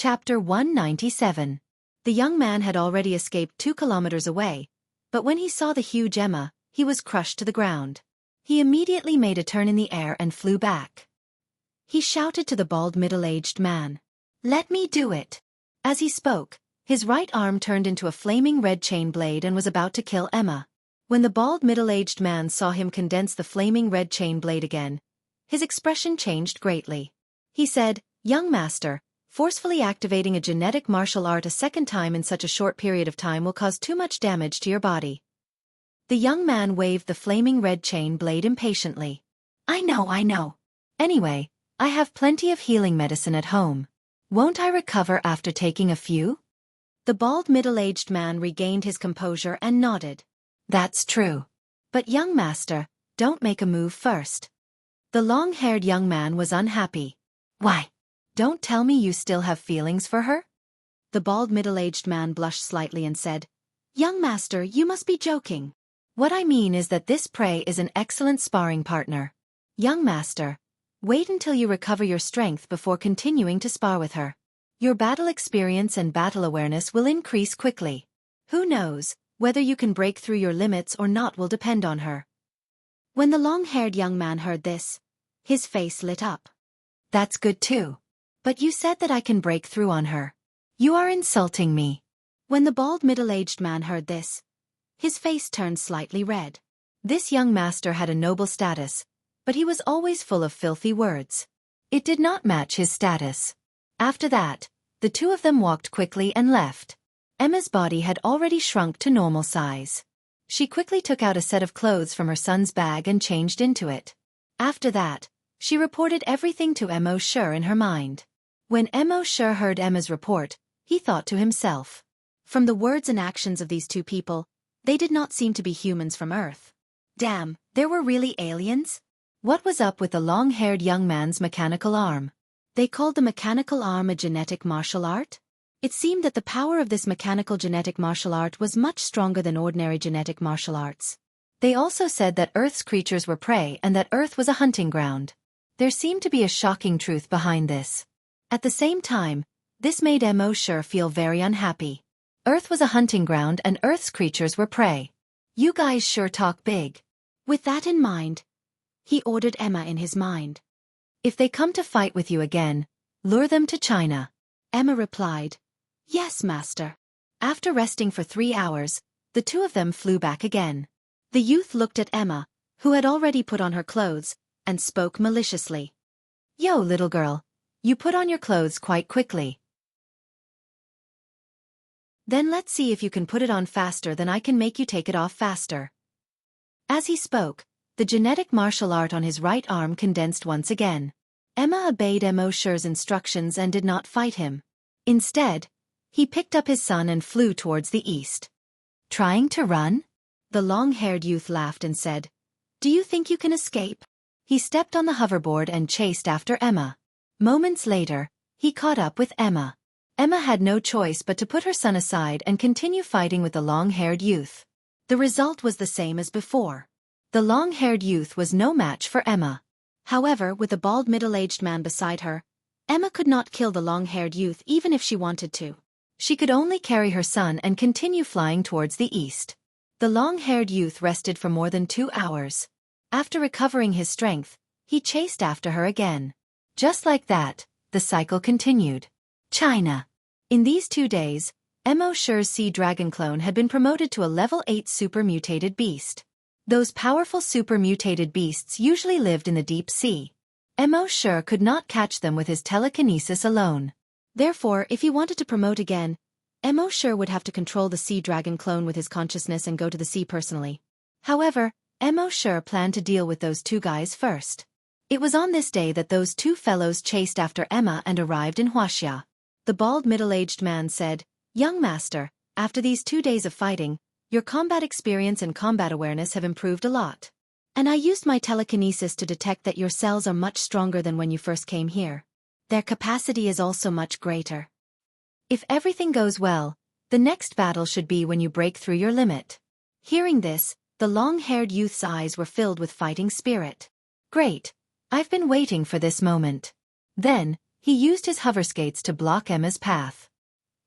Chapter 197. The young man had already escaped 2 kilometers away, but when he saw the huge Emma, he was crushed to the ground. He immediately made a turn in the air and flew back. He shouted to the bald middle-aged man, "Let me do it!" As he spoke, his right arm turned into a flaming red chain blade and was about to kill Emma. When the bald middle-aged man saw him condense the flaming red chain blade again, his expression changed greatly. He said, "Young master, forcefully activating a genetic martial art a second time in such a short period of time will cause too much damage to your body." The young man waved the flaming red chain blade impatiently. I know. Anyway, I have plenty of healing medicine at home. Won't I recover after taking a few?" The bald middle-aged man regained his composure and nodded. "That's true. But young master, don't make a move first." The long-haired young man was unhappy. "Why? Don't tell me you still have feelings for her?" The bald middle-aged man blushed slightly and said, "Young master, you must be joking. What I mean is that this prey is an excellent sparring partner. Young master, wait until you recover your strength before continuing to spar with her. Your battle experience and battle awareness will increase quickly. Who knows, whether you can break through your limits or not will depend on her." When the long-haired young man heard this, his face lit up. "That's good too. But you said that I can break through on her. You are insulting me." When the bald middle-aged man heard this, his face turned slightly red. This young master had a noble status, but he was always full of filthy words. It did not match his status. After that, the two of them walked quickly and left. Emma's body had already shrunk to normal size. She quickly took out a set of clothes from her son's bag and changed into it. After that, she reported everything to Wuxia in her mind. When Wuxia heard Emma's report, he thought to himself, from the words and actions of these two people, they did not seem to be humans from Earth. Damn, there were really aliens? What was up with the long-haired young man's mechanical arm? They called the mechanical arm a genetic martial art? It seemed that the power of this mechanical genetic martial art was much stronger than ordinary genetic martial arts. They also said that Earth's creatures were prey and that Earth was a hunting ground. There seemed to be a shocking truth behind this. At the same time, this made Wuxia feel very unhappy. Earth was a hunting ground and Earth's creatures were prey. You guys sure talk big. With that in mind, he ordered Emma in his mind. If they come to fight with you again, lure them to China. Emma replied, "Yes, master." After resting for 3 hours, the two of them flew back again. The youth looked at Emma, who had already put on her clothes, and spoke maliciously. "Yo, little girl, you put on your clothes quite quickly. Then let's see if you can put it on faster than I can make you take it off faster." As he spoke, the genetic martial art on his right arm condensed once again. Emma obeyed Wuxia's instructions and did not fight him. Instead, he picked up his son and flew towards the east. "Trying to run?" The long-haired youth laughed and said, "Do you think you can escape?" He stepped on the hoverboard and chased after Emma. Moments later, he caught up with Emma. Emma had no choice but to put her son aside and continue fighting with the long-haired youth. The result was the same as before. The long-haired youth was no match for Emma. However, with the bald middle-aged man beside her, Emma could not kill the long-haired youth even if she wanted to. She could only carry her son and continue flying towards the east. The long-haired youth rested for more than 2 hours. After recovering his strength, he chased after her again. Just like that, the cycle continued. China. In these 2 days, Wuxia's sea dragon clone had been promoted to a level 8 super mutated beast. Those powerful super mutated beasts usually lived in the deep sea. Wuxia could not catch them with his telekinesis alone. Therefore, if he wanted to promote again, Wuxia would have to control the sea dragon clone with his consciousness and go to the sea personally. However, Wuxia planned to deal with those 2 guys first. It was on this day that those 2 fellows chased after Emma and arrived in Wuxia. The bald middle-aged man said, "Young master, after these 2 days of fighting, your combat experience and combat awareness have improved a lot. And I used my telekinesis to detect that your cells are much stronger than when you first came here. Their capacity is also much greater. If everything goes well, the next battle should be when you break through your limit." Hearing this, the long-haired youth's eyes were filled with fighting spirit. "Great, I've been waiting for this moment." Then, He used his hover skates to block Emma's path.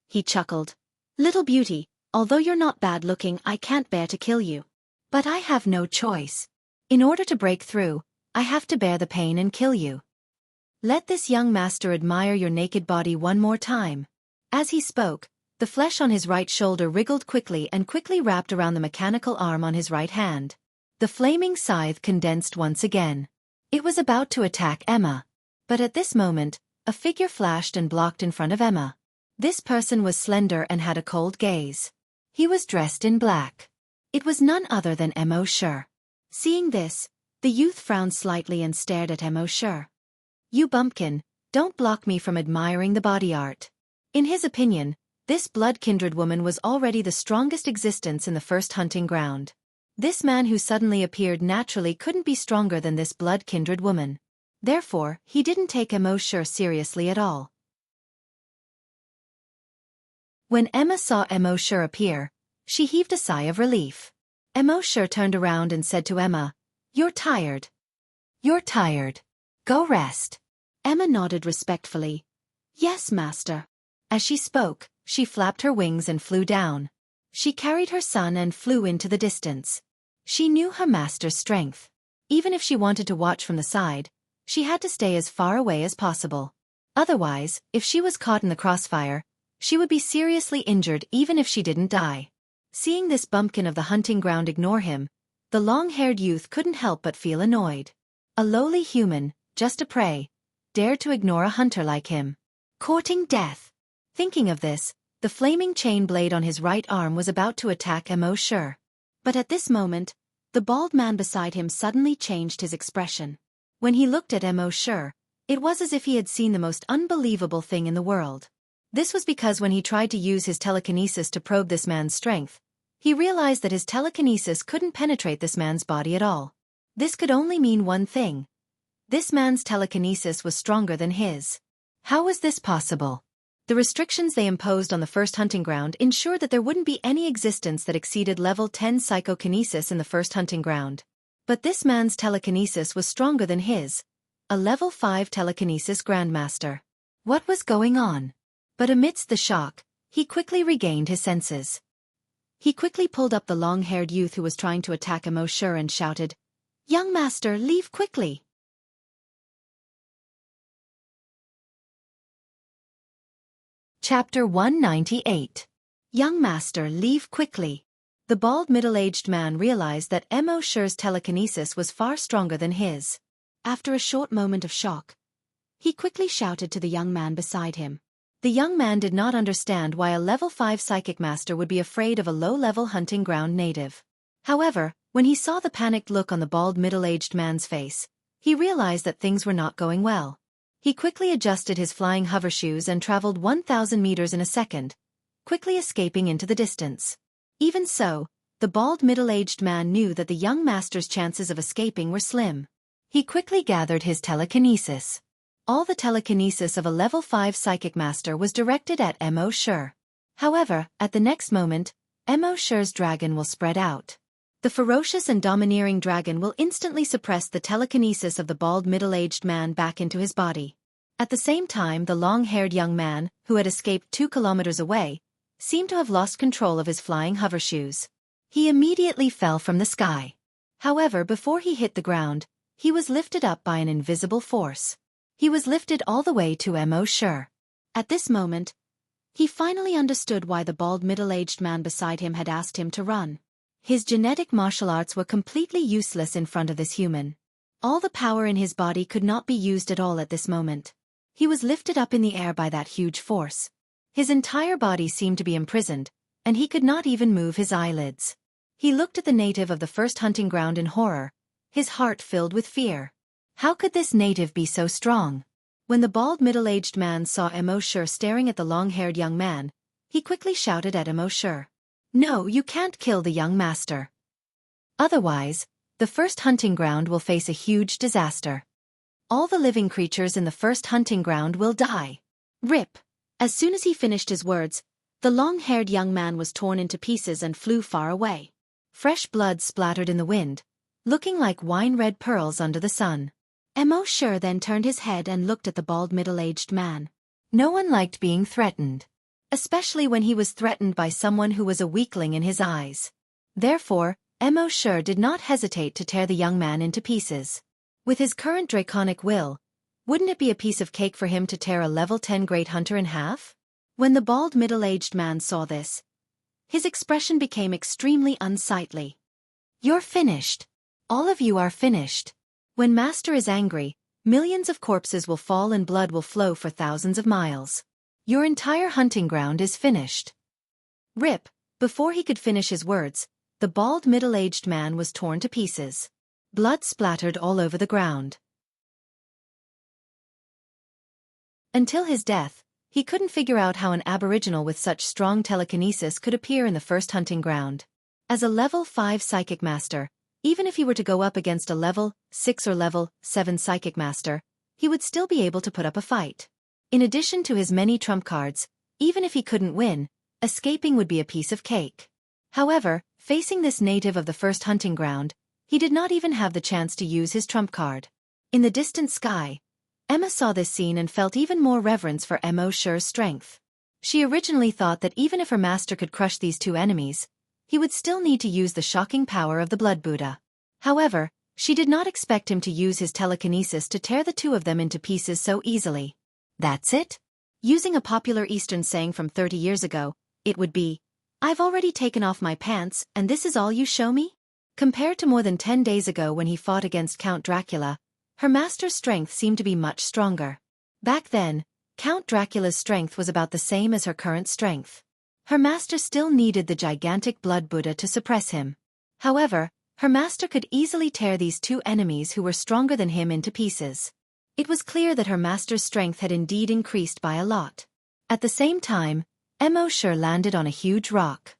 He chuckled. "Little beauty, although you're not bad looking, I can't bear to kill you. But I have no choice. In order to break through, I have to bear the pain and kill you. Let this young master admire your naked body one more time." As he spoke, the flesh on his right shoulder wriggled quickly and quickly wrapped around the mechanical arm on his right hand. The flaming scythe condensed once again. It was about to attack Emma. But at this moment, a figure flashed and blocked in front of Emma. This person was slender and had a cold gaze. He was dressed in black. It was none other than Wuxia. Seeing this, the youth frowned slightly and stared at Wuxia. "You bumpkin, don't block me from admiring the body art." In his opinion, this blood-kindred woman was already the strongest existence in the first hunting ground. This man who suddenly appeared naturally couldn't be stronger than this blood-kindred woman. Therefore, he didn't take Wuxia seriously at all. When Emma saw Wuxia appear, she heaved a sigh of relief. Wuxia turned around and said to Emma, "You're tired. You're tired. Go rest." Emma nodded respectfully. "Yes, master." As she spoke, she flapped her wings and flew down. She carried her son and flew into the distance. She knew her master's strength. Even if she wanted to watch from the side, she had to stay as far away as possible. Otherwise, if she was caught in the crossfire, she would be seriously injured even if she didn't die. Seeing this bumpkin of the hunting ground ignore him, the long-haired youth couldn't help but feel annoyed. A lowly human, just a prey, dared to ignore a hunter like him. Courting death. Thinking of this, the flaming chain blade on his right arm was about to attack Wuxia. But at this moment, the bald man beside him suddenly changed his expression. When he looked at Wuxia, it was as if he had seen the most unbelievable thing in the world. This was because when he tried to use his telekinesis to probe this man's strength, he realized that his telekinesis couldn't penetrate this man's body at all. This could only mean one thing. This man's telekinesis was stronger than his. How was this possible? The restrictions they imposed on the first hunting ground ensured that there wouldn't be any existence that exceeded level 10 psychokinesis in the first hunting ground. But this man's telekinesis was stronger than his, a level 5 telekinesis grandmaster. What was going on? But amidst the shock, he quickly regained his senses. He quickly pulled up the long-haired youth who was trying to attack Wuxia and shouted, "Young master, leave quickly!" Chapter 198. Young master, leave quickly. The bald middle-aged man realized that Wuxia's telekinesis was far stronger than his. After a short moment of shock, he quickly shouted to the young man beside him. The young man did not understand why a level 5 psychic master would be afraid of a low-level hunting ground native. However, when he saw the panicked look on the bald middle-aged man's face, he realized that things were not going well. He quickly adjusted his flying hover shoes and traveled 1,000 meters in a second, quickly escaping into the distance. Even so, the bald middle-aged man knew that the young master's chances of escaping were slim. He quickly gathered his telekinesis. All the telekinesis of a level 5 psychic master was directed at Wuxia. However, at the next moment, Wuxia's dragon will spread out. The ferocious and domineering dragon will instantly suppress the telekinesis of the bald middle-aged man back into his body. At the same time, the long-haired young man, who had escaped 2 kilometers away, seemed to have lost control of his flying hover shoes. He immediately fell from the sky. However, before he hit the ground, he was lifted up by an invisible force. He was lifted all the way to Wuxia. At this moment, he finally understood why the bald middle-aged man beside him had asked him to run. His genetic martial arts were completely useless in front of this human. All the power in his body could not be used at all at this moment. He was lifted up in the air by that huge force. His entire body seemed to be imprisoned, and he could not even move his eyelids. He looked at the native of the first hunting ground in horror, his heart filled with fear. How could this native be so strong? When the bald middle-aged man saw Wuxia staring at the long-haired young man, he quickly shouted at Wuxia, "No, you can't kill the young master. Otherwise, the first hunting ground will face a huge disaster. All the living creatures in the first hunting ground will die." Rip! As soon as he finished his words, the long-haired young man was torn into pieces and flew far away. Fresh blood splattered in the wind, looking like wine-red pearls under the sun. Wuxia then turned his head and looked at the bald middle-aged man. No one liked being threatened, especially when he was threatened by someone who was a weakling in his eyes. Therefore, Wuxia did not hesitate to tear the young man into pieces. With his current draconic will, wouldn't it be a piece of cake for him to tear a level 10 great hunter in half? When the bald middle-aged man saw this, his expression became extremely unsightly. You're finished. All of you are finished. When Master is angry, millions of corpses will fall and blood will flow for thousands of miles. Your entire hunting ground is finished. Rip, before he could finish his words, the bald middle-aged man was torn to pieces. Blood splattered all over the ground. Until his death, he couldn't figure out how an aboriginal with such strong telekinesis could appear in the first hunting ground. As a level 5 psychic master, even if he were to go up against a level 6 or level 7 psychic master, he would still be able to put up a fight. In addition to his many trump cards, even if he couldn't win, escaping would be a piece of cake. However, facing this native of the first hunting ground, he did not even have the chance to use his trump card. In the distant sky, Emma saw this scene and felt even more reverence for Wuxia's strength. She originally thought that even if her master could crush these two enemies, he would still need to use the shocking power of the Blood Buddha. However, she did not expect him to use his telekinesis to tear the two of them into pieces so easily. That's it? Using a popular Eastern saying from 30 years ago, it would be, "I've already taken off my pants and this is all you show me?" Compared to more than 10 days ago when he fought against Count Dracula, her master's strength seemed to be much stronger. Back then, Count Dracula's strength was about the same as her current strength. Her master still needed the gigantic Blood Buddha to suppress him. However, her master could easily tear these two enemies who were stronger than him into pieces. It was clear that her master's strength had indeed increased by a lot. At the same time, Wuxia landed on a huge rock.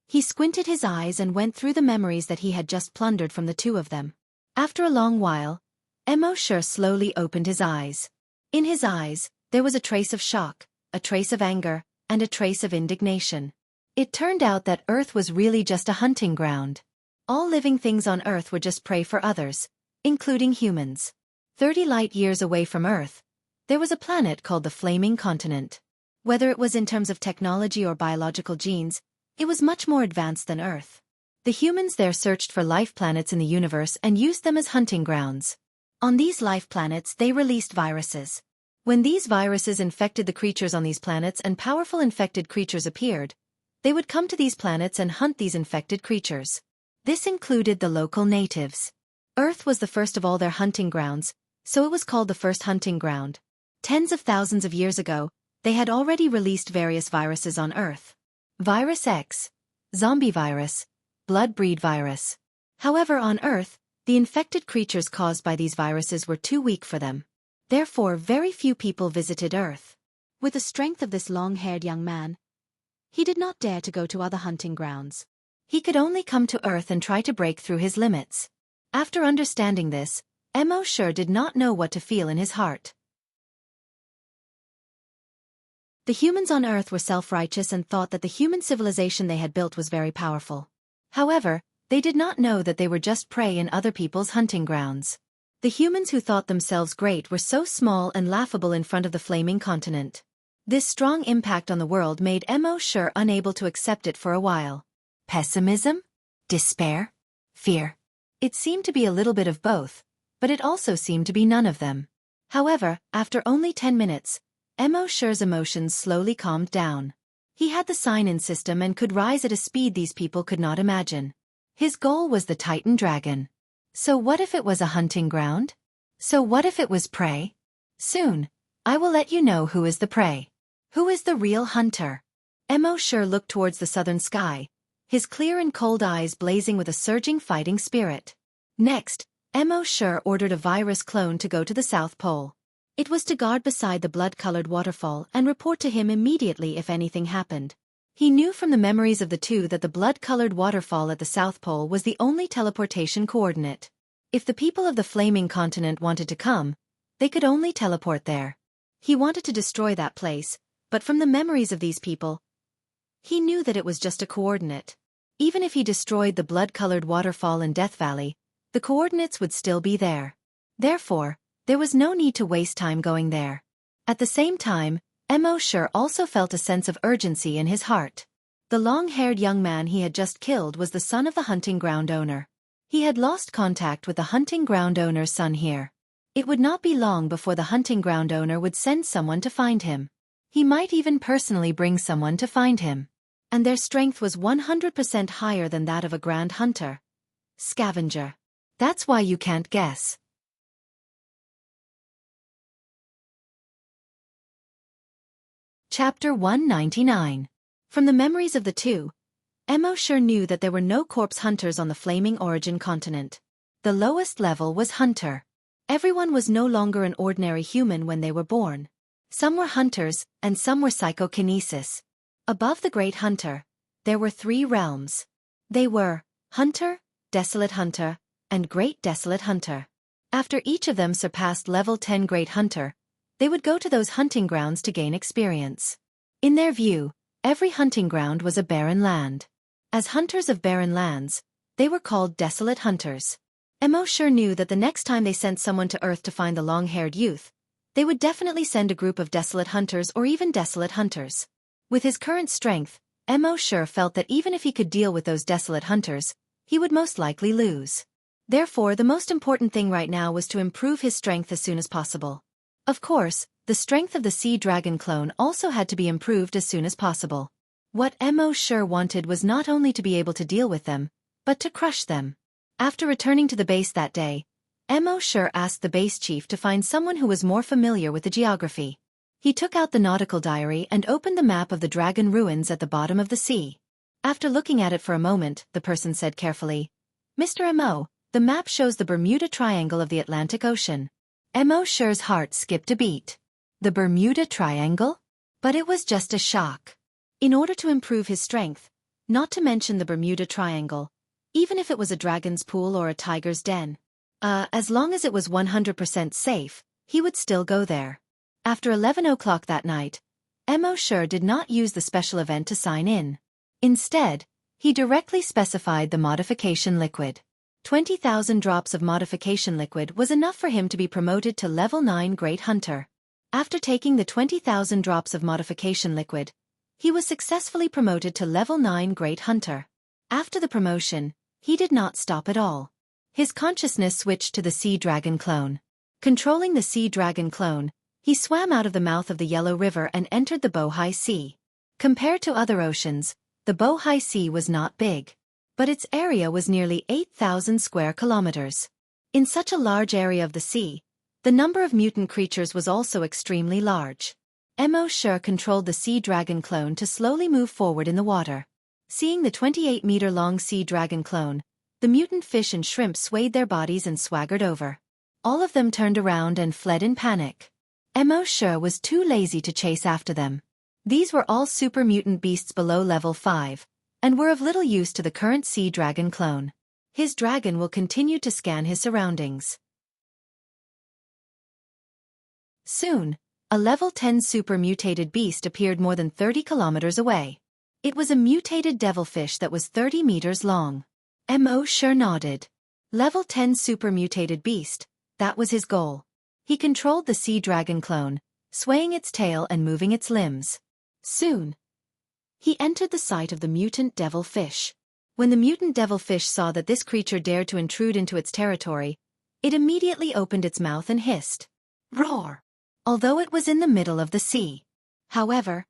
He squinted his eyes and went through the memories that he had just plundered from the two of them. After a long while, Wuxia slowly opened his eyes. In his eyes, there was a trace of shock, a trace of anger, and a trace of indignation. It turned out that Earth was really just a hunting ground. All living things on Earth were just prey for others, including humans. 30 light years away from Earth, there was a planet called the Flaming Continent. Whether it was in terms of technology or biological genes, it was much more advanced than Earth. The humans there searched for life planets in the universe and used them as hunting grounds. On these life planets they released viruses. When these viruses infected the creatures on these planets and powerful infected creatures appeared, they would come to these planets and hunt these infected creatures. This included the local natives. Earth was the first of all their hunting grounds, so it was called the first hunting ground. Tens of thousands of years ago, they had already released various viruses on Earth. Virus X, zombie virus, blood-breed virus. However, on Earth, the infected creatures caused by these viruses were too weak for them. Therefore, very few people visited Earth. With the strength of this long-haired young man, he did not dare to go to other hunting grounds. He could only come to Earth and try to break through his limits. After understanding this, Wuxia did not know what to feel in his heart. The humans on Earth were self-righteous and thought that the human civilization they had built was very powerful. However, they did not know that they were just prey in other people's hunting grounds. The humans who thought themselves great were so small and laughable in front of the Flaming Continent. This strong impact on the world made Wuxia unable to accept it for a while. Pessimism? Despair? Fear? It seemed to be a little bit of both, but it also seemed to be none of them. However, after only 10 minutes, Wuxia's emotions slowly calmed down. He had the sign-in system and could rise at a speed these people could not imagine. His goal was the Titan Dragon. So what if it was a hunting ground? So what if it was prey? Soon, I will let you know who is the prey. Who is the real hunter? Wuxia looked towards the southern sky, his clear and cold eyes blazing with a surging fighting spirit. Next, Wuxia ordered a virus clone to go to the South Pole. It was to guard beside the blood-colored waterfall and report to him immediately if anything happened. He knew from the memories of the two that the blood-colored waterfall at the South Pole was the only teleportation coordinate. If the people of the Flaming Continent wanted to come, they could only teleport there. He wanted to destroy that place, but from the memories of these people, he knew that it was just a coordinate. Even if he destroyed the blood-colored waterfall in Death Valley, the coordinates would still be there. Therefore, there was no need to waste time going there. At the same time, Mo Shi also felt a sense of urgency in his heart. The long-haired young man he had just killed was the son of the hunting ground owner. He had lost contact with the hunting ground owner's son here. It would not be long before the hunting ground owner would send someone to find him. He might even personally bring someone to find him. And their strength was 100% higher than that of a grand hunter. Scavenger. That's why you can't guess. Chapter 199. From the memories of the two, Mo Shi knew that there were no corpse hunters on the Flaming Origin continent. The lowest level was hunter. Everyone was no longer an ordinary human when they were born. Some were hunters, and some were psychokinesis. Above the Great Hunter, there were 3 realms. They were Hunter, Desolate Hunter, and Great Desolate Hunter. After each of them surpassed level 10 Great Hunter, they would go to those hunting grounds to gain experience. In their view, every hunting ground was a barren land. As hunters of barren lands, they were called Desolate Hunters. Mo Shi knew that the next time they sent someone to Earth to find the long-haired youth, they would definitely send a group of Desolate Hunters or even Desolate Hunters. With his current strength, Mo Shi felt that even if he could deal with those Desolate Hunters, he would most likely lose. Therefore, the most important thing right now was to improve his strength as soon as possible. Of course, the strength of the Sea Dragon clone also had to be improved as soon as possible. What Mo Shi wanted was not only to be able to deal with them, but to crush them. After returning to the base that day, Mo Shi asked the base chief to find someone who was more familiar with the geography. He took out the nautical diary and opened the map of the dragon ruins at the bottom of the sea. After looking at it for a moment, the person said carefully, "Mr. Mo, the map shows the Bermuda Triangle of the Atlantic Ocean." Mo Shi's heart skipped a beat. The Bermuda Triangle? But it was just a shock. In order to improve his strength, not to mention the Bermuda Triangle, even if it was a dragon's pool or a tiger's den, as long as it was 100% safe, he would still go there. After 11 o'clock that night, Mo Shi did not use the special event to sign in. Instead, he directly specified the modification liquid. 20,000 drops of modification liquid was enough for him to be promoted to level 9 Great Hunter. After taking the 20,000 drops of modification liquid, he was successfully promoted to level 9 Great Hunter. After the promotion, he did not stop at all. His consciousness switched to the Sea Dragon clone. Controlling the Sea Dragon clone, he swam out of the mouth of the Yellow River and entered the Bohai Sea. Compared to other oceans, the Bohai Sea was not big, but its area was nearly 8,000 square kilometers. In such a large area of the sea, the number of mutant creatures was also extremely large. Mo Shi controlled the Sea Dragon clone to slowly move forward in the water. Seeing the 28-meter-long Sea Dragon clone, the mutant fish and shrimp swayed their bodies and swaggered over. All of them turned around and fled in panic. Mo Shi was too lazy to chase after them. These were all super mutant beasts below level 5, and were of little use to the current Sea Dragon clone. His dragon will continue to scan his surroundings. Soon, a level 10 super mutated beast appeared more than 30 kilometers away. It was a mutated devilfish that was 30 meters long. Mo Shi nodded. Level 10 super mutated beast, that was his goal. He controlled the Sea Dragon clone, swaying its tail and moving its limbs. Soon, he entered the sight of the mutant devilfish. When the mutant devilfish saw that this creature dared to intrude into its territory, it immediately opened its mouth and hissed. Roar! Although it was in the middle of the sea. However,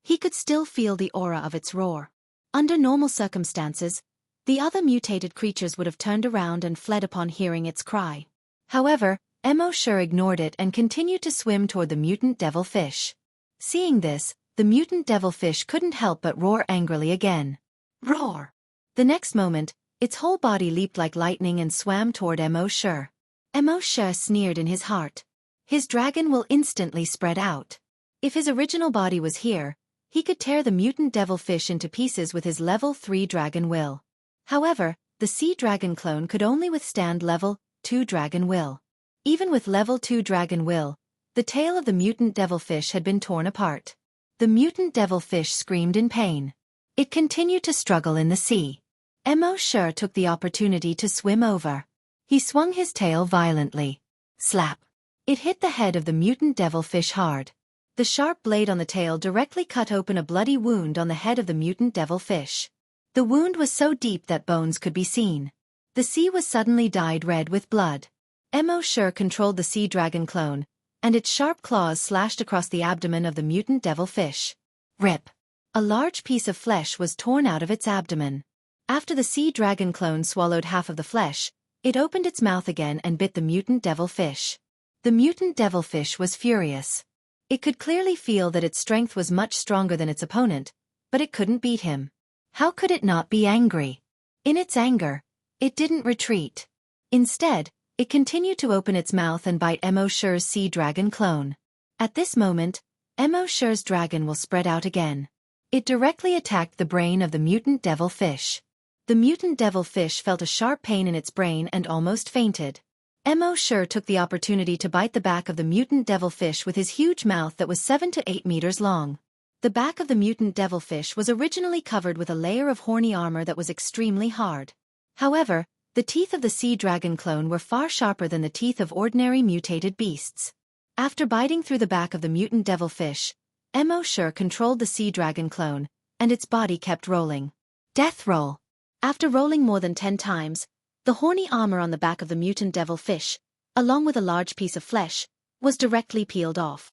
he could still feel the aura of its roar. Under normal circumstances, the other mutated creatures would have turned around and fled upon hearing its cry. However, Mo Shi ignored it and continued to swim toward the mutant devilfish. Seeing this, the mutant devilfish couldn't help but roar angrily again. Roar! The next moment, its whole body leaped like lightning and swam toward Mo Shi. Mo Shi sneered in his heart. His dragon will instantly spread out. If his original body was here, he could tear the mutant devilfish into pieces with his level 3 dragon will. However, the Sea Dragon clone could only withstand level 2 dragon will. Even with level 2 dragon will, the tail of the mutant devilfish had been torn apart. The mutant devilfish screamed in pain. It continued to struggle in the sea. Mo Shi took the opportunity to swim over. He swung his tail violently. Slap! It hit the head of the mutant devilfish hard. The sharp blade on the tail directly cut open a bloody wound on the head of the mutant devilfish. The wound was so deep that bones could be seen. The sea was suddenly dyed red with blood. Emosure controlled the sea dragon clone, and its sharp claws slashed across the abdomen of the mutant devilfish. Rip! A large piece of flesh was torn out of its abdomen. After the sea dragon clone swallowed half of the flesh, it opened its mouth again and bit the mutant devilfish. The mutant devilfish was furious. It could clearly feel that its strength was much stronger than its opponent, but it couldn't beat him. How could it not be angry? In its anger, it didn't retreat. Instead, it continued to open its mouth and bite Emosure's sea dragon clone. At this moment, Emosure's dragon will spread out again. It directly attacked the brain of the mutant devilfish. The mutant devilfish felt a sharp pain in its brain and almost fainted. Emosure took the opportunity to bite the back of the mutant devilfish with his huge mouth that was 7 to 8 meters long. The back of the mutant devilfish was originally covered with a layer of horny armor that was extremely hard. However, the teeth of the sea dragon clone were far sharper than the teeth of ordinary mutated beasts. After biting through the back of the mutant devilfish, Emosure controlled the sea dragon clone, and its body kept rolling. Death roll. After rolling more than 10 times, the horny armor on the back of the mutant devilfish, along with a large piece of flesh, was directly peeled off.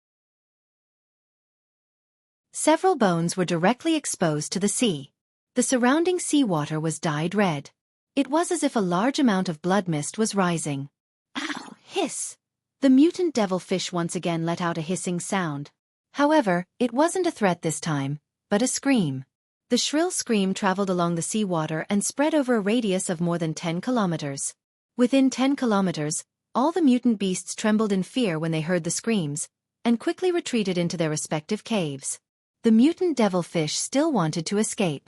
Several bones were directly exposed to the sea. The surrounding seawater was dyed red. It was as if a large amount of blood mist was rising. Ow! Hiss! The mutant devilfish once again let out a hissing sound. However, it wasn't a threat this time, but a scream. The shrill scream traveled along the seawater and spread over a radius of more than 10 kilometers. Within 10 kilometers, all the mutant beasts trembled in fear when they heard the screams, and quickly retreated into their respective caves. The mutant devilfish still wanted to escape.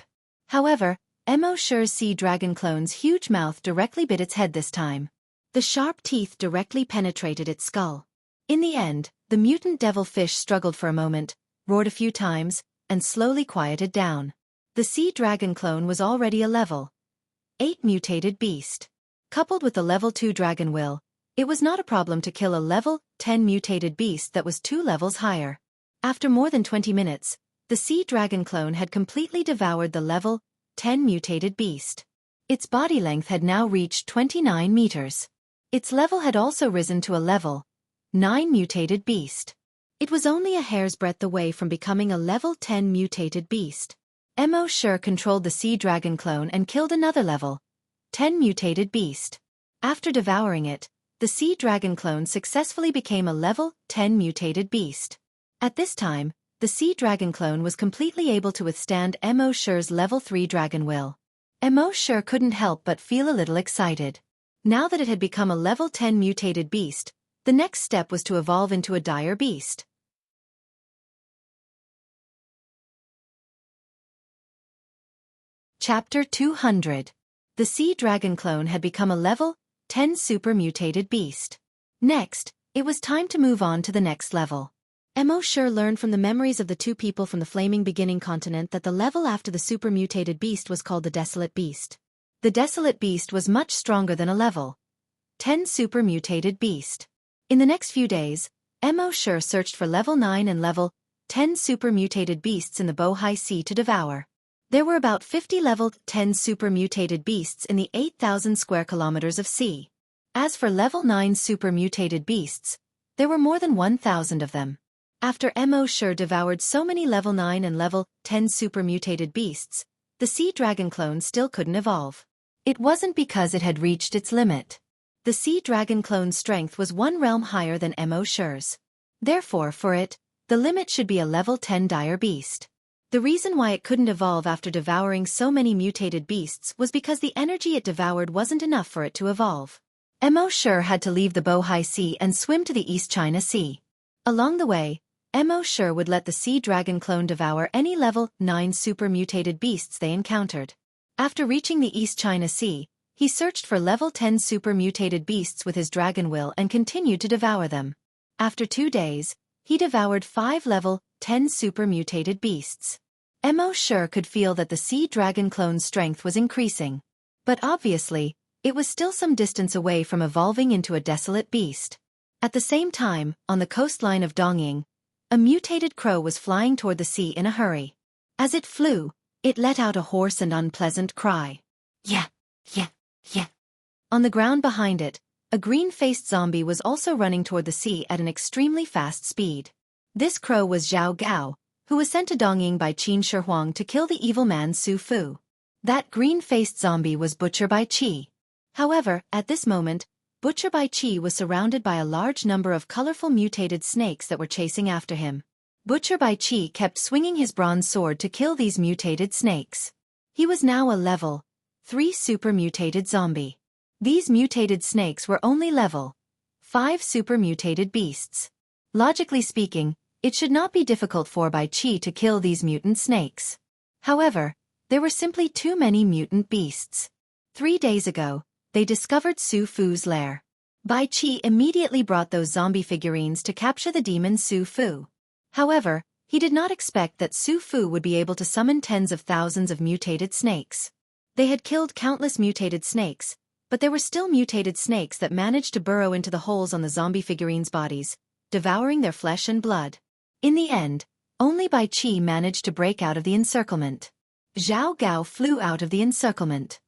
However, Emosure's sea dragon clone's huge mouth directly bit its head this time. The sharp teeth directly penetrated its skull. In the end, the mutant devilfish struggled for a moment, roared a few times, and slowly quieted down. The sea dragon clone was already a level 8 mutated beast. Coupled with the level 2 dragon will, it was not a problem to kill a level 10 mutated beast that was 2 levels higher. After more than 20 minutes, the sea dragon clone had completely devoured the level 10 mutated beast. Its body length had now reached 29 meters. Its level had also risen to a level 9 mutated beast. It was only a hair's breadth away from becoming a level 10 mutated beast. Emosure controlled the sea dragon clone and killed another level 10 mutated beast. After devouring it, the sea dragon clone successfully became a level 10 mutated beast. At this time, the sea dragon clone was completely able to withstand Emosure's level 3 dragon will. Emosure couldn't help but feel a little excited. Now that it had become a level 10 mutated beast, the next step was to evolve into a dire beast. Chapter 200. The sea dragon clone had become a level 10 super mutated beast. Next, it was time to move on to the next level. Emosure learned from the memories of the two people from the flaming beginning continent that the level after the super mutated beast was called the desolate beast. The desolate beast was much stronger than a level 10 super mutated beast. In the next few days, Emosure searched for level 9 and level 10 super mutated beasts in the Bohai Sea to devour. There were about 50 level 10 super mutated beasts in the 8,000 square kilometers of sea. As for level 9 super mutated beasts, there were more than 1,000 of them. After Emosure devoured so many level 9 and level 10 super mutated beasts, the sea dragon clone still couldn't evolve. It wasn't because it had reached its limit. The sea dragon clone's strength was one realm higher than Emosure's. Therefore, for it, the limit should be a level 10 dire beast. The reason why it couldn't evolve after devouring so many mutated beasts was because the energy it devoured wasn't enough for it to evolve. Emosure had to leave the Bohai Sea and swim to the East China Sea. Along the way, Emosure would let the sea dragon clone devour any level 9 super mutated beasts they encountered. After reaching the East China Sea, he searched for level 10 super mutated beasts with his dragon will and continued to devour them. After 2 days, he devoured 5 level 10 super mutated beasts. Emosure could feel that the sea dragon clone's strength was increasing. But obviously, it was still some distance away from evolving into a desolate beast. At the same time, on the coastline of Dongying, a mutated crow was flying toward the sea in a hurry. As it flew, it let out a hoarse and unpleasant cry. Yeah, yeah, yeah. On the ground behind it, a green-faced zombie was also running toward the sea at an extremely fast speed. This crow was Zhao Gao, who was sent to Dongying by Qin Shi Huang to kill the evil man Su Fu. That green-faced zombie was Butcher Bai Qi. However, at this moment, Butcher Bai Qi was surrounded by a large number of colorful mutated snakes that were chasing after him. Butcher Bai Qi kept swinging his bronze sword to kill these mutated snakes. He was now a level 3 super mutated zombie. These mutated snakes were only level 5 super mutated beasts. Logically speaking, it should not be difficult for Bai Qi to kill these mutant snakes. However, there were simply too many mutant beasts. 3 days ago, they discovered Su Fu's lair. Bai Qi immediately brought those zombie figurines to capture the demon Su Fu. However, he did not expect that Su Fu would be able to summon tens of thousands of mutated snakes. They had killed countless mutated snakes, but there were still mutated snakes that managed to burrow into the holes on the zombie figurines' bodies, devouring their flesh and blood. In the end, only Bai Qi managed to break out of the encirclement. Zhao Gao flew out of the encirclement.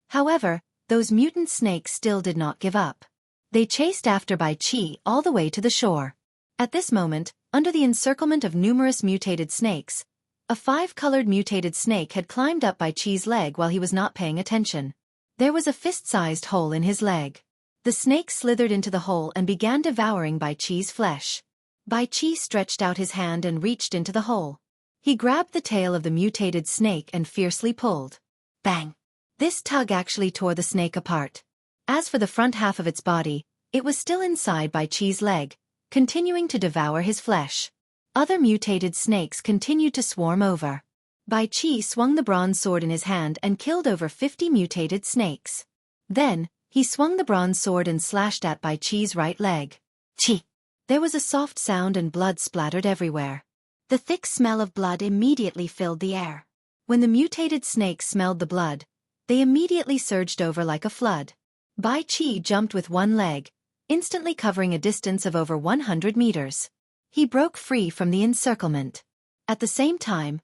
However, those mutant snakes still did not give up. They chased after Bai Qi all the way to the shore. At this moment, under the encirclement of numerous mutated snakes, a 5-colored mutated snake had climbed up Bai Qi's leg while he was not paying attention. There was a fist-sized hole in his leg. The snake slithered into the hole and began devouring Bai Qi's flesh. Bai Qi stretched out his hand and reached into the hole. He grabbed the tail of the mutated snake and fiercely pulled. Bang! This tug actually tore the snake apart. As for the front half of its body, it was still inside Bai Qi's leg, continuing to devour his flesh. Other mutated snakes continued to swarm over. Bai Qi swung the bronze sword in his hand and killed over 50 mutated snakes. Then, he swung the bronze sword and slashed at Bai Qi's right leg. Qi! There was a soft sound and blood splattered everywhere. The thick smell of blood immediately filled the air. When the mutated snakes smelled the blood, they immediately surged over like a flood. Bai Qi jumped with one leg, instantly covering a distance of over 100 meters. He broke free from the encirclement. At the same time,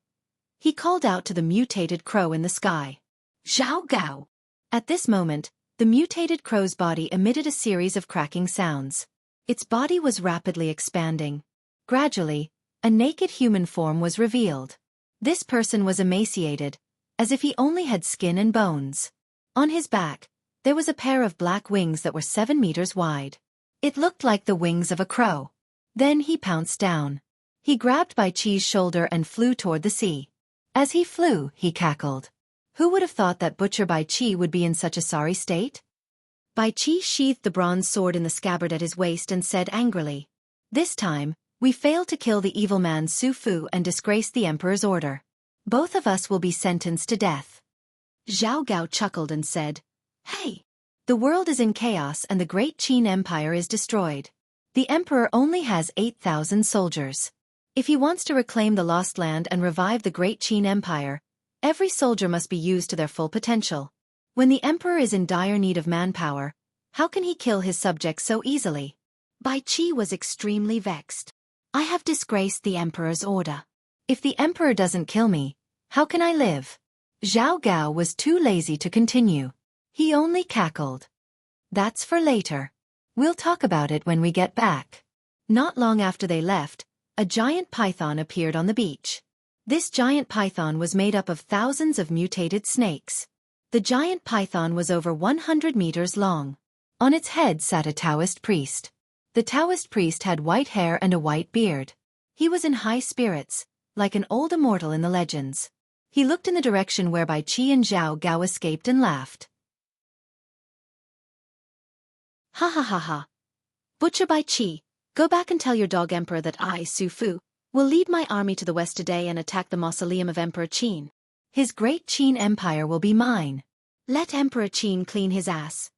he called out to the mutated crow in the sky. Zhao Gao! At this moment, the mutated crow's body emitted a series of cracking sounds. Its body was rapidly expanding. Gradually, a naked human form was revealed. This person was emaciated, as if he only had skin and bones. On his back, there was a pair of black wings that were 7 meters wide. It looked like the wings of a crow. Then he pounced down. He grabbed Bai Qi's shoulder and flew toward the sea. As he flew, he cackled. Who would have thought that Butcher Bai Qi would be in such a sorry state? Bai Qi sheathed the bronze sword in the scabbard at his waist and said angrily, "This time, we failed to kill the evil man Su Fu and disgrace the emperor's order. Both of us will be sentenced to death." Zhao Gao chuckled and said, "Hey! The world is in chaos and the great Qin Empire is destroyed. The emperor only has 8,000 soldiers. If he wants to reclaim the lost land and revive the great Qin Empire, every soldier must be used to their full potential. When the emperor is in dire need of manpower, how can he kill his subjects so easily?" Bai Qi was extremely vexed. "I have disgraced the emperor's order. If the emperor doesn't kill me, how can I live?" Zhao Gao was too lazy to continue. He only cackled. "That's for later. We'll talk about it when we get back." Not long after they left, a giant python appeared on the beach. This giant python was made up of thousands of mutated snakes. The giant python was over 100 meters long. On its head sat a Taoist priest. The Taoist priest had white hair and a white beard. He was in high spirits, like an old immortal in the legends. He looked in the direction where Bai Qi and Zhao Gao escaped and laughed. "Ha ha ha ha. Butcher Bai Qi, go back and tell your dog emperor that I, Su Fu, will lead my army to the west today and attack the mausoleum of Emperor Qin. His great Qin Empire will be mine. Let Emperor Qin clean his ass.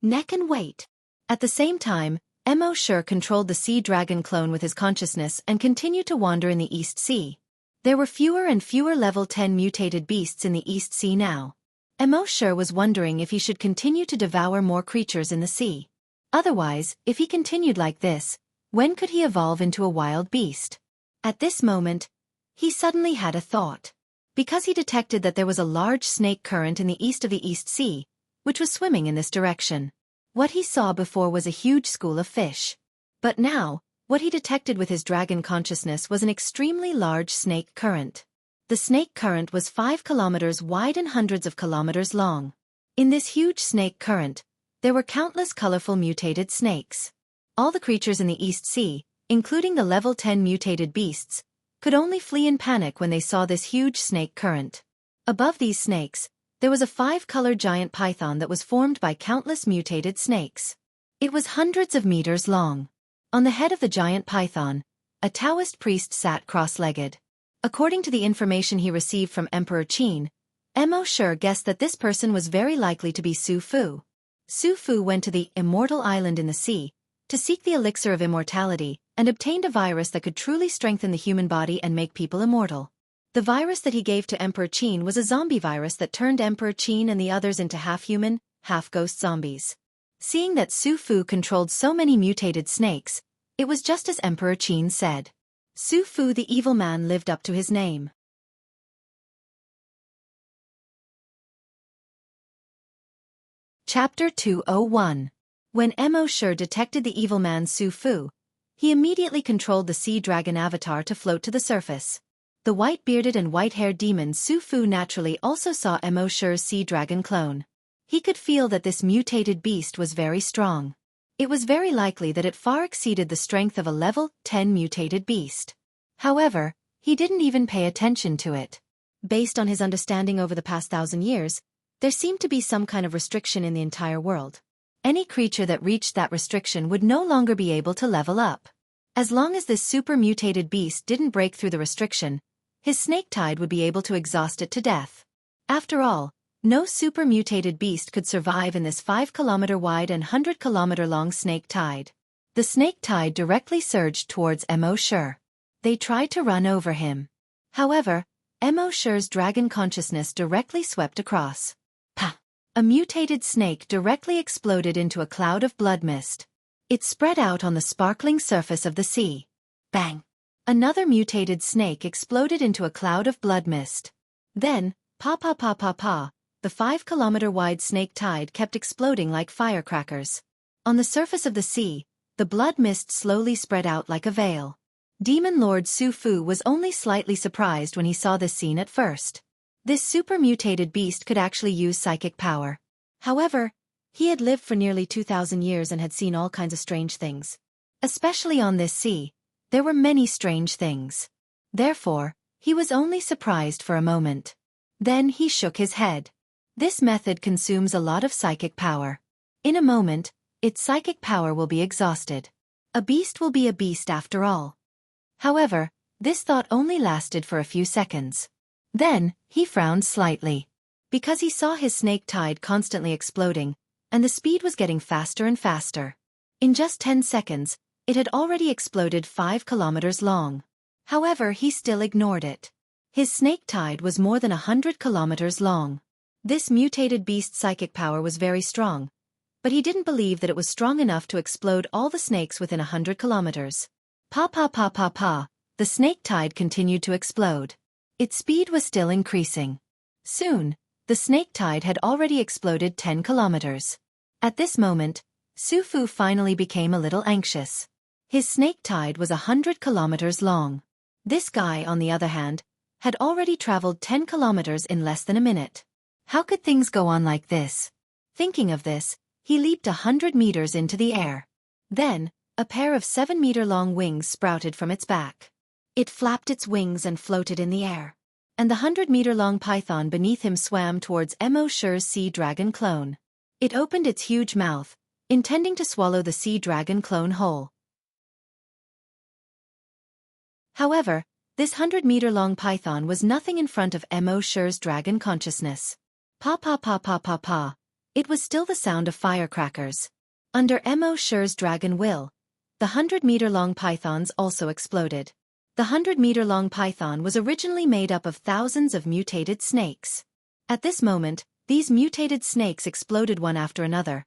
Neck and wait." At the same time, Mo Shi controlled the sea dragon clone with his consciousness and continued to wander in the East Sea. There were fewer and fewer level 10 mutated beasts in the East Sea now. Emo was wondering if he should continue to devour more creatures in the sea. Otherwise, if he continued like this, when could he evolve into a wild beast? At this moment, he suddenly had a thought. Because he detected that there was a large snake current in the east of the East Sea, which was swimming in this direction. What he saw before was a huge school of fish. But now, what he detected with his dragon consciousness was an extremely large snake current. The snake current was 5 kilometers wide and hundreds of kilometers long. In this huge snake current, there were countless colorful mutated snakes. All the creatures in the East Sea, including the level 10 mutated beasts, could only flee in panic when they saw this huge snake current. Above these snakes, there was a 5-colored giant python that was formed by countless mutated snakes. It was hundreds of meters long. On the head of the giant python, a Taoist priest sat cross-legged. According to the information he received from Emperor Qin, Emo guessed that this person was very likely to be Su Fu. Su Fu went to the immortal island in the sea to seek the elixir of immortality and obtained a virus that could truly strengthen the human body and make people immortal. The virus that he gave to Emperor Qin was a zombie virus that turned Emperor Qin and the others into half-human, half-ghost zombies. Seeing that Su Fu controlled so many mutated snakes, it was just as Emperor Qin said. Su Fu the evil man lived up to his name. Chapter 201. When Emo detected the evil man Su Fu, he immediately controlled the sea dragon avatar to float to the surface. The white-bearded and white-haired demon Su Fu naturally also saw Emo's sea dragon clone. He could feel that this mutated beast was very strong. It was very likely that it far exceeded the strength of a level 10 mutated beast. However, he didn't even pay attention to it. Based on his understanding over the past 1,000 years, there seemed to be some kind of restriction in the entire world. Any creature that reached that restriction would no longer be able to level up. As long as this super mutated beast didn't break through the restriction, his snake tide would be able to exhaust it to death. After all, no super mutated beast could survive in this 5-kilometer wide and 100-kilometer long snake tide. The snake tide directly surged towards Emo. They tried to run over him. However, Emo's dragon consciousness directly swept across. Pa! A mutated snake directly exploded into a cloud of blood mist. It spread out on the sparkling surface of the sea. Bang! Another mutated snake exploded into a cloud of blood mist. Then, pa, the 5-kilometer wide snake tide kept exploding like firecrackers. On the surface of the sea, the blood mist slowly spread out like a veil. Demon Lord Su Fu was only slightly surprised when he saw this scene at first. This super mutated beast could actually use psychic power. However, he had lived for nearly 2,000 years and had seen all kinds of strange things. Especially on this sea, there were many strange things. Therefore, he was only surprised for a moment. Then he shook his head. This method consumes a lot of psychic power. In a moment, its psychic power will be exhausted. A beast will be a beast after all. However, this thought only lasted for a few seconds. Then, he frowned slightly. Because he saw his snake tide constantly exploding, and the speed was getting faster and faster. In just 10 seconds, it had already exploded 5 kilometers long. However, he still ignored it. His snake tide was more than 100 kilometers long. This mutated beast's psychic power was very strong, but he didn't believe that it was strong enough to explode all the snakes within 100 kilometers. Pa. The snake tide continued to explode. Its speed was still increasing. Soon, the snake tide had already exploded 10 kilometers. At this moment, Su Fu finally became a little anxious. His snake tide was 100 kilometers long. This guy, on the other hand, had already traveled 10 kilometers in less than a minute. How could things go on like this? Thinking of this, he leaped 100 meters into the air. Then, a pair of 7-meter-long wings sprouted from its back. It flapped its wings and floated in the air. And the 100-meter-long python beneath him swam towards Emo's sea dragon clone. It opened its huge mouth, intending to swallow the sea dragon clone whole. However, this 100-meter-long python was nothing in front of Emo's dragon consciousness. Pa. It was still the sound of firecrackers. Under Emo's dragon will, the 100-meter-long pythons also exploded. The 100-meter-long python was originally made up of thousands of mutated snakes. At this moment, These mutated snakes exploded one after another,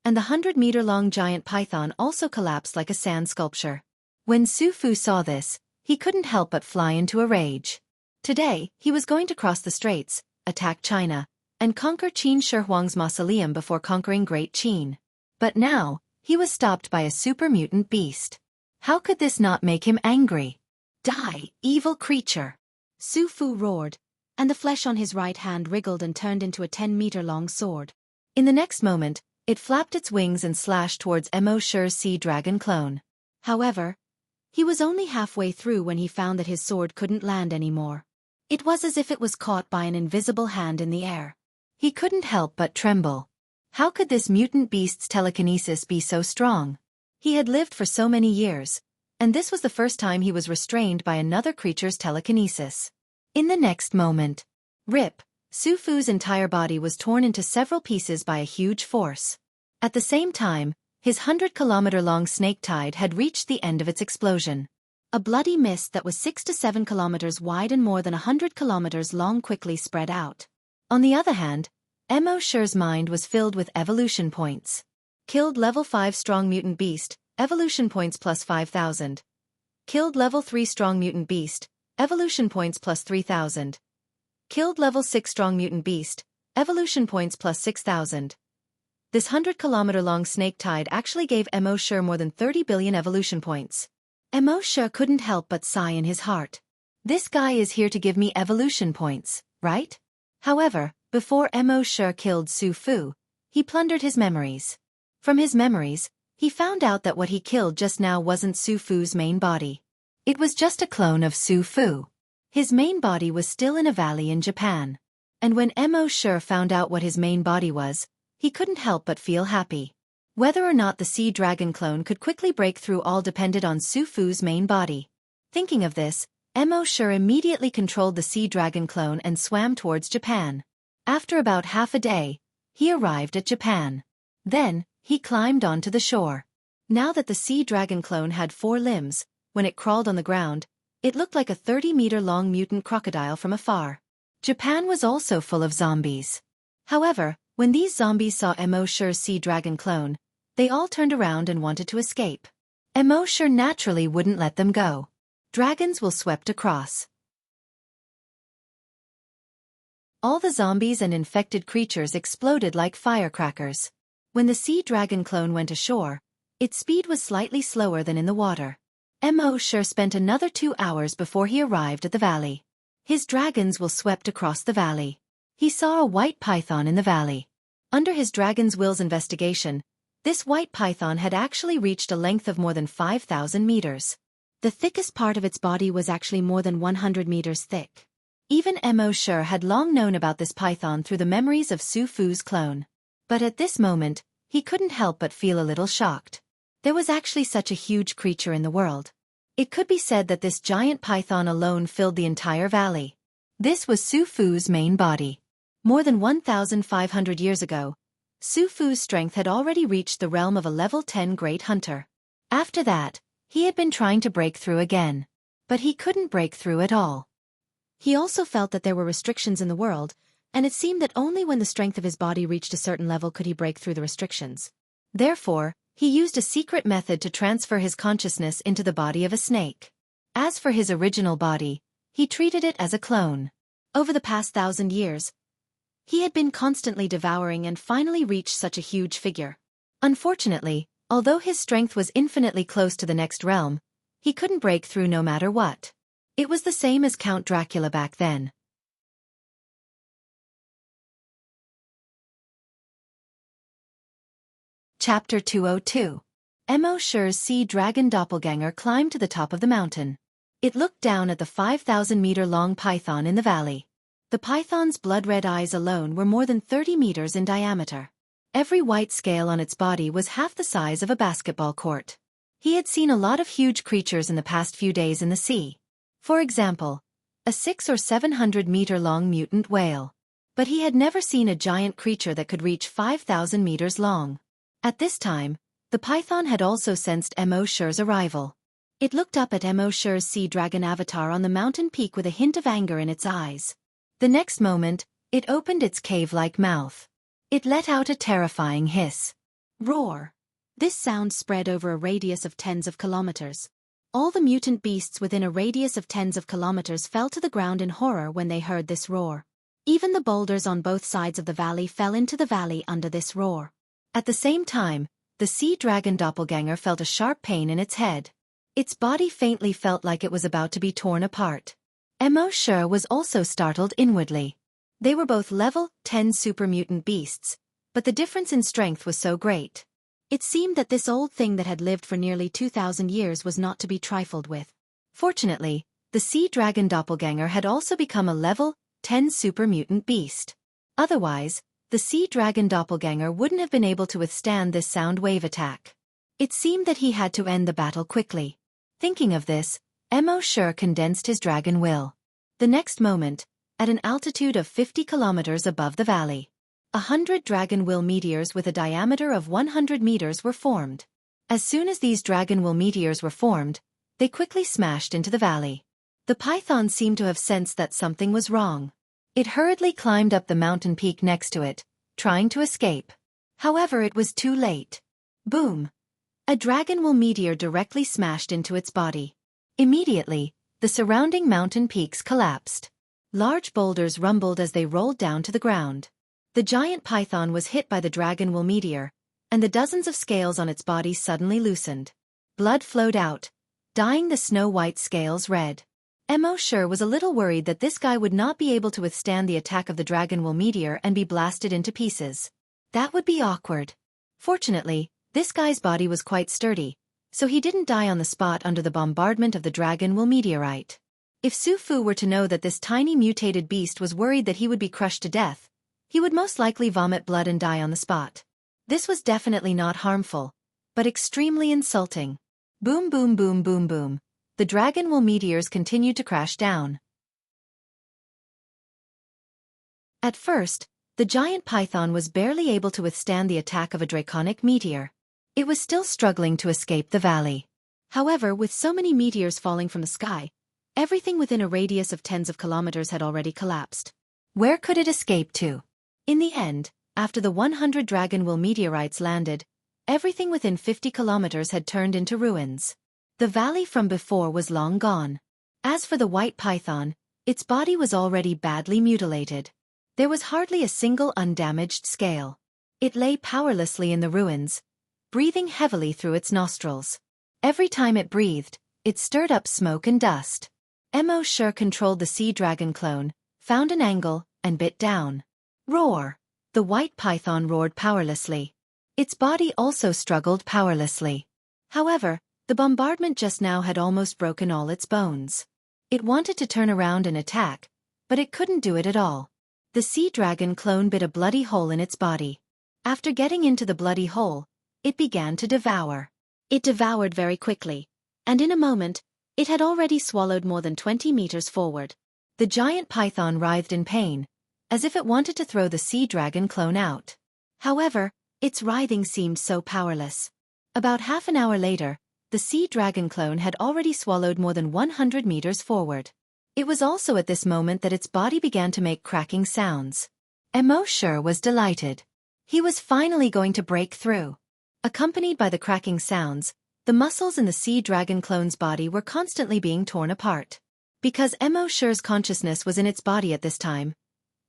and the 100-meter-long giant python also collapsed like a sand sculpture. When Su Fu saw this, he couldn't help but fly into a rage. Today, he was going to cross the straits, attack China, and conquer Qin Shi Huang's mausoleum before conquering Great Qin. But now, he was stopped by a super mutant beast. How could this not make him angry? Die, evil creature! Su Fu roared, and the flesh on his right hand wriggled and turned into a 10-meter-long sword. In the next moment, it flapped its wings and slashed towards Mo Shi's sea dragon clone. However, he was only halfway through when he found that his sword couldn't land anymore. It was as if it was caught by an invisible hand in the air. He couldn't help but tremble. How could this mutant beast's telekinesis be so strong? He had lived for so many years, and this was the first time he was restrained by another creature's telekinesis. In the next moment, rip, Su Fu's entire body was torn into several pieces by a huge force. At the same time, his 100-kilometer-long snake tide had reached the end of its explosion. A bloody mist that was 6 to 7 kilometers wide and more than 100 kilometers long quickly spread out. On the other hand, Mo Shi's mind was filled with evolution points. Killed level 5 strong mutant beast, evolution points plus 5,000. Killed level 3 strong mutant beast, evolution points plus 3,000. Killed level 6 strong mutant beast, evolution points plus 6,000. This 100-kilometer-long snake tide actually gave Mo Shi more than 30 billion evolution points. Mo Shi couldn't help but sigh in his heart. This guy is here to give me evolution points, right? However, before Mo Shi killed Su Fu, he plundered his memories. From his memories, he found out that what he killed just now wasn't Su Fu's main body. It was just a clone of Su Fu. His main body was still in a valley in Japan. And when Mo Shi found out what his main body was, he couldn't help but feel happy. Whether or not the sea dragon clone could quickly break through all depended on Su Fu's main body. Thinking of this, Mo Shi immediately controlled the sea dragon clone and swam towards Japan. After about half a day, he arrived at Japan. Then, he climbed onto the shore. Now that the sea dragon clone had 4 limbs, when it crawled on the ground, it looked like a 30-meter-long mutant crocodile from afar. Japan was also full of zombies. However, when these zombies saw Mo Shi's sea dragon clone, they all turned around and wanted to escape. Mo Shi naturally wouldn't let them go. Dragons will swept across. All the zombies and infected creatures exploded like firecrackers. When the sea dragon clone went ashore, its speed was slightly slower than in the water. Mo Shi spent another 2 hours before he arrived at the valley. His dragons will swept across the valley. He saw a white python in the valley. Under his dragon's will's investigation, this white python had actually reached a length of more than 5,000 meters. The thickest part of its body was actually more than 100 meters thick. Even Mo Shi had long known about this python through the memories of Su Fu's clone. But at this moment, he couldn't help but feel a little shocked. There was actually such a huge creature in the world. It could be said that this giant python alone filled the entire valley. This was Su Fu's main body. More than 1,500 years ago, Su Fu's strength had already reached the realm of a level 10 great hunter. After that, he had been trying to break through again. But he couldn't break through at all. He also felt that there were restrictions in the world, and it seemed that only when the strength of his body reached a certain level could he break through the restrictions. Therefore, he used a secret method to transfer his consciousness into the body of a snake. As for his original body, he treated it as a clone. Over the past 1,000 years, he had been constantly devouring and finally reached such a huge figure. Unfortunately, although his strength was infinitely close to the next realm, he couldn't break through no matter what. It was the same as Count Dracula back then. Chapter 202. Mo Shi's sea dragon doppelganger climbed to the top of the mountain. It looked down at the 5,000-meter-long python in the valley. The python's blood-red eyes alone were more than 30 meters in diameter. Every white scale on its body was half the size of a basketball court. He had seen a lot of huge creatures in the past few days in the sea. For example, a 600 or 700-meter-long mutant whale. But he had never seen a giant creature that could reach 5,000 meters long. At this time, the python had also sensed Mo Shi's arrival. It looked up at Mo Shi's sea dragon avatar on the mountain peak with a hint of anger in its eyes. The next moment, It opened its cave-like mouth. It let out a terrifying hiss. Roar. This sound spread over a radius of tens of kilometers. All the mutant beasts within a radius of tens of kilometers fell to the ground in horror when they heard this roar. Even the boulders on both sides of the valley fell into the valley under this roar. At the same time, the sea dragon doppelganger felt a sharp pain in its head. Its body faintly felt like it was about to be torn apart. Wuxia was also startled inwardly. They were both level 10 super mutant beasts, but the difference in strength was so great. It seemed that this old thing that had lived for nearly 2,000 years was not to be trifled with. Fortunately, the sea dragon doppelganger had also become a level 10 super mutant beast. Otherwise, the sea dragon doppelganger wouldn't have been able to withstand this sound wave attack. It seemed that he had to end the battle quickly. Thinking of this, Wuxia condensed his dragon will. The next moment, at an altitude of 50 kilometers above the valley, 100 dragon will meteors with a diameter of 100 meters were formed. As soon as these dragon will meteors were formed, they quickly smashed into the valley. The python seemed to have sensed that something was wrong. It hurriedly climbed up the mountain peak next to it, trying to escape. However, it was too late. Boom! A dragon will meteor directly smashed into its body. Immediately, the surrounding mountain peaks collapsed. Large boulders rumbled as they rolled down to the ground. The giant python was hit by the dragon will meteor, and the dozens of scales on its body suddenly loosened. Blood flowed out, dyeing the snow-white scales red. Wuxia was a little worried that this guy would not be able to withstand the attack of the dragon will meteor and be blasted into pieces. That would be awkward. Fortunately, this guy's body was quite sturdy, so he didn't die on the spot under the bombardment of the dragon will meteorite. If Su Fu were to know that this tiny mutated beast was worried that he would be crushed to death, he would most likely vomit blood and die on the spot. This was definitely not harmful, but extremely insulting. Boom boom boom boom boom. The dragon will meteors continued to crash down. At first, the giant python was barely able to withstand the attack of a draconic meteor. It was still struggling to escape the valley. However, with so many meteors falling from the sky, everything within a radius of tens of kilometers had already collapsed. Where could it escape to? In the end, after the 100 dragon will meteorites landed, everything within 50 kilometers had turned into ruins. The valley from before was long gone. As for the white python, its body was already badly mutilated. There was hardly a single undamaged scale. It lay powerlessly in the ruins, breathing heavily through its nostrils. Every time it breathed, it stirred up smoke and dust. Wuxia controlled the sea dragon clone, found an angle, and bit down. Roar! The white python roared powerlessly. Its body also struggled powerlessly. However, the bombardment just now had almost broken all its bones. It wanted to turn around and attack, but it couldn't do it at all. The sea dragon clone bit a bloody hole in its body. After getting into the bloody hole, it began to devour. It devoured very quickly, and in a moment, it had already swallowed more than 20 meters forward. The giant python writhed in pain, as if it wanted to throw the sea dragon clone out. However, its writhing seemed so powerless. About half an hour later, the sea dragon clone had already swallowed more than 100 meters forward. It was also at this moment that its body began to make cracking sounds. Wuxia was delighted. He was finally going to break through. Accompanied by the cracking sounds, the muscles in the sea dragon clone's body were constantly being torn apart. Because Wuxia's consciousness was in its body at this time,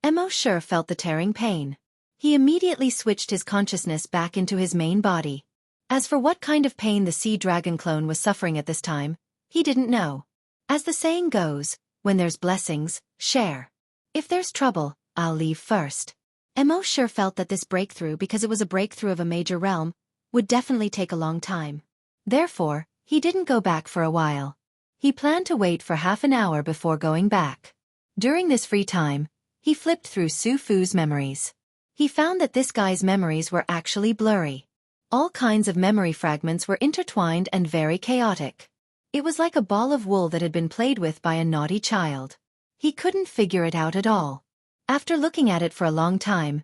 Wuxia felt the tearing pain. He immediately switched his consciousness back into his main body. As for what kind of pain the sea dragon clone was suffering at this time, he didn't know. As the saying goes, when there's blessings, share. If there's trouble, I'll leave first. Wuxia felt that this breakthrough, because it was a breakthrough of a major realm, would definitely take a long time. Therefore, he didn't go back for a while. He planned to wait for half an hour before going back. During this free time, he flipped through Su Fu's memories. He found that this guy's memories were actually blurry. All kinds of memory fragments were intertwined and very chaotic. It was like a ball of wool that had been played with by a naughty child. He couldn't figure it out at all. After looking at it for a long time,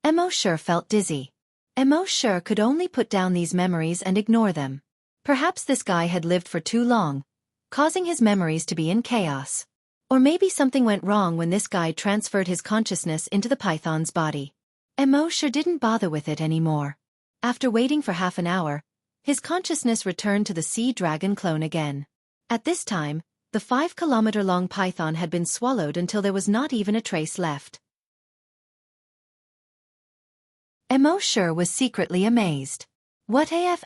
Wuxia felt dizzy. Wuxia could only put down these memories and ignore them. Perhaps this guy had lived for too long, causing his memories to be in chaos. Or maybe something went wrong when this guy transferred his consciousness into the python's body. Mo sure didn't bother with it anymore. After waiting for half an hour, his consciousness returned to the sea dragon clone again. At this time, the 5-kilometer-long python had been swallowed until there was not even a trace left. Mo sure was secretly amazed. What AF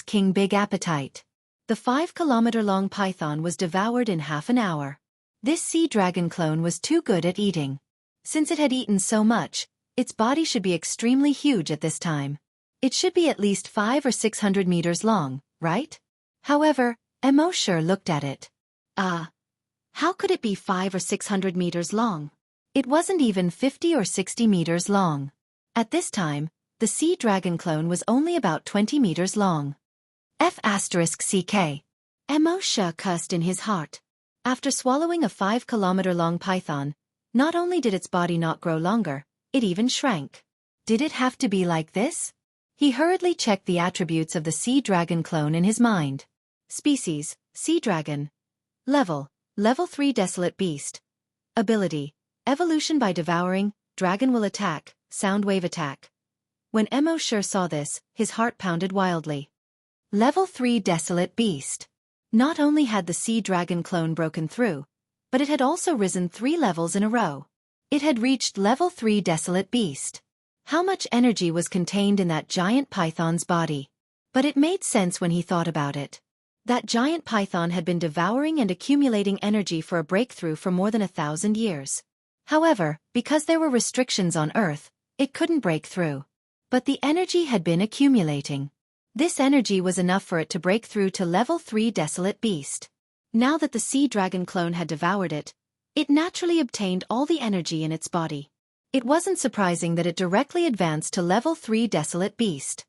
* king big appetite. The 5-kilometer-long python was devoured in half an hour. This sea dragon clone was too good at eating. Since it had eaten so much, its body should be extremely huge at this time. It should be at least 500 or 600 meters long, right? However, Mo sure looked at it. How could it be 500 or 600 meters long? It wasn't even 50 or 60 meters long. At this time, the sea dragon clone was only about 20 meters long. F *ck. Mo sure cussed in his heart. After swallowing a 5-kilometer-long python, not only did its body not grow longer, it even shrank. Did it have to be like this? He hurriedly checked the attributes of the sea dragon clone in his mind. Species, sea dragon. Level 3 desolate beast. Ability, evolution by devouring, dragon will attack, sound wave attack. When Mo sure saw this, his heart pounded wildly. Level 3 desolate beast. Not only had the sea dragon clone broken through, but it had also risen 3 levels in a row. It had reached level 3 desolate beast. How much energy was contained in that giant python's body? But it made sense when he thought about it. That giant python had been devouring and accumulating energy for a breakthrough for more than 1,000 years. However, because there were restrictions on Earth, it couldn't break through. But the energy had been accumulating. This energy was enough for it to break through to level 3 desolate beast. Now that the sea dragon clone had devoured it, it naturally obtained all the energy in its body. It wasn't surprising that it directly advanced to level 3 desolate beast.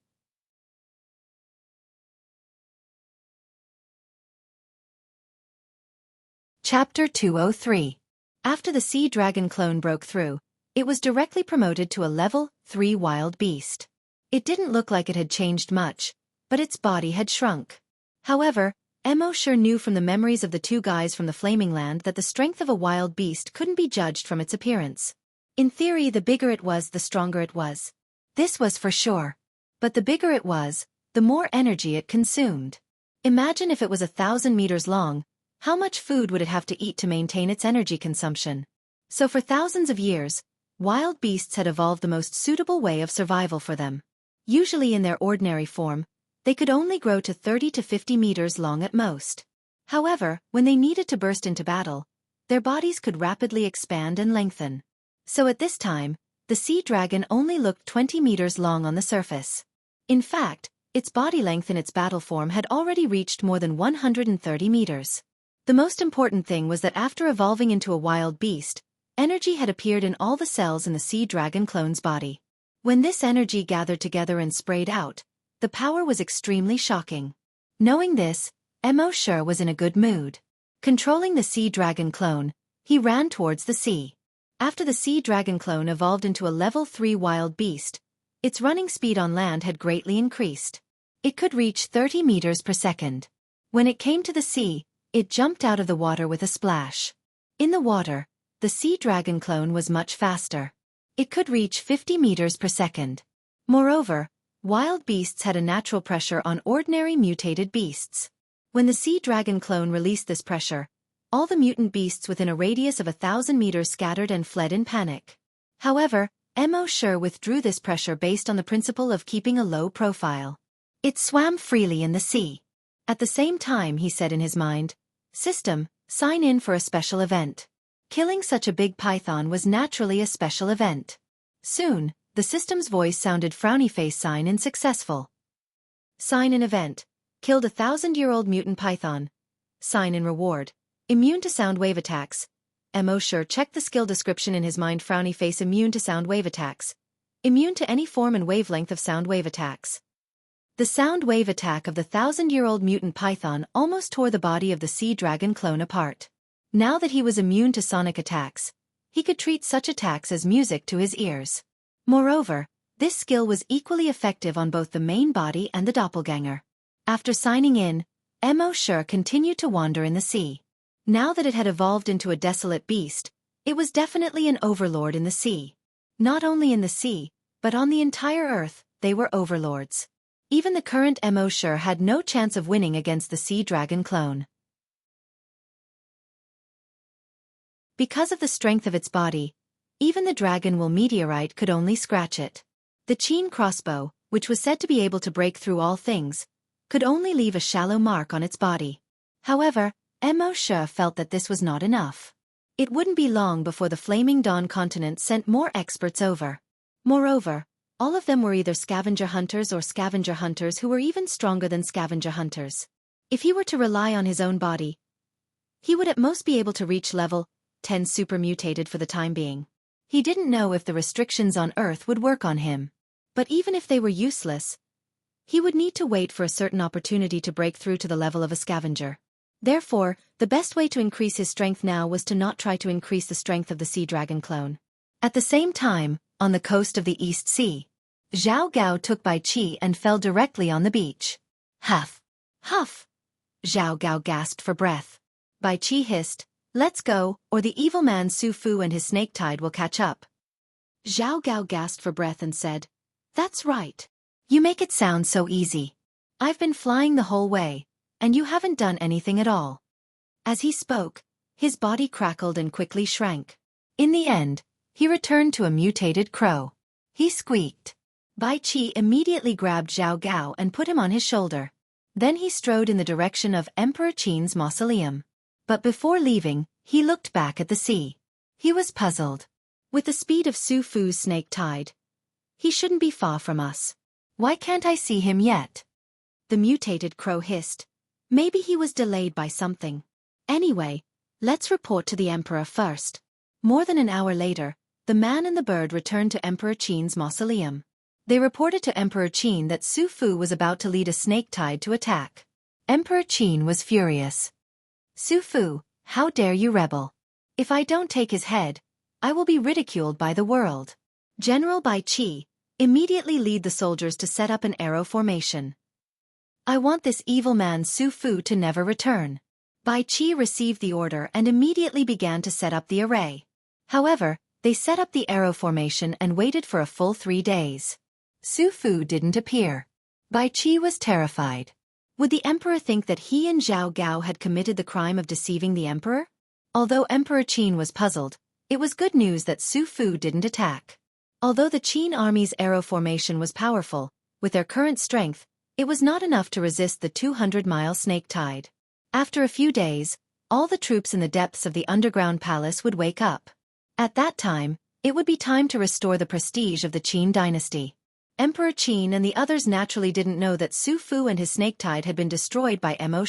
Chapter 203. After the sea dragon clone broke through, it was directly promoted to a level 3 wild beast. It didn't look like it had changed much, but its body had shrunk. However, Mo sure knew from the memories of the 2 guys from the Flaming Land that the strength of a wild beast couldn't be judged from its appearance. In theory, the bigger it was, the stronger it was. This was for sure. But the bigger it was, the more energy it consumed. Imagine if it was 1,000 meters long, how much food would it have to eat to maintain its energy consumption? So for thousands of years, wild beasts had evolved the most suitable way of survival for them. Usually in their ordinary form, they could only grow to 30 to 50 meters long at most. However, when they needed to burst into battle, their bodies could rapidly expand and lengthen. So at this time, the sea dragon only looked 20 meters long on the surface. In fact, its body length in its battle form had already reached more than 130 meters. The most important thing was that after evolving into a wild beast, energy had appeared in all the cells in the sea dragon clone's body. When this energy gathered together and sprayed out, the power was extremely shocking. Knowing this, Mo sure was in a good mood. Controlling the sea dragon clone, he ran towards the sea. After the sea dragon clone evolved into a level 3 wild beast, its running speed on land had greatly increased. It could reach 30 meters per second. When it came to the sea, it jumped out of the water with a splash. In the water, the sea dragon clone was much faster. It could reach 50 meters per second. Moreover, wild beasts had a natural pressure on ordinary mutated beasts. When the sea dragon clone released this pressure, all the mutant beasts within a radius of 1,000 meters scattered and fled in panic. However, Mo sure withdrew this pressure based on the principle of keeping a low profile. It swam freely in the sea. At the same time, he said in his mind, "System, sign in for a special event." Killing such a big python was naturally a special event. Soon, the system's voice sounded frowny face sign in successful. Sign in event. Killed a 1,000-year-old mutant python. Sign in reward. Immune to sound wave attacks. Mo sure checked the skill description in his mind. Frowny face, immune to sound wave attacks. Immune to any form and wavelength of sound wave attacks. The sound wave attack of the 1,000-year-old mutant python almost tore the body of the sea dragon clone apart. Now that he was immune to sonic attacks, he could treat such attacks as music to his ears. Moreover, this skill was equally effective on both the main body and the doppelganger. After signing in, Mo sure continued to wander in the sea. Now that it had evolved into a desolate beast, it was definitely an overlord in the sea. Not only in the sea, but on the entire earth, they were overlords. Even the current Mo had no chance of winning against the sea dragon clone. Because of the strength of its body, even the dragon will meteorite could only scratch it. The Qin crossbow, which was said to be able to break through all things, could only leave a shallow mark on its body. However, Mo felt that this was not enough. It wouldn't be long before the Flaming Dawn continent sent more experts over. Moreover, all of them were either scavenger hunters or scavenger hunters who were even stronger than scavenger hunters. If he were to rely on his own body, he would at most be able to reach level 10 super mutated for the time being. He didn't know if the restrictions on Earth would work on him. But even if they were useless, he would need to wait for a certain opportunity to break through to the level of a scavenger. Therefore, the best way to increase his strength now was to not try to increase the strength of the sea dragon clone. At the same time, on the coast of the East Sea, Zhao Gao took Bai Qi and fell directly on the beach. Huff! Huff! Zhao Gao gasped for breath. Bai Qi hissed, "Let's go, or the evil man Su Fu and his snake tide will catch up." Zhao Gao gasped for breath and said, "That's right. You make it sound so easy. I've been flying the whole way, and you haven't done anything at all." As he spoke, his body crackled and quickly shrank. In the end, he returned to a mutated crow. He squeaked. Bai Qi immediately grabbed Zhao Gao and put him on his shoulder. Then he strode in the direction of Emperor Qin's mausoleum. But before leaving, he looked back at the sea. He was puzzled. With the speed of Su Fu's snake tide, he shouldn't be far from us. Why can't I see him yet? The mutated crow hissed. Maybe he was delayed by something. Anyway, let's report to the Emperor first. More than an hour later, the man and the bird returned to Emperor Qin's mausoleum. They reported to Emperor Qin that Su Fu was about to lead a snake tide to attack. Emperor Qin was furious. "Su Fu, how dare you rebel? If I don't take his head, I will be ridiculed by the world." General Bai Qi, immediately lead the soldiers to set up an arrow formation. "I want this evil man Su Fu to never return." Bai Qi received the order and immediately began to set up the array. However, they set up the arrow formation and waited for a full 3 days. Su Fu didn't appear. Bai Qi was terrified. Would the emperor think that he and Zhao Gao had committed the crime of deceiving the emperor? Although Emperor Qin was puzzled, it was good news that Su Fu didn't attack. Although the Qin army's arrow formation was powerful, with their current strength, it was not enough to resist the 200-mile snake tide. After a few days, all the troops in the depths of the underground palace would wake up. At that time, it would be time to restore the prestige of the Qin dynasty. Emperor Qin and the others naturally didn't know that Su Fu and his snake tide had been destroyed by Mo.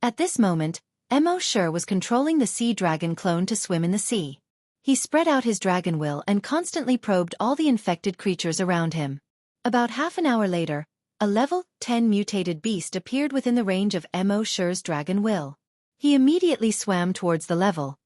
At this moment, Mo. was controlling the sea dragon clone to swim in the sea. He spread out his dragon will and constantly probed all the infected creatures around him. About half an hour later, a level 10 mutated beast appeared within the range of Mo.'s dragon will. He immediately swam towards the level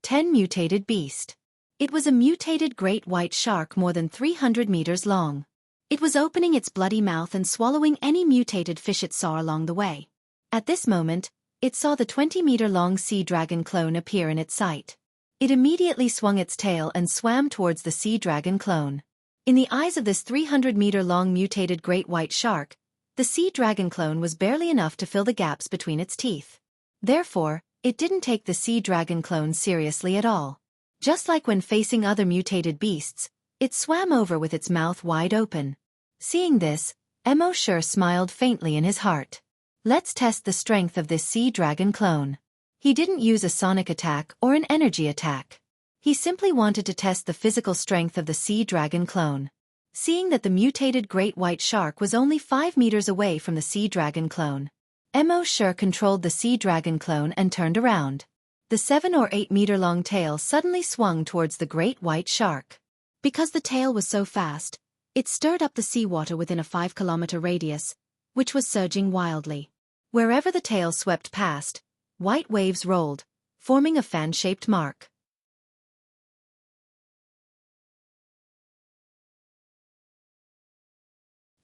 10 mutated beast. It was a mutated great white shark more than 300 meters long. It was opening its bloody mouth and swallowing any mutated fish it saw along the way. At this moment, it saw the 20-meter-long sea dragon clone appear in its sight. It immediately swung its tail and swam towards the sea dragon clone. In the eyes of this 300-meter-long mutated great white shark, the sea dragon clone was barely enough to fill the gaps between its teeth. Therefore, it didn't take the sea dragon clone seriously at all. Just like when facing other mutated beasts, it swam over with its mouth wide open. Seeing this, Mo. Smiled faintly in his heart. Let's test the strength of this sea dragon clone. He didn't use a sonic attack or an energy attack. He simply wanted to test the physical strength of the sea dragon clone. Seeing that the mutated great white shark was only 5 meters away from the sea dragon clone, Mo. controlled the sea dragon clone and turned around. The 7 or 8 meter long tail suddenly swung towards the great white shark. Because the tail was so fast, it stirred up the seawater within a 5-kilometer radius, which was surging wildly. Wherever the tail swept past, white waves rolled, forming a fan-shaped mark.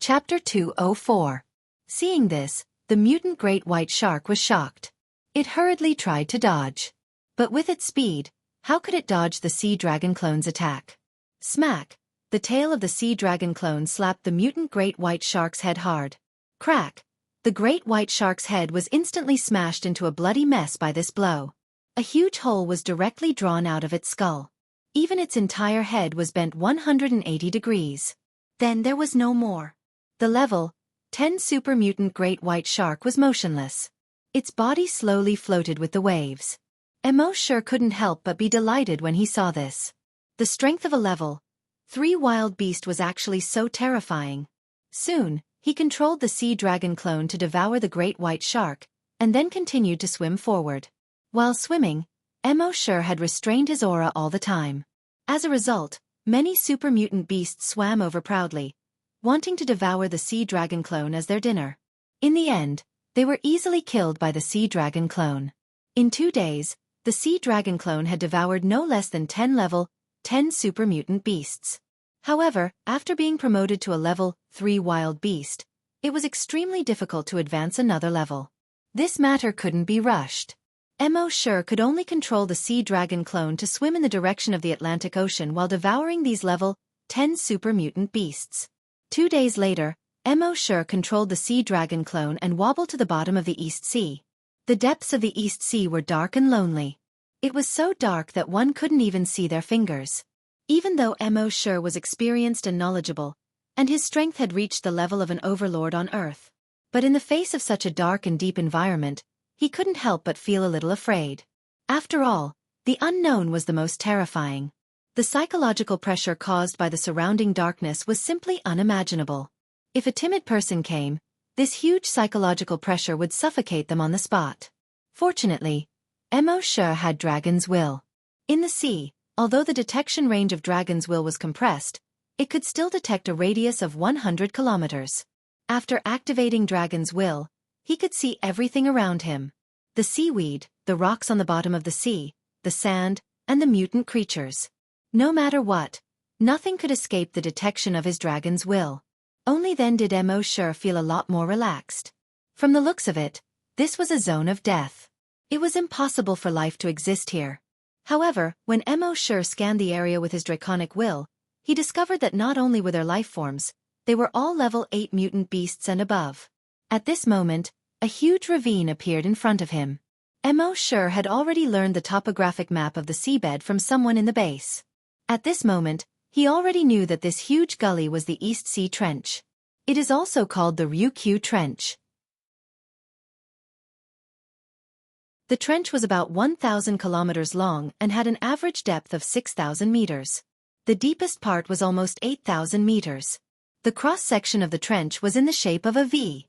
Chapter 204. Seeing this, The mutant great white shark was shocked. It hurriedly tried to dodge. But with its speed, how could it dodge the sea dragon clone's attack? Smack! The tail of the sea dragon clone slapped the mutant great white shark's head hard. Crack! The great white shark's head was instantly smashed into a bloody mess by this blow. A huge hole was directly drawn out of its skull. Even its entire head was bent 180 degrees. Then there was no more. The level 10 super mutant great white shark was motionless. Its body slowly floated with the waves. Emo sure couldn't help but be delighted when he saw this. The strength of a level 3 wild beast was actually so terrifying. Soon, he controlled the sea dragon clone to devour the great white shark, and then continued to swim forward. While swimming, Emo sure had restrained his aura all the time. As a result, many super mutant beasts swam over proudly, wanting to devour the sea dragon clone as their dinner. In the end, they were easily killed by the sea dragon clone. In 2 days, the sea dragon clone had devoured no less than 10 level 10 super mutant beasts. However, after being promoted to a level 3 wild beast, it was extremely difficult to advance another level. This matter couldn't be rushed. Emo sure could only control the sea dragon clone to swim in the direction of the Atlantic Ocean while devouring these level 10 super mutant beasts. 2 days later, Emo sure controlled the sea dragon clone and wobbled to the bottom of the East Sea. The depths of the East Sea were dark and lonely. It was so dark that one couldn't even see their fingers. Even though Emo sure was experienced and knowledgeable, and his strength had reached the level of an overlord on Earth. But in the face of such a dark and deep environment, he couldn't help but feel a little afraid. After all, the unknown was the most terrifying. The psychological pressure caused by the surrounding darkness was simply unimaginable. If a timid person came, this huge psychological pressure would suffocate them on the spot. Fortunately, Emo sure had Dragon's Will. In the sea, although the detection range of Dragon's Will was compressed, it could still detect a radius of 100 kilometers. After activating Dragon's Will, he could see everything around him. The seaweed, the rocks on the bottom of the sea, the sand, and the mutant creatures. No matter what, nothing could escape the detection of his Dragon's Will. Only then did Emo sure feel a lot more relaxed. From the looks of it, this was a zone of death. It was impossible for life to exist here. However, when Emo sure scanned the area with his draconic will, he discovered that not only were there life forms, they were all level 8 mutant beasts and above. At this moment, a huge ravine appeared in front of him. Emo sure had already learned the topographic map of the seabed from someone in the base. At this moment, he already knew that this huge gully was the East Sea Trench. It is also called the Wuxia Trench. The trench was about 1,000 kilometers long and had an average depth of 6,000 meters. The deepest part was almost 8,000 meters. The cross-section of the trench was in the shape of a V.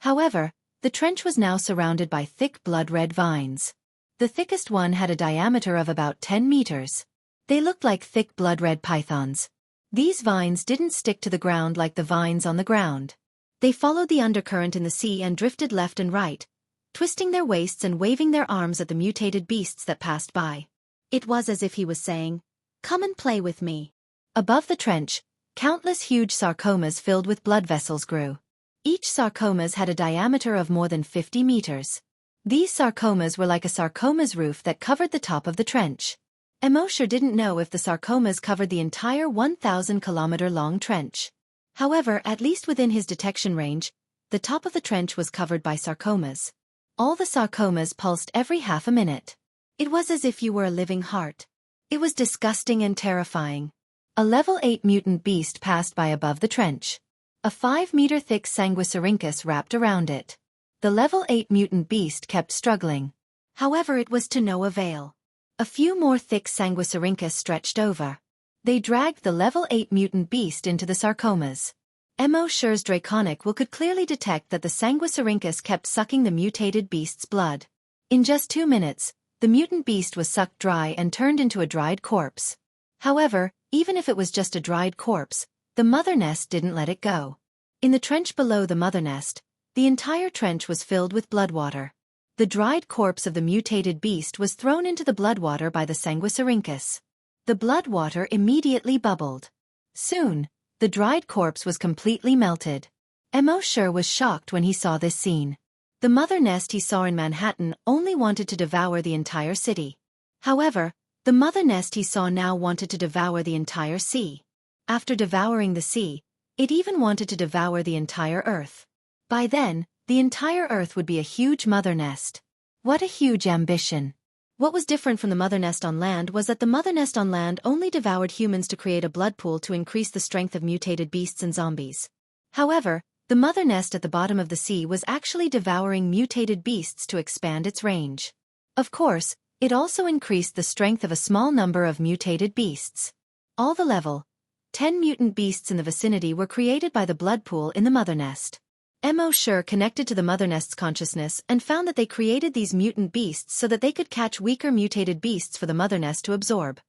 However, the trench was now surrounded by thick blood-red vines. The thickest one had a diameter of about 10 meters. They looked like thick blood-red pythons. These vines didn't stick to the ground like the vines on the ground. They followed the undercurrent in the sea and drifted left and right, twisting their waists and waving their arms at the mutated beasts that passed by. It was as if he was saying, "Come and play with me." Above the trench, countless huge sarcomas filled with blood vessels grew. Each sarcomas had a diameter of more than 50 meters. These sarcomas were like a sarcomas roof that covered the top of the trench. Emo sure didn't know if the sarcomas covered the entire 1,000-kilometer-long trench. However, at least within his detection range, the top of the trench was covered by sarcomas. All the sarcomas pulsed every half a minute. It was as if you were a living heart. It was disgusting and terrifying. A level 8 mutant beast passed by above the trench. A 5-meter-thick sanguisurincus wrapped around it. The level 8 mutant beast kept struggling. However, it was to no avail. A few more thick sanguisurincus stretched over. They dragged the level 8 mutant beast into the sarcomas. Emo sure's draconic will could clearly detect that the sanguisurincus kept sucking the mutated beast's blood. In just 2 minutes, the mutant beast was sucked dry and turned into a dried corpse. However, even if it was just a dried corpse, the mother nest didn't let it go. In the trench below the mother nest, the entire trench was filled with blood water. The dried corpse of the mutated beast was thrown into the blood water by the sanguisurincus. The blood water immediately bubbled. Soon, the dried corpse was completely melted. Mosher was shocked when he saw this scene. The mother nest he saw in Manhattan only wanted to devour the entire city. However, the mother nest he saw now wanted to devour the entire sea. After devouring the sea, it even wanted to devour the entire earth. By then, the entire earth would be a huge mother nest. What a huge ambition! What was different from the mother nest on land was that the mother nest on land only devoured humans to create a blood pool to increase the strength of mutated beasts and zombies. However, the mother nest at the bottom of the sea was actually devouring mutated beasts to expand its range. Of course, it also increased the strength of a small number of mutated beasts. All the level 10 mutant beasts in the vicinity were created by the blood pool in the mother nest. Mosher connected to the mother nest's consciousness and found that they created these mutant beasts so that they could catch weaker mutated beasts for the mother nest to absorb.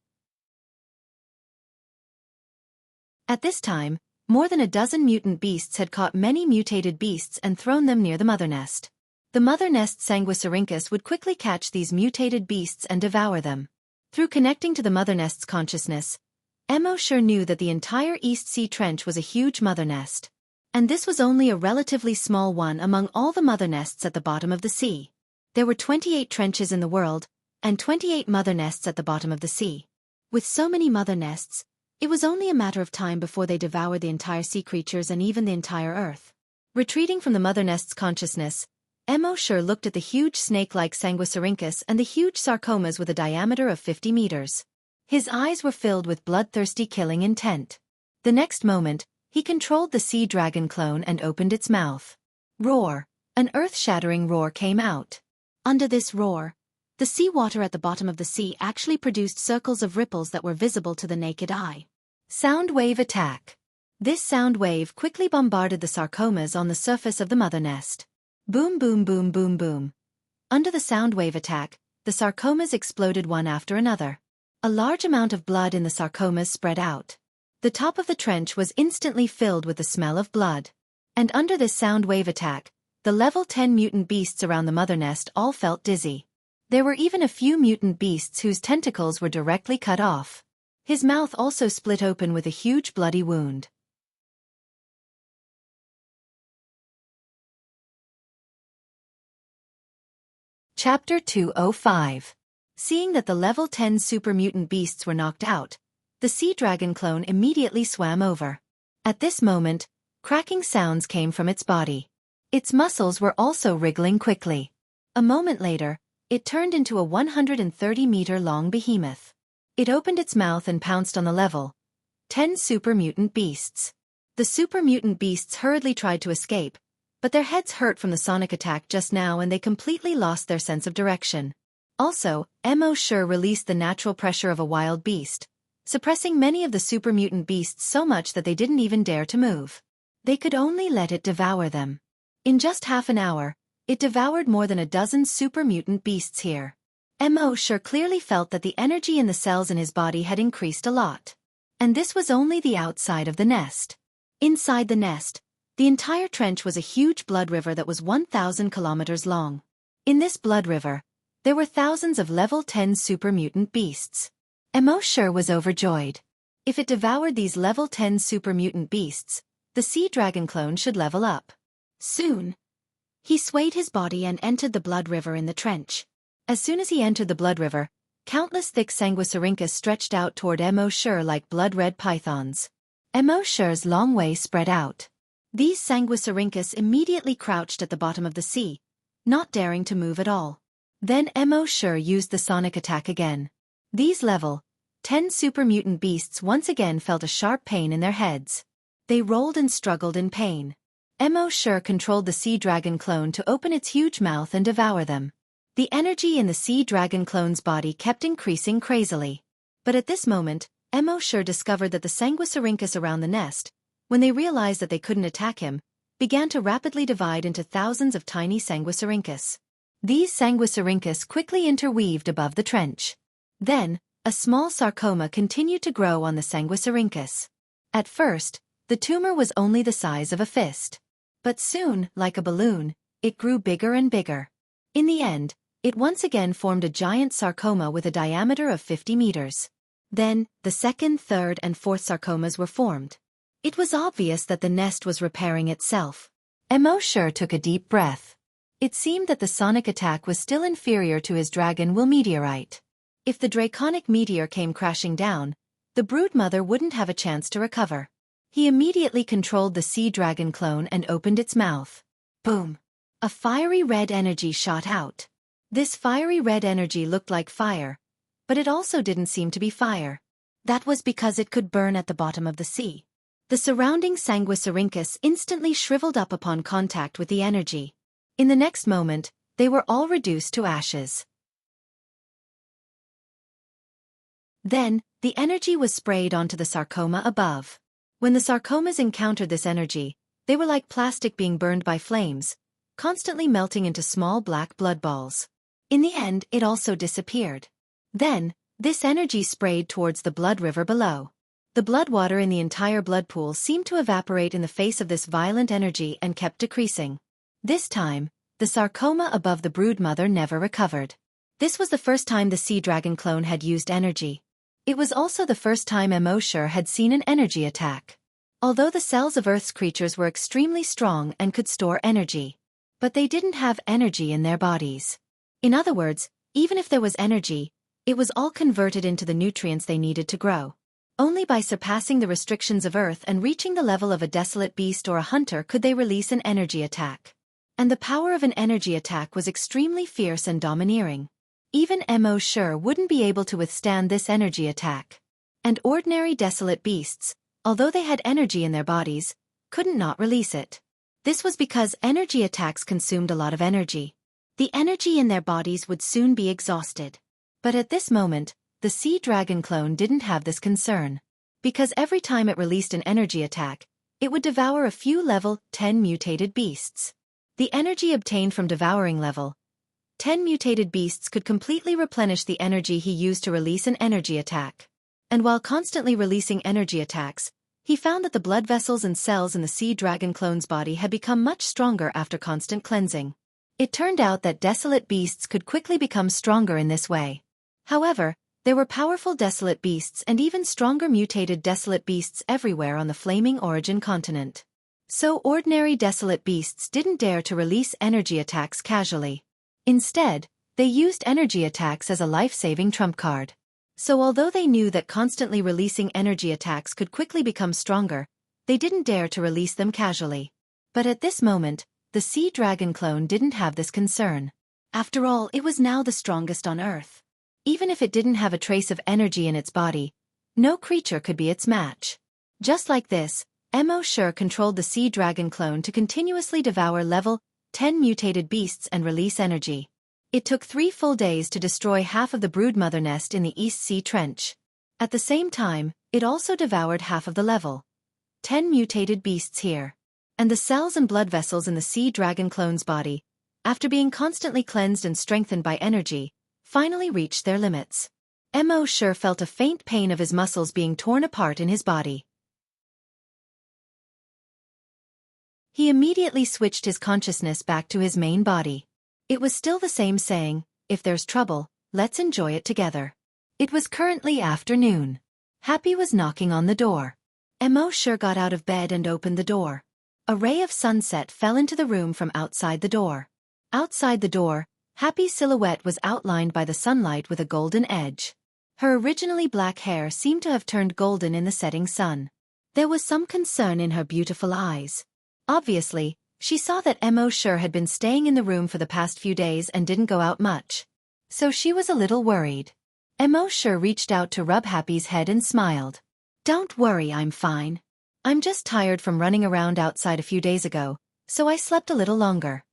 At this time, more than a dozen mutant beasts had caught many mutated beasts and thrown them near the mother nest. The mother nest Sanguisurincus would quickly catch these mutated beasts and devour them. Through connecting to the mother nest's consciousness, Mosher knew that the entire East Sea Trench was a huge mother nest. And this was only a relatively small one among all the mother nests at the bottom of the sea. There were 28 trenches in the world, and 28 mother nests at the bottom of the sea. With so many mother nests, it was only a matter of time before they devoured the entire sea creatures and even the entire earth. Retreating from the mother nest's consciousness, Mosher looked at the huge snake-like Sanguisurincus and the huge sarcomas with a diameter of 50 meters. His eyes were filled with bloodthirsty killing intent. The next moment, he controlled the sea dragon clone and opened its mouth. Roar! An earth-shattering roar came out. Under this roar, the seawater at the bottom of the sea actually produced circles of ripples that were visible to the naked eye. Sound wave attack. This sound wave quickly bombarded the sarcomas on the surface of the mother nest. Boom boom boom boom boom. Under the sound wave attack, the sarcomas exploded one after another. A large amount of blood in the sarcomas spread out. The top of the trench was instantly filled with the smell of blood. And under this sound wave attack, the level 10 mutant beasts around the mother nest all felt dizzy. There were even a few mutant beasts whose tentacles were directly cut off. His mouth also split open with a huge bloody wound. Chapter 205. Seeing that the level 10 super mutant beasts were knocked out, the sea dragon clone immediately swam over. At this moment, cracking sounds came from its body. Its muscles were also wriggling quickly. A moment later, it turned into a 130-meter-long behemoth. It opened its mouth and pounced on the level 10 super mutant beasts. The super mutant beasts hurriedly tried to escape, but their heads hurt from the sonic attack just now and they completely lost their sense of direction. Also, Mosher released the natural pressure of a wild beast, suppressing many of the super mutant beasts so much that they didn't even dare to move. They could only let it devour them. In just half an hour, it devoured more than a dozen super mutant beasts here. Mosher clearly felt that the energy in the cells in his body had increased a lot. And this was only the outside of the nest. Inside the nest, the entire trench was a huge blood river that was 1,000 kilometers long. In this blood river, there were thousands of level 10 super mutant beasts. Mosher was overjoyed. If it devoured these level 10 super mutant beasts, the sea dragon clone should level up. Soon, he swayed his body and entered the blood river in the trench. As soon as he entered the blood river, countless thick Sanguisurincus stretched out toward Mosher like blood-red pythons. Mosher's long way spread out. These Sanguisurincus immediately crouched at the bottom of the sea, not daring to move at all. Then Mosher used the sonic attack again. These level 10 super mutant beasts once again felt a sharp pain in their heads. They rolled and struggled in pain. Mosher controlled the sea dragon clone to open its huge mouth and devour them. The energy in the sea dragon clone's body kept increasing crazily. But at this moment, Mosher discovered that the Sanguisurincus around the nest, when they realized that they couldn't attack him, began to rapidly divide into thousands of tiny Sanguisurincus. These Sanguisurincus quickly interweaved above the trench. Then, a small sarcoma continued to grow on the Sanguisurincus. At first, the tumor was only the size of a fist. But soon, like a balloon, it grew bigger and bigger. In the end, it once again formed a giant sarcoma with a diameter of 50 meters. Then, the second, third, and fourth sarcomas were formed. It was obvious that the nest was repairing itself. Mo took a deep breath. It seemed that the sonic attack was still inferior to his dragon will meteorite. If the draconic meteor came crashing down, the broodmother wouldn't have a chance to recover. He immediately controlled the sea dragon clone and opened its mouth. Boom! A fiery red energy shot out. This fiery red energy looked like fire, but it also didn't seem to be fire. That was because it could burn at the bottom of the sea. The surrounding Sanguisurincus instantly shriveled up upon contact with the energy. In the next moment, they were all reduced to ashes. Then, the energy was sprayed onto the sarcoma above. When the sarcomas encountered this energy, they were like plastic being burned by flames, constantly melting into small black blood balls. In the end, it also disappeared. Then, this energy sprayed towards the blood river below. The blood water in the entire blood pool seemed to evaporate in the face of this violent energy and kept decreasing. This time, the sarcoma above the broodmother never recovered. This was the first time the sea dragon clone had used energy. It was also the first time Mo had seen an energy attack. Although the cells of Earth's creatures were extremely strong and could store energy, but they didn't have energy in their bodies. In other words, even if there was energy, it was all converted into the nutrients they needed to grow. Only by surpassing the restrictions of Earth and reaching the level of a desolate beast or a hunter could they release an energy attack. And the power of an energy attack was extremely fierce and domineering. Even Mo wouldn't be able to withstand this energy attack. And ordinary desolate beasts, although they had energy in their bodies, couldn't not release it. This was because energy attacks consumed a lot of energy. The energy in their bodies would soon be exhausted. But at this moment, the sea dragon clone didn't have this concern. Because every time it released an energy attack, it would devour a few level 10 mutated beasts. The energy obtained from devouring level 10 mutated beasts could completely replenish the energy he used to release an energy attack. And while constantly releasing energy attacks, he found that the blood vessels and cells in the sea dragon clone's body had become much stronger after constant cleansing. It turned out that desolate beasts could quickly become stronger in this way. However, there were powerful desolate beasts and even stronger mutated desolate beasts everywhere on the Flaming Origin continent. So ordinary desolate beasts didn't dare to release energy attacks casually. Instead, they used energy attacks as a life-saving trump card. So although they knew that constantly releasing energy attacks could quickly become stronger, they didn't dare to release them casually. But at this moment, the sea dragon clone didn't have this concern. After all, it was now the strongest on Earth. Even if it didn't have a trace of energy in its body, no creature could be its match. Just like this, Mo controlled the sea dragon clone to continuously devour level 10 mutated beasts and release energy. It took 3 full days to destroy half of the broodmother nest in the East Sea Trench. At the same time, it also devoured half of the level 10 mutated beasts here. And the cells and blood vessels in the sea dragon clone's body, after being constantly cleansed and strengthened by energy, finally reached their limits. Mo felt a faint pain of his muscles being torn apart in his body. He immediately switched his consciousness back to his main body. It was still the same saying, if there's trouble, let's enjoy it together. It was currently afternoon. Happy was knocking on the door. Mo got out of bed and opened the door. A ray of sunset fell into the room from outside the door. Outside the door, Happy's silhouette was outlined by the sunlight with a golden edge. Her originally black hair seemed to have turned golden in the setting sun. There was some concern in her beautiful eyes. Obviously, she saw that Mo had been staying in the room for the past few days and didn't go out much. So she was a little worried. Mo reached out to rub Happy's head and smiled. "Don't worry, I'm fine. I'm just tired from running around outside a few days ago, so I slept a little longer."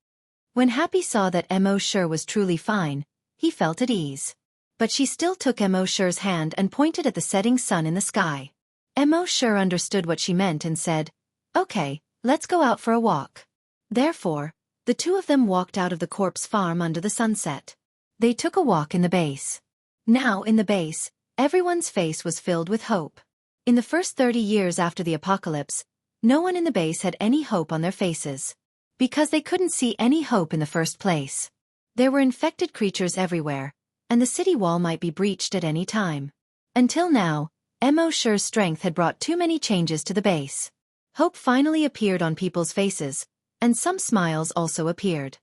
When Happy saw that Mo was truly fine, he felt at ease. But she still took Mo's hand and pointed at the setting sun in the sky. Mo understood what she meant and said, "Okay, let's go out for a walk." Therefore, the two of them walked out of the corpse farm under the sunset. They took a walk in the base. Now in the base, everyone's face was filled with hope. In the first 30 years after the apocalypse, no one in the base had any hope on their faces. Because they couldn't see any hope in the first place. There were infected creatures everywhere, and the city wall might be breached at any time. Until now, Mo's strength had brought too many changes to the base. Hope finally appeared on people's faces, and some smiles also appeared.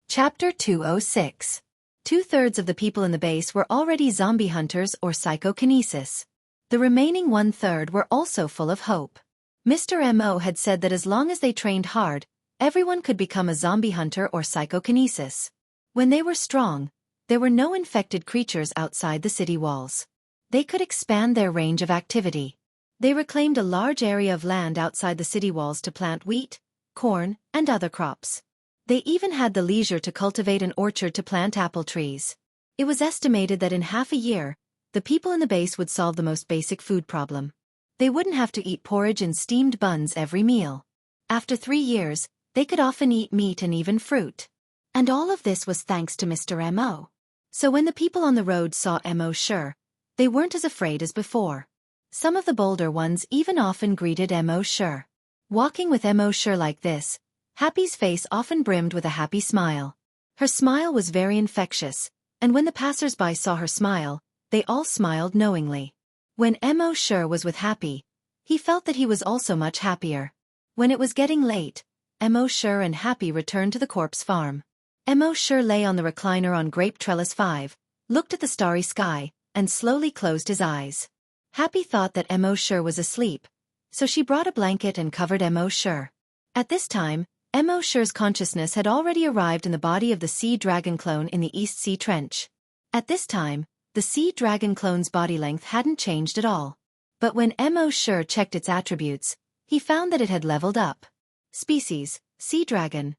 Chapter 206. Two-thirds of the people in the base were already zombie hunters or psychokinesis. The remaining one-third were also full of hope. Mr. M.O. had said that as long as they trained hard, everyone could become a zombie hunter or psychokinesis. When they were strong, there were no infected creatures outside the city walls. They could expand their range of activity. They reclaimed a large area of land outside the city walls to plant wheat, corn, and other crops. They even had the leisure to cultivate an orchard to plant apple trees. It was estimated that in half a year, the people in the base would solve the most basic food problem. They wouldn't have to eat porridge and steamed buns every meal. After 3 years, they could often eat meat and even fruit. And all of this was thanks to Mr. M.O. So when the people on the road saw M.O. Sure, they weren't as afraid as before. Some of the bolder ones even often greeted M.O. Sure. Walking with M.O. Sure like this, Happy's face often brimmed with a happy smile. Her smile was very infectious, and when the passers-by saw her smile, they all smiled knowingly. When M.O. Sure was with Happy, he felt that he was also much happier. When it was getting late, M.O. Sure and Happy returned to the corpse farm. M.O. Sure lay on the recliner on Grape Trellis 5, looked at the starry sky, and slowly closed his eyes. Happy thought that M.O. Sure was asleep, so she brought a blanket and covered M.O. Sure. At this time, M.O. Sure's consciousness had already arrived in the body of the Sea Dragon clone in the East Sea Trench. At this time, the Sea Dragon clone's body length hadn't changed at all. But when M.O. Sure checked its attributes, he found that it had leveled up. Species, Sea Dragon.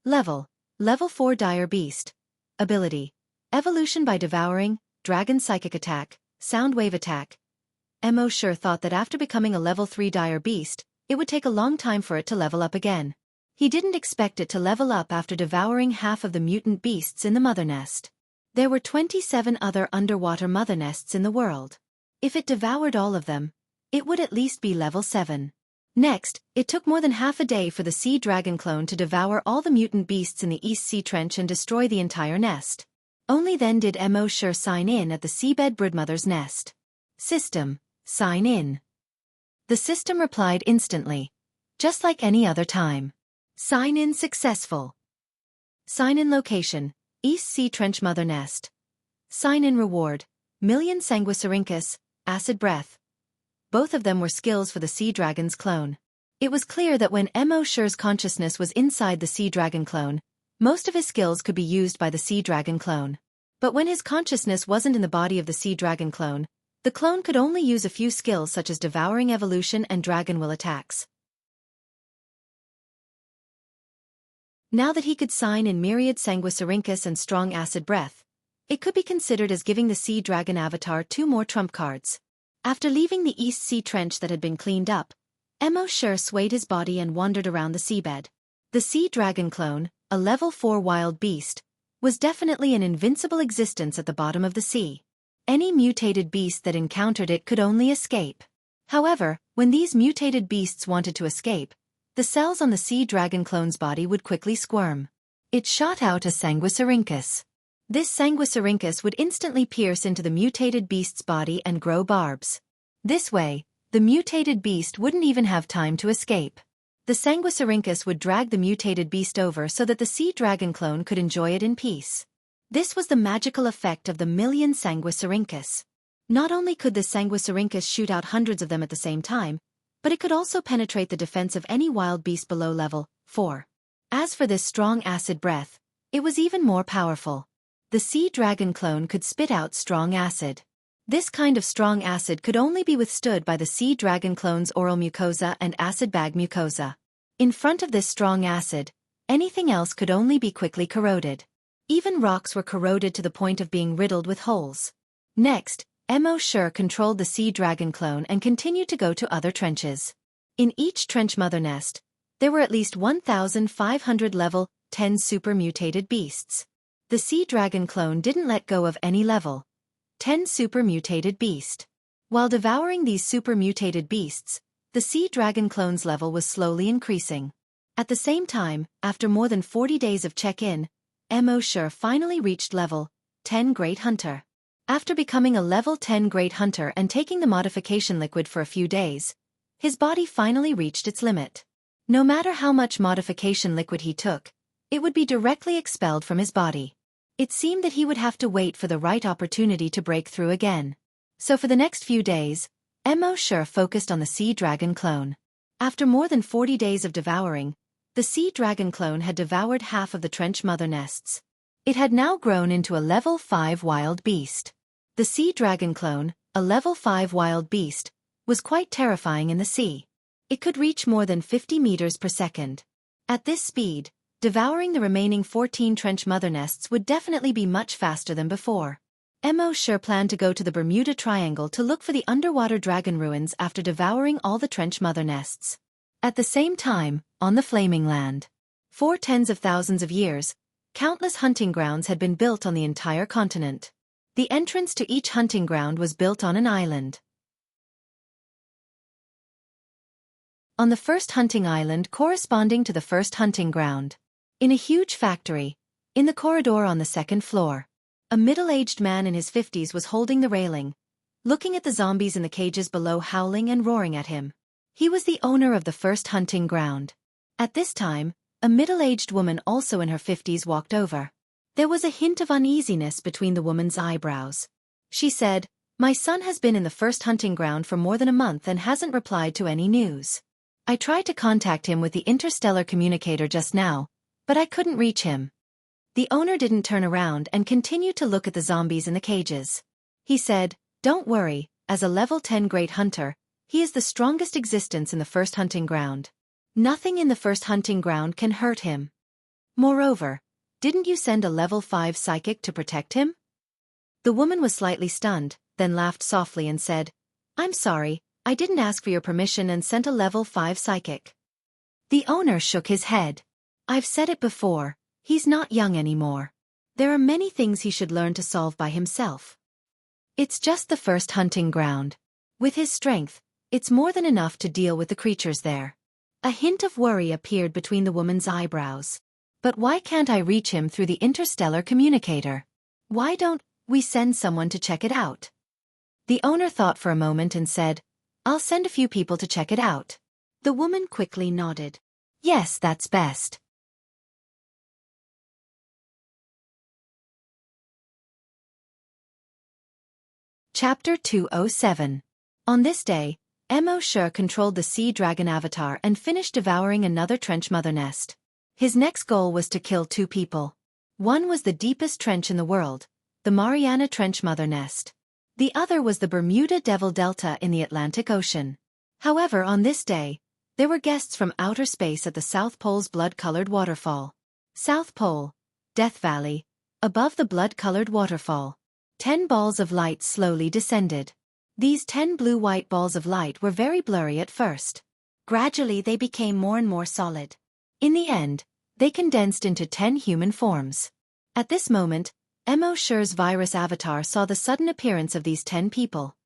Level 4 Dire Beast. Ability, Evolution by Devouring, Dragon Psychic Attack, Sound Wave Attack. M.O. Sure thought that after becoming a level 3 Dire Beast, it would take a long time for it to level up again. He didn't expect it to level up after devouring half of the mutant beasts in the mother nest. There were 27 other underwater mother nests in the world. If it devoured all of them, it would at least be level 7. Next, it took more than half a day for the Sea Dragon clone to devour all the mutant beasts in the East Sea Trench and destroy the entire nest. Only then did M.O. Sure sign in at the seabed broodmother's nest. System, sign in. The system replied instantly, just like any other time. Sign in successful. Sign in location, East Sea Trench Mother Nest. Sign in reward, Million Sanguisurincus, Acid Breath. Both of them were skills for the Sea Dragon's clone. It was clear that when M.O. Sure's consciousness was inside the Sea Dragon clone, most of his skills could be used by the Sea Dragon clone. But when his consciousness wasn't in the body of the Sea Dragon clone, the clone could only use a few skills such as Devouring Evolution and Dragon Will attacks. Now that he could sign in Myriad Sanguisurincus and Strong Acid Breath, it could be considered as giving the Sea Dragon avatar 2 more trump cards. After leaving the East Sea Trench that had been cleaned up, M.O. Sure swayed his body and wandered around the seabed. The Sea Dragon clone, a level 4 wild beast, was definitely an invincible existence at the bottom of the sea. Any mutated beast that encountered it could only escape. However, when these mutated beasts wanted to escape, the cells on the Sea Dragon clone's body would quickly squirm. It shot out a Sanguisurincus. This Sanguisurincus would instantly pierce into the mutated beast's body and grow barbs. This way, the mutated beast wouldn't even have time to escape. The Sanguisurincus would drag the mutated beast over so that the Sea Dragon clone could enjoy it in peace. This was the magical effect of the Million Sanguisurincus. Not only could the Sanguisurincus shoot out hundreds of them at the same time, but it could also penetrate the defense of any wild beast below level 4. As for this Strong Acid Breath, it was even more powerful. The Sea Dragon clone could spit out strong acid. This kind of strong acid could only be withstood by the Sea Dragon clone's oral mucosa and acid bag mucosa. In front of this strong acid, anything else could only be quickly corroded. Even rocks were corroded to the point of being riddled with holes. Next, M.O. Sure controlled the Sea Dragon clone and continued to go to other trenches. In each trench mother nest, there were at least 1,500 level 10 super mutated beasts. The Sea Dragon clone didn't let go of any level 10 super mutated beast. While devouring these super mutated beasts, the Sea Dragon clone's level was slowly increasing. At the same time, after more than 40 days of check-in, M.O. Sure finally reached level 10 Great Hunter. After becoming a level 10 great hunter and taking the modification liquid for a few days, his body finally reached its limit. No matter how much modification liquid he took, it would be directly expelled from his body. It seemed that he would have to wait for the right opportunity to break through again. So for the next few days, Wuxia focused on the sea dragon clone. After more than 40 days of devouring, the sea dragon clone had devoured half of the trench mother nests. It had now grown into a level 5 wild beast. The sea dragon clone, a level 5 wild beast, was quite terrifying in the sea. It could reach more than 50 meters per second. At this speed, devouring the remaining 14 trench mother nests would definitely be much faster than before. Wuxia planned to go to the Bermuda Triangle to look for the underwater dragon ruins after devouring all the trench mother nests. At the same time, on the Flaming Land, for tens of thousands of years, countless hunting grounds had been built on the entire continent. The entrance to each hunting ground was built on an island. On the first hunting island corresponding to the first hunting ground. In a huge factory, in the corridor on the second floor, a middle-aged man in his 50s was holding the railing, looking at the zombies in the cages below howling and roaring at him. He was the owner of the first hunting ground. At this time, a middle-aged woman also in her 50s walked over. There was a hint of uneasiness between the woman's eyebrows. She said, "My son has been in the first hunting ground for more than a month and hasn't replied to any news. I tried to contact him with the interstellar communicator just now, but I couldn't reach him." The owner didn't turn around and continued to look at the zombies in the cages. He said, "Don't worry, as a level 10 great hunter, he is the strongest existence in the first hunting ground. Nothing in the first hunting ground can hurt him. Moreover, didn't you send a level 5 psychic to protect him?" The woman was slightly stunned, then laughed softly and said, "I'm sorry, I didn't ask for your permission and sent a level 5 psychic." The owner shook his head. "I've said it before, he's not young anymore. There are many things he should learn to solve by himself. It's just the first hunting ground. With his strength, it's more than enough to deal with the creatures there." A hint of worry appeared between the woman's eyebrows. "But why can't I reach him through the interstellar communicator? Why don't we send someone to check it out?" The owner thought for a moment and said, "I'll send a few people to check it out." The woman quickly nodded. "Yes, that's best." Chapter 207. On this day, Wuxia controlled the sea dragon avatar and finished devouring another trench mother nest. His next goal was to kill 2 people. One was the deepest trench in the world, the Mariana Trench Mother Nest. The other was the Bermuda Devil Delta in the Atlantic Ocean. However, on this day, there were guests from outer space at the South Pole's blood-colored waterfall. South Pole, Death Valley, above the blood-colored waterfall. 10 balls of light slowly descended. These 10 blue-white balls of light were very blurry at first. Gradually they became more and more solid. In the end, they condensed into 10 human forms. At this moment, Wuxia's virus avatar saw the sudden appearance of these 10 people.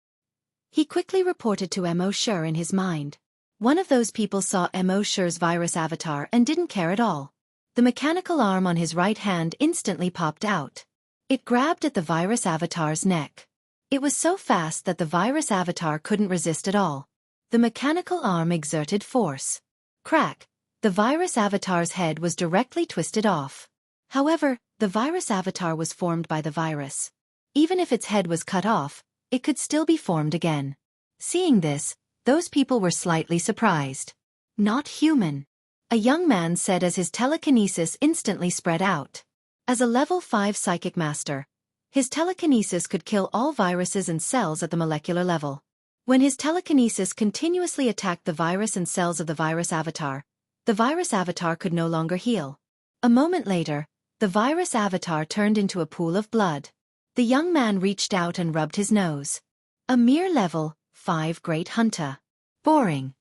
He quickly reported to Wuxia in his mind. One of those people saw Wuxia's virus avatar and didn't care at all. The mechanical arm on his right hand instantly popped out. It grabbed at the virus avatar's neck. It was so fast that the virus avatar couldn't resist at all. The mechanical arm exerted force. Crack! The virus avatar's head was directly twisted off. However, the virus avatar was formed by the virus. Even if its head was cut off, it could still be formed again. Seeing this, those people were slightly surprised. "Not human," a young man said as his telekinesis instantly spread out. As a level 5 psychic master, his telekinesis could kill all viruses and cells at the molecular level. When his telekinesis continuously attacked the virus and cells of the virus avatar could no longer heal. A moment later, the virus avatar turned into a pool of blood. The young man reached out and rubbed his nose. "A mere level 5 great hunter. Boring."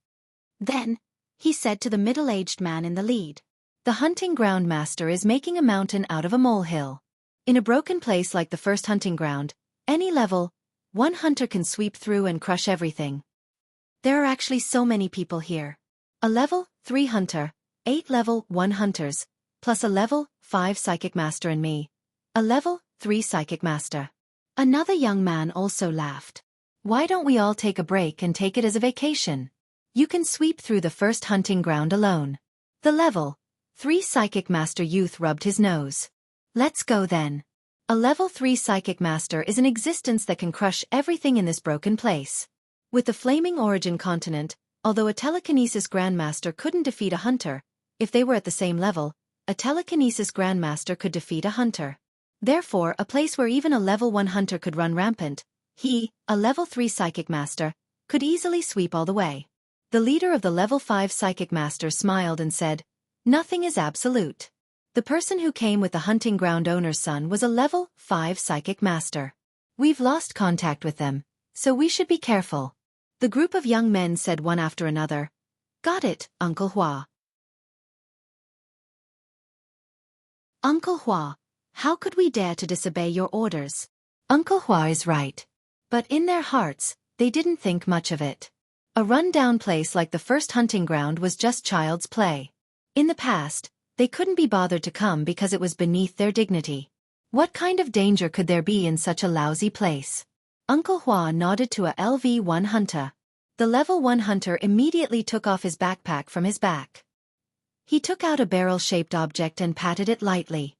Then, he said to the middle-aged man in the lead, "The hunting ground master is making a mountain out of a molehill. In a broken place like the first hunting ground, any level 1 hunter can sweep through and crush everything. There are actually so many people here. A level 3 hunter, 8 level 1 hunters, plus a level 5 psychic master and me. A level 3 psychic master. Another young man also laughed. Why don't we all take a break and take it as a vacation? You can sweep through the first hunting ground alone. The level 3 Psychic Master youth rubbed his nose. Let's go then. A level 3 Psychic Master is an existence that can crush everything in this broken place. With the Flaming Origin continent, although a telekinesis grandmaster couldn't defeat a hunter, if they were at the same level, a telekinesis grandmaster could defeat a hunter. Therefore, a place where even a level 1 hunter could run rampant, he, a level 3 Psychic Master, could easily sweep all the way. The leader of the level 5 Psychic Master smiled and said, "Nothing is absolute." The person who came with the hunting ground owner's son was a level 5 Psychic Master. We've lost contact with them, so we should be careful. The group of young men said one after another. Got it, Uncle Hua. Uncle Hua, how could we dare to disobey your orders? Uncle Hua is right. But in their hearts, they didn't think much of it. A run-down place like the first hunting ground was just child's play. In the past, they couldn't be bothered to come because it was beneath their dignity. What kind of danger could there be in such a lousy place? Uncle Hua nodded to a LV-1 hunter. The level 1 hunter immediately took off his backpack from his back. He took out a barrel-shaped object and patted it lightly.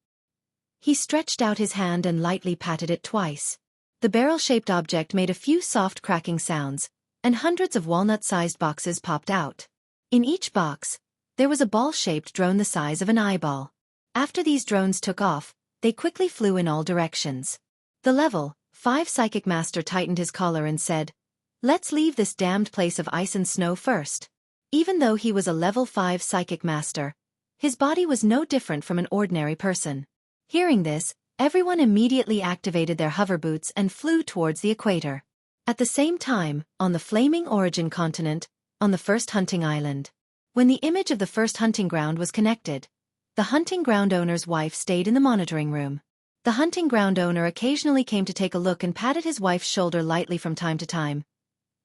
He stretched out his hand and lightly patted it twice. The barrel-shaped object made a few soft cracking sounds, and hundreds of walnut-sized boxes popped out. In each box, there was a ball-shaped drone the size of an eyeball. After these drones took off, they quickly flew in all directions. The level 5 Psychic Master tightened his collar and said, "Let's leave this damned place of ice and snow first." Even though he was a level 5 Psychic Master, his body was no different from an ordinary person. Hearing this, everyone immediately activated their hover boots and flew towards the equator. At the same time, on the Flaming Origin continent, on the first hunting island. When the image of the first hunting ground was connected, the hunting ground owner's wife stayed in the monitoring room. The hunting ground owner occasionally came to take a look and patted his wife's shoulder lightly from time to time.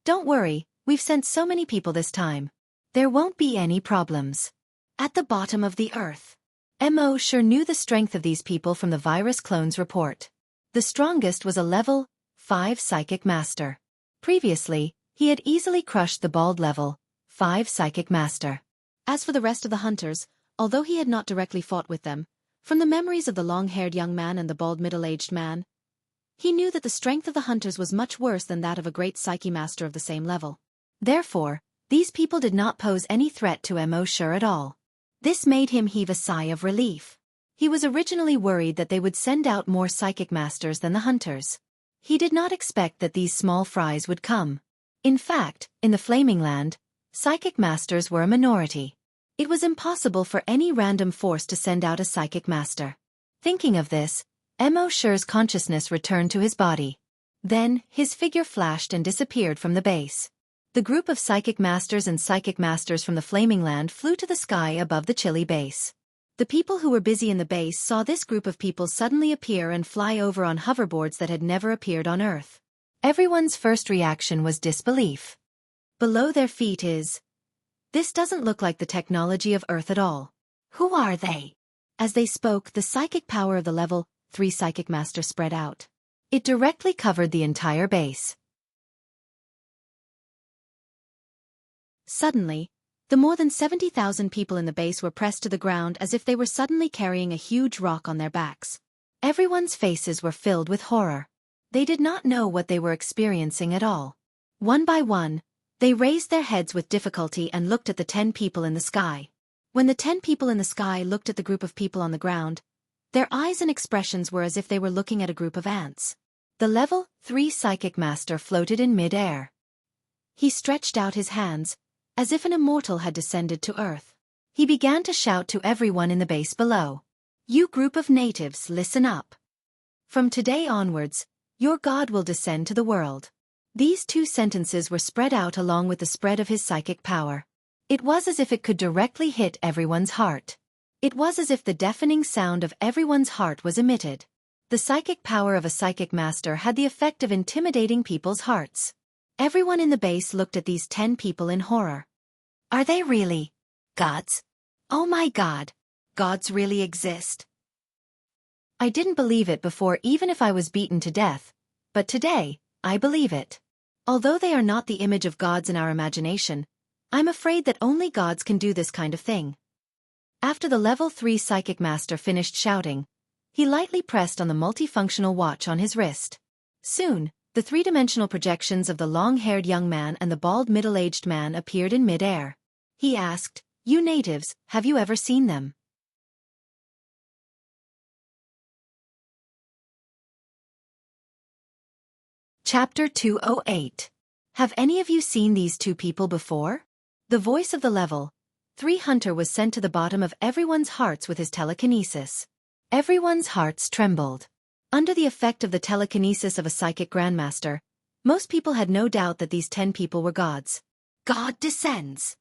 "Don't worry, we've sent so many people this time. There won't be any problems." At the bottom of the earth. Mo sure knew the strength of these people from the virus clone's report. The strongest was a level 5 Psychic Master. Previously, he had easily crushed the bald level 5 Psychic Master. As for the rest of the hunters, although he had not directly fought with them, from the memories of the long-haired young man and the bald middle-aged man, he knew that the strength of the hunters was much worse than that of a great Psyche Master of the same level. Therefore, these people did not pose any threat to Mo Sure at all. This made him heave a sigh of relief. He was originally worried that they would send out more Psychic Masters than the hunters. He did not expect that these small fries would come. In fact, in the Flaming Land, Psychic Masters were a minority. It was impossible for any random force to send out a Psychic Master. Thinking of this, Mo Sure's consciousness returned to his body. Then, his figure flashed and disappeared from the base. The group of Psychic Masters and Psychic Masters from the Flaming Land flew to the sky above the chilly base. The people who were busy in the base saw this group of people suddenly appear and fly over on hoverboards that had never appeared on Earth. Everyone's first reaction was disbelief. Below their feet this doesn't look like the technology of Earth at all. Who are they? As they spoke, the psychic power of the level 3 Psychic Master spread out. It directly covered the entire base. Suddenly, the more than 70,000 people in the base were pressed to the ground as if they were suddenly carrying a huge rock on their backs. Everyone's faces were filled with horror. They did not know what they were experiencing at all. One by one, they raised their heads with difficulty and looked at the 10 people in the sky. When the 10 people in the sky looked at the group of people on the ground, their eyes and expressions were as if they were looking at a group of ants. The level 3 Psychic Master floated in mid-air. He stretched out his hands, as if an immortal had descended to Earth. He began to shout to everyone in the base below. "You group of natives, listen up. From today onwards, your God will descend to the world." These 2 sentences were spread out along with the spread of his psychic power. It was as if it could directly hit everyone's heart. It was as if the deafening sound of everyone's heart was emitted. The psychic power of a Psychic Master had the effect of intimidating people's hearts. Everyone in the base looked at these 10 people in horror. Are they really gods? Oh my God! Gods really exist? I didn't believe it before, even if I was beaten to death, but today, I believe it. Although they are not the image of gods in our imagination, I'm afraid that only gods can do this kind of thing. After the level 3 psychic master finished shouting, he lightly pressed on the multifunctional watch on his wrist. Soon, the three-dimensional projections of the long-haired young man and the bald middle-aged man appeared in mid-air. He asked, "You natives, have you ever seen them?" Chapter 208. Have any of you seen these two people before? The voice of the level 3 hunter was sent to the bottom of everyone's hearts with his telekinesis. Everyone's hearts trembled. Under the effect of the telekinesis of a psychic grandmaster, most people had no doubt that these 10 people were gods. God descends.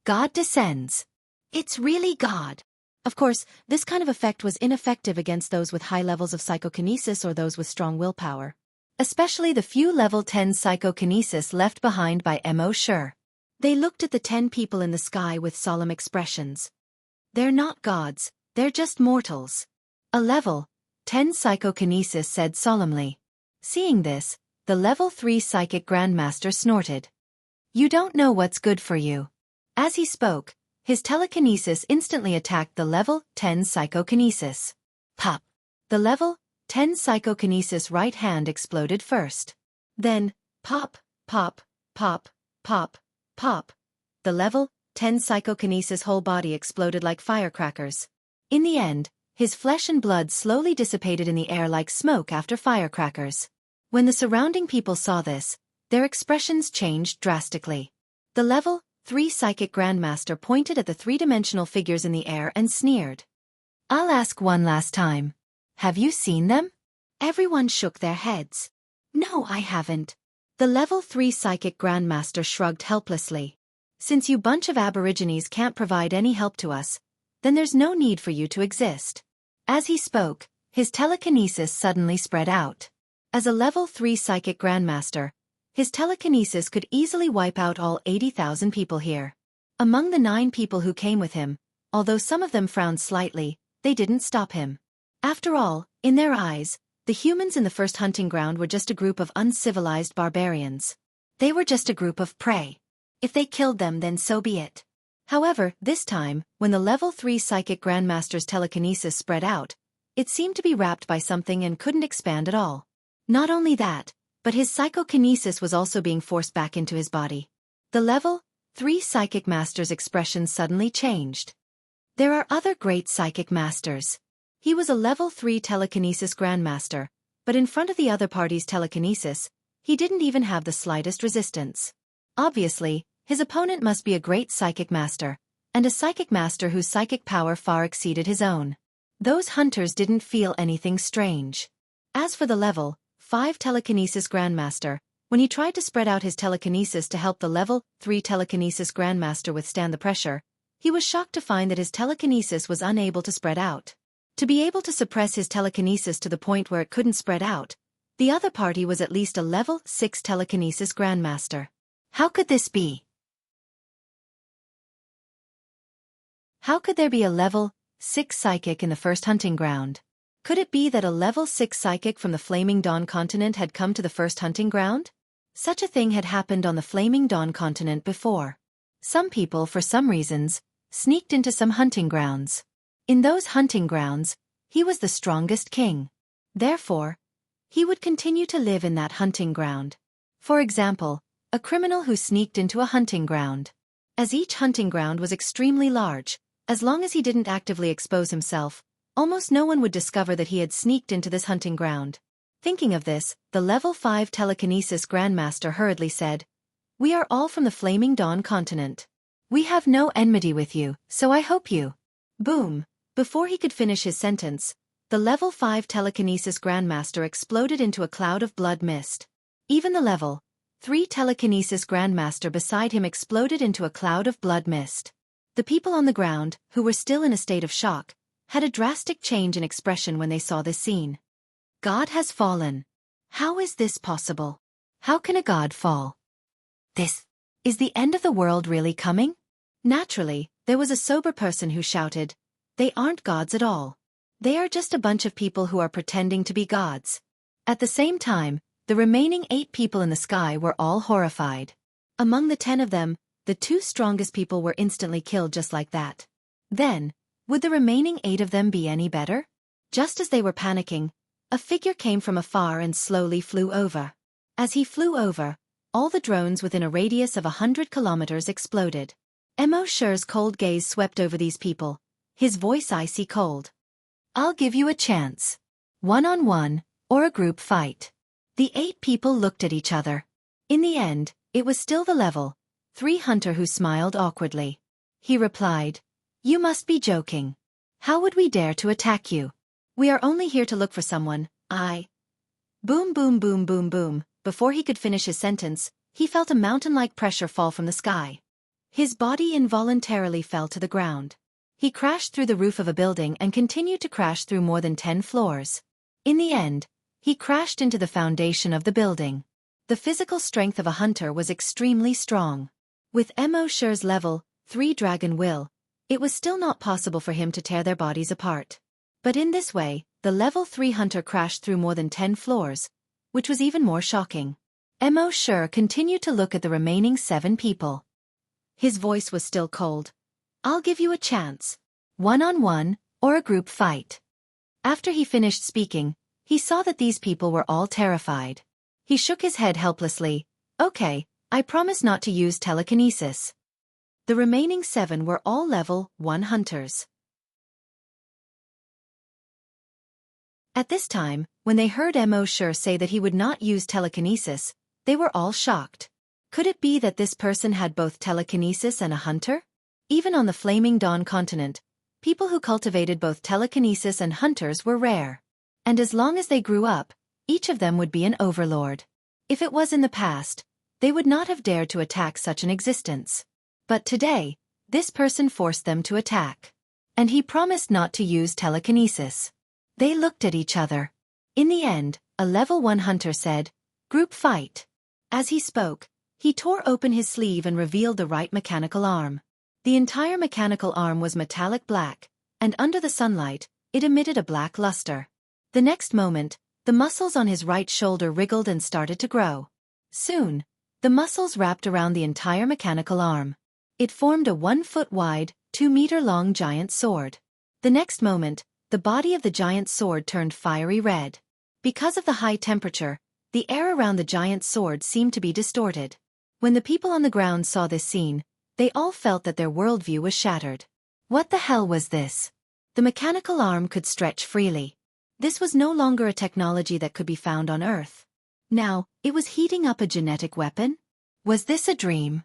God descends. It's really God. Of course, this kind of effect was ineffective against those with high levels of psychokinesis or those with strong willpower. Especially the few level 10 psychokinesis left behind by Mo Sure. They looked at the 10 people in the sky with solemn expressions. They're not gods, they're just mortals. A level 10 psychokinesis said solemnly. Seeing this, the level 3 psychic grandmaster snorted. You don't know what's good for you. As he spoke, his telekinesis instantly attacked the level 10 psychokinesis. Pop! The level 10 psychokinesis right hand exploded first. Then, pop, pop, pop, pop, pop. The level 10 psychokinesis whole body exploded like firecrackers. In the end, his flesh and blood slowly dissipated in the air like smoke after firecrackers. When the surrounding people saw this, their expressions changed drastically. The level 3 psychic grandmaster pointed at the three-dimensional figures in the air and sneered. I'll ask one last time. Have you seen them? Everyone shook their heads. No, I haven't. The level 3 psychic grandmaster shrugged helplessly. Since you bunch of aborigines can't provide any help to us, then there's no need for you to exist. As he spoke, his telekinesis suddenly spread out. As a level 3 psychic grandmaster, his telekinesis could easily wipe out all 80,000 people here. Among the 9 people who came with him, although some of them frowned slightly, they didn't stop him. After all, in their eyes, the humans in the first hunting ground were just a group of uncivilized barbarians. They were just a group of prey. If they killed them, then so be it. However, this time, when the level 3 psychic grandmaster's telekinesis spread out, it seemed to be wrapped by something and couldn't expand at all. Not only that, but his psychokinesis was also being forced back into his body. The level 3 psychic master's expression suddenly changed. There are other great psychic masters. He was a level 3 telekinesis grandmaster, but in front of the other party's telekinesis, he didn't even have the slightest resistance. Obviously, his opponent must be a great psychic master, and a psychic master whose psychic power far exceeded his own. Those hunters didn't feel anything strange. As for the level 5 telekinesis grandmaster, when he tried to spread out his telekinesis to help the level 3 telekinesis grandmaster withstand the pressure, he was shocked to find that his telekinesis was unable to spread out. To be able to suppress his telekinesis to the point where it couldn't spread out, the other party was at least a level 6 telekinesis grandmaster. How could this be? How could there be a level 6 psychic in the first hunting ground? Could it be that a level 6 psychic from the Flaming Dawn continent had come to the first hunting ground? Such a thing had happened on the Flaming Dawn continent before. Some people, for some reasons, sneaked into some hunting grounds. In those hunting grounds, he was the strongest king. Therefore, he would continue to live in that hunting ground. For example, a criminal who sneaked into a hunting ground. As each hunting ground was extremely large, as long as he didn't actively expose himself, almost no one would discover that he had sneaked into this hunting ground. Thinking of this, the level 5 telekinesis grandmaster hurriedly said, "We are all from the Flaming Dawn continent. We have no enmity with you, so I hope you..." Boom! Before he could finish his sentence, the level 5 telekinesis grandmaster exploded into a cloud of blood mist. Even the level 3 telekinesis grandmaster beside him exploded into a cloud of blood mist. The people on the ground, who were still in a state of shock, had a drastic change in expression when they saw this scene. God has fallen. How is this possible? How can a god fall? This is the end of the world really coming? Naturally, there was a sober person who shouted, "They aren't gods at all. They are just a bunch of people who are pretending to be gods." At the same time, The remaining 8 people in the sky were all horrified. Among the 10 of them, the 2 strongest people were instantly killed just like that. Then, would the remaining 8 of them be any better? Just as they were panicking, a figure came from afar and slowly flew over. As he flew over, all the drones within a radius of 100 kilometers exploded. Emoshir's cold gaze swept over these people, his voice icy cold. "I'll give you a chance. One-on-one, or a group fight." The 8 people looked at each other. In the end, it was still the level 3 hunter who smiled awkwardly. He replied, "You must be joking. How would we dare to attack you? We are only here to look for someone, Boom boom boom boom boom. Before he could finish his sentence, he felt a mountain-like pressure fall from the sky. His body involuntarily fell to the ground. He crashed through the roof of a building and continued to crash through more than 10 floors. In the end, he crashed into the foundation of the building. The physical strength of a hunter was extremely strong. With Emoshir's level 3 dragon will, it was still not possible for him to tear their bodies apart. But in this way, the level 3 hunter crashed through more than 10 floors, which was even more shocking. Emoshir continued to look at the remaining 7 people. His voice was still cold. "I'll give you a chance. One-on-one, or a group fight." After he finished speaking, he saw that these people were all terrified. He shook his head helplessly. "Okay, I promise not to use telekinesis." The remaining 7 were all level 1 hunters. At this time, when they heard Emoshir say that he would not use telekinesis, they were all shocked. Could it be that this person had both telekinesis and a hunter? Even on the Flaming Dawn continent, people who cultivated both telekinesis and hunters were rare. And as long as they grew up, each of them would be an overlord. If it was in the past, they would not have dared to attack such an existence. But today, this person forced them to attack. And he promised not to use telekinesis. They looked at each other. In the end, a level 1 hunter said, "Group fight." As he spoke, he tore open his sleeve and revealed the right mechanical arm. The entire mechanical arm was metallic black, and under the sunlight, it emitted a black luster. The next moment, the muscles on his right shoulder wriggled and started to grow. Soon, the muscles wrapped around the entire mechanical arm. It formed a 1 foot wide, 2-meter-long giant sword. The next moment, the body of the giant sword turned fiery red. Because of the high temperature, the air around the giant sword seemed to be distorted. When the people on the ground saw this scene, they all felt that their worldview was shattered. What the hell was this? The mechanical arm could stretch freely. This was no longer a technology that could be found on Earth. Now, it was heating up a genetic weapon? Was this a dream?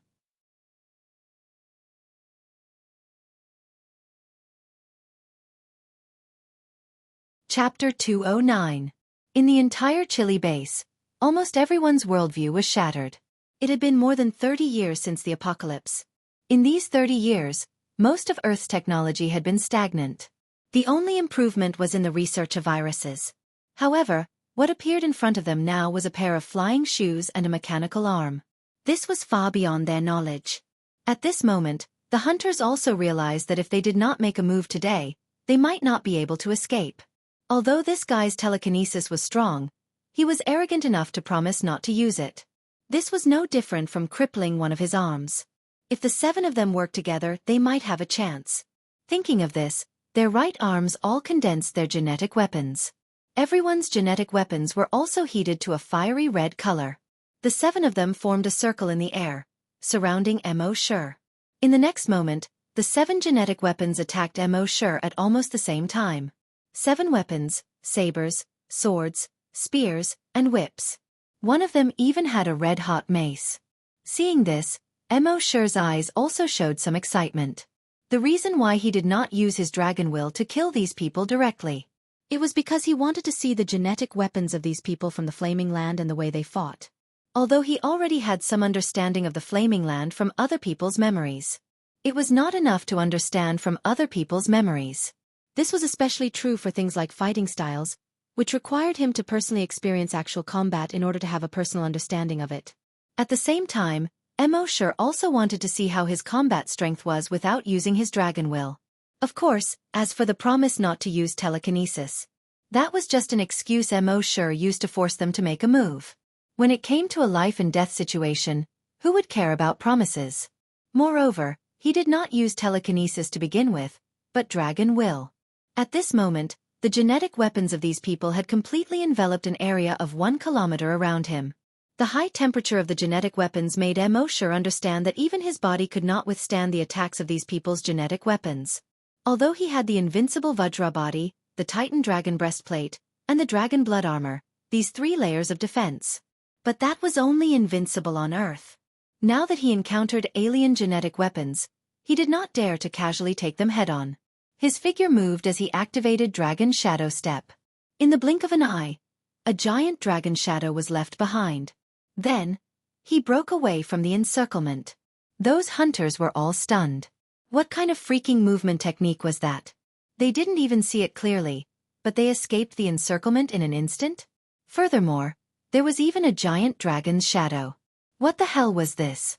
Chapter 209. In the entire Chile base, almost everyone's worldview was shattered. It had been more than 30 years since the apocalypse. In these 30 years, most of Earth's technology had been stagnant. The only improvement was in the research of viruses. However, what appeared in front of them now was a pair of flying shoes and a mechanical arm. This was far beyond their knowledge. At this moment, the hunters also realized that if they did not make a move today, they might not be able to escape. Although this guy's telekinesis was strong, he was arrogant enough to promise not to use it. This was no different from crippling one of his arms. If the 7 of them worked together, they might have a chance. Thinking of this, their right arms all condensed their genetic weapons. Everyone's genetic weapons were also heated to a fiery red color. The 7 of them formed a circle in the air, surrounding Emoshir. In the next moment, the 7 genetic weapons attacked Emoshir at almost the same time. 7 weapons, sabers, swords, spears, and whips. One of them even had a red-hot mace. Seeing this, Emoshir's eyes also showed some excitement. The reason why he did not use his dragon will to kill these people directly. It was because he wanted to see the genetic weapons of these people from the Flaming Land and the way they fought. Although he already had some understanding of the Flaming Land from other people's memories. It was not enough to understand from other people's memories. This was especially true for things like fighting styles, which required him to personally experience actual combat in order to have a personal understanding of it. At the same time, Emoshir also wanted to see how his combat strength was without using his dragon will. Of course, as for the promise not to use telekinesis, that was just an excuse Emoshir used to force them to make a move. When it came to a life-and-death situation, who would care about promises? Moreover, he did not use telekinesis to begin with, but dragon will. At this moment, the genetic weapons of these people had completely enveloped an area of 1 kilometer around him. The high temperature of the genetic weapons made Sure understand that even his body could not withstand the attacks of these people's genetic weapons. Although he had the invincible Vajra body, the Titan dragon breastplate, and the dragon blood armor, these 3 layers of defense. But that was only invincible on Earth. Now that he encountered alien genetic weapons, he did not dare to casually take them head-on. His figure moved as he activated Dragon Shadow Step. In the blink of an eye, a giant dragon shadow was left behind. Then, he broke away from the encirclement. Those hunters were all stunned. What kind of freaking movement technique was that? They didn't even see it clearly, but they escaped the encirclement in an instant? Furthermore, there was even a giant dragon's shadow. What the hell was this?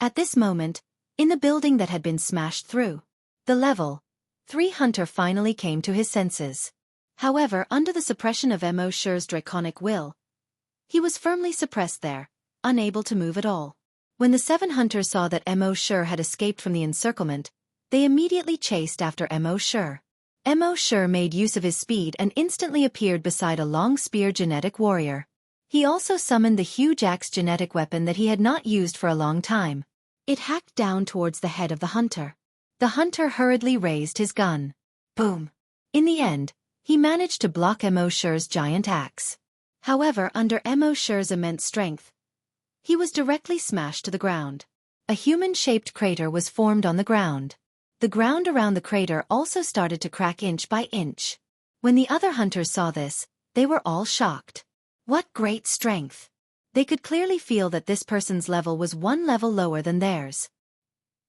At this moment, in the building that had been smashed through, the level 3 hunter finally came to his senses. However, under the suppression of Sure's draconic will, he was firmly suppressed there, unable to move at all. When the 7 hunters saw that Sure had escaped from the encirclement, they immediately chased after Sure. Sure made use of his speed and instantly appeared beside a long spear genetic warrior. He also summoned the huge axe genetic weapon that he had not used for a long time. It hacked down towards the head of the hunter. The hunter hurriedly raised his gun. Boom! In the end, he managed to block Sure's giant axe. However, under Sure's immense strength, he was directly smashed to the ground. A human-shaped crater was formed on the ground. The ground around the crater also started to crack inch by inch. When the other hunters saw this, they were all shocked. What great strength! They could clearly feel that this person's level was 1 level lower than theirs.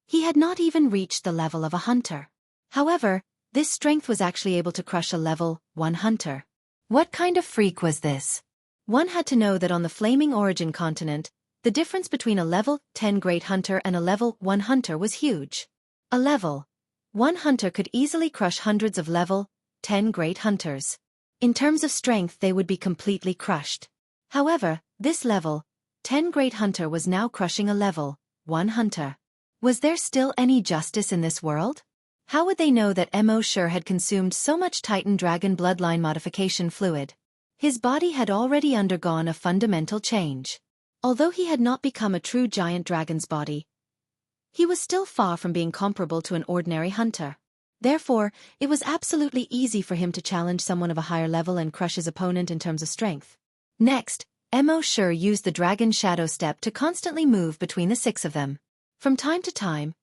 He had not even reached the level of a hunter. However, this strength was actually able to crush a level 1 hunter. What kind of freak was this? One had to know that on the Flaming Origin continent, the difference between a level 10 great hunter and a level 1 hunter was huge. A level 1 hunter could easily crush hundreds of level 10 great hunters. In terms of strength, they would be completely crushed. However, this level 10 great hunter was now crushing a level 1 hunter. Was there still any justice in this world? How would they know that Sure had consumed so much Titan Dragon bloodline modification fluid? His body had already undergone a fundamental change. Although he had not become a true giant dragon's body, he was still far from being comparable to an ordinary hunter. Therefore, it was absolutely easy for him to challenge someone of a higher level and crush his opponent in terms of strength. Next, Sure used the Dragon Shadow Step to constantly move between the 6 of them. From time to time,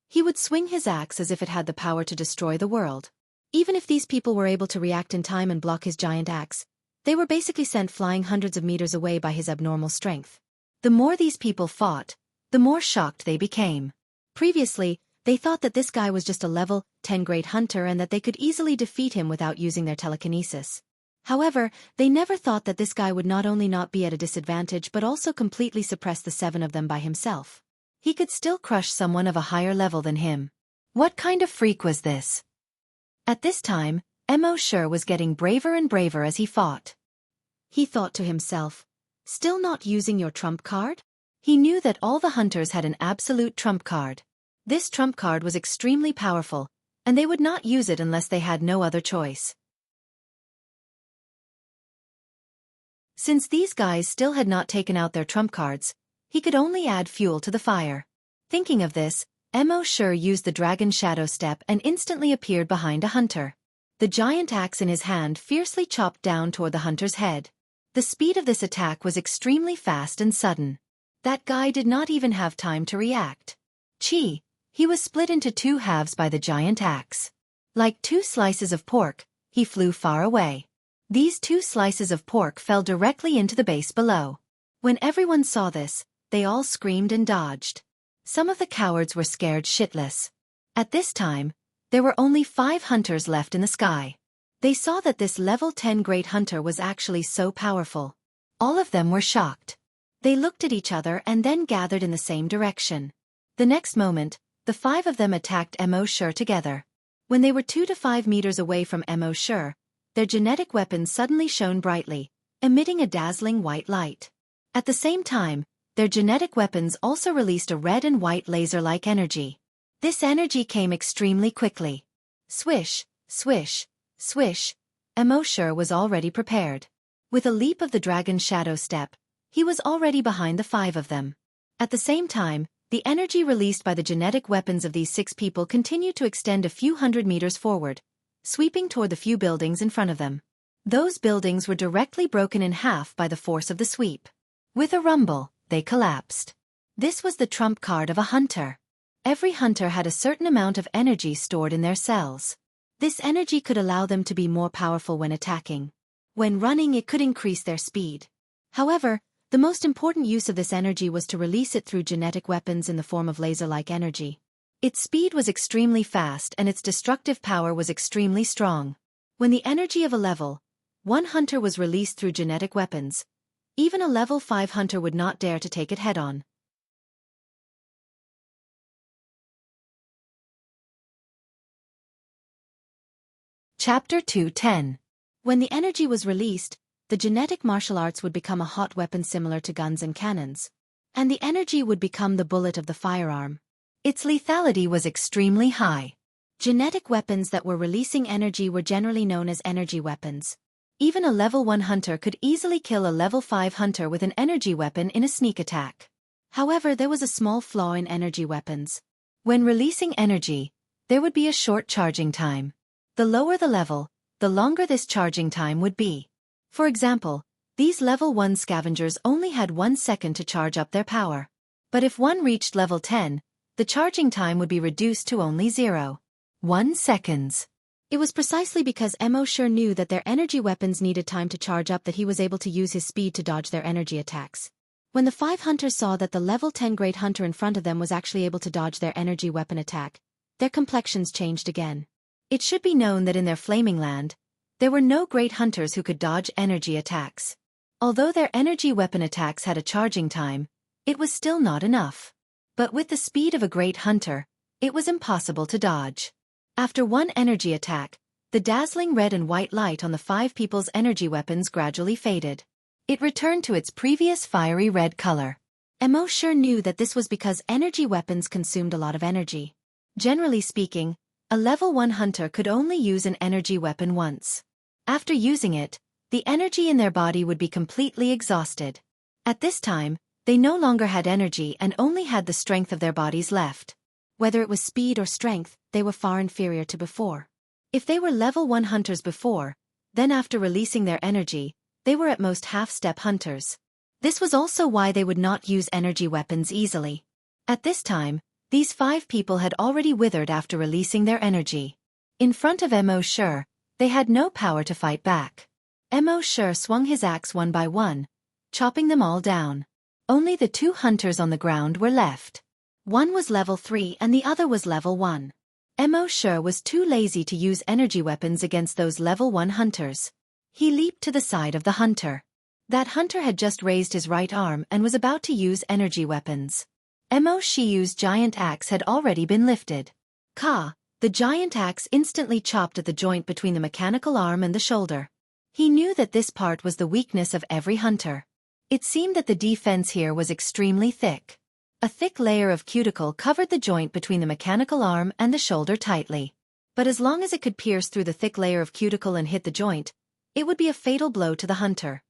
he would swing his axe as if it had the power to destroy the world. Even if these people were able to react in time and block his giant axe, they were basically sent flying hundreds of meters away by his abnormal strength. The more these people fought, the more shocked they became. Previously, they thought that this guy was just a level 10 great hunter and that they could easily defeat him without using their telekinesis. However, they never thought that this guy would not only not be at a disadvantage but also completely suppress the 7 of them by himself. He could still crush someone of a higher level than him. What kind of freak was this? At this time, Sure was getting braver and braver as he fought. He thought to himself, "Still not using your trump card?" He knew that all the hunters had an absolute trump card. This trump card was extremely powerful, and they would not use it unless they had no other choice. Since these guys still had not taken out their trump cards, he could only add fuel to the fire. Thinking of this, Sure used the Dragon Shadow Step and instantly appeared behind a hunter. The giant axe in his hand fiercely chopped down toward the hunter's head. The speed of this attack was extremely fast and sudden. That guy did not even have time to react. He was split into 2 halves by the giant axe. Like 2 slices of pork, he flew far away. These 2 slices of pork fell directly into the base below. When everyone saw this, they all screamed and dodged. Some of the cowards were scared shitless. At this time, there were only 5 hunters left in the sky. They saw that this level 10 great hunter was actually so powerful. All of them were shocked. They looked at each other and then gathered in the same direction. The next moment, the 5 of them attacked Sure together. When they were 2 to 5 meters away from Sure, their genetic weapons suddenly shone brightly, emitting a dazzling white light. At the same time, their genetic weapons also released a red and white laser-like energy. This energy came extremely quickly. Swish, swish, swish. Emosure was already prepared. With a leap of the dragon's shadow step, he was already behind the 5 of them. At the same time, the energy released by the genetic weapons of these 6 people continued to extend a few hundred meters forward, sweeping toward the few buildings in front of them. Those buildings were directly broken in half by the force of the sweep. With a rumble, they collapsed. This was the trump card of a hunter. Every hunter had a certain amount of energy stored in their cells. This energy could allow them to be more powerful when attacking. When running, it could increase their speed. However, the most important use of this energy was to release it through genetic weapons in the form of laser-like energy. Its speed was extremely fast and its destructive power was extremely strong. When the energy of a level 1 hunter was released through genetic weapons, even a level 5 hunter would not dare to take it head-on. Chapter 2:10. When the energy was released, the genetic martial arts would become a hot weapon similar to guns and cannons. And the energy would become the bullet of the firearm. Its lethality was extremely high. Genetic weapons that were releasing energy were generally known as energy weapons. Even a level 1 hunter could easily kill a level 5 hunter with an energy weapon in a sneak attack. However, there was a small flaw in energy weapons. When releasing energy, there would be a short charging time. The lower the level, the longer this charging time would be. For example, these level 1 scavengers only had 1 second to charge up their power. But if one reached level 10, the charging time would be reduced to only 0.1 seconds. It was precisely because Emosure knew that their energy weapons needed time to charge up that he was able to use his speed to dodge their energy attacks. When the 5 hunters saw that the level 10 great hunter in front of them was actually able to dodge their energy weapon attack, their complexions changed again. It should be known that in their flaming land, there were no great hunters who could dodge energy attacks. Although their energy weapon attacks had a charging time, it was still not enough. But with the speed of a great hunter, it was impossible to dodge. After one energy attack, the dazzling red and white light on the 5 people's energy weapons gradually faded. It returned to its previous fiery red color. Emosure knew that this was because energy weapons consumed a lot of energy. Generally speaking, a level 1 hunter could only use an energy weapon once. After using it, the energy in their body would be completely exhausted. At this time, they no longer had energy and only had the strength of their bodies left. Whether it was speed or strength, they were far inferior to before. If they were level 1 hunters before, then after releasing their energy, they were at most half-step hunters. This was also why they would not use energy weapons easily. At this time, these 5 people had already withered after releasing their energy. In front of Emosure, they had no power to fight back. Emosure swung his axe one by one, chopping them all down. Only the 2 hunters on the ground were left. One was level 3 and the other was level 1. Emosure was too lazy to use energy weapons against those level 1 hunters. He leaped to the side of the hunter. That hunter had just raised his right arm and was about to use energy weapons. Emoshiu's giant axe had already been lifted. Ka, the giant axe instantly chopped at the joint between the mechanical arm and the shoulder. He knew that this part was the weakness of every hunter. It seemed that the defense here was extremely thick. A thick layer of cuticle covered the joint between the mechanical arm and the shoulder tightly. But as long as it could pierce through the thick layer of cuticle and hit the joint, it would be a fatal blow to the hunter.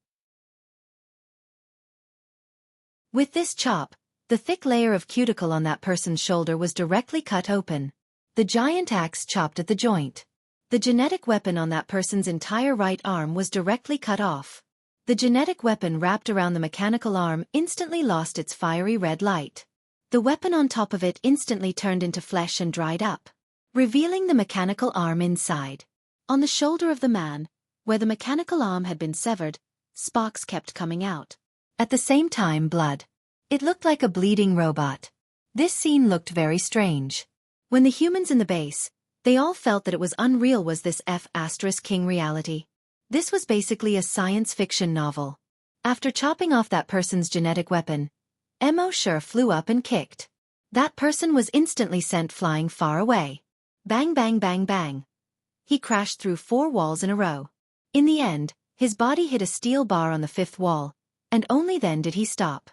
With this chop, the thick layer of cuticle on that person's shoulder was directly cut open. The giant axe chopped at the joint. The genetic weapon on that person's entire right arm was directly cut off. The genetic weapon wrapped around the mechanical arm instantly lost its fiery red light. The weapon on top of it instantly turned into flesh and dried up, revealing the mechanical arm inside. On the shoulder of the man, where the mechanical arm had been severed, sparks kept coming out. At the same time, blood. It looked like a bleeding robot. This scene looked very strange. When the humans in the base, they all felt that it was unreal. Was this F*King reality? This was basically a science fiction novel. After chopping off that person's genetic weapon, Emosure flew up and kicked. That person was instantly sent flying far away. Bang bang bang bang. He crashed through 4 walls in a row. In the end, his body hit a steel bar on the fifth wall, and only then did he stop.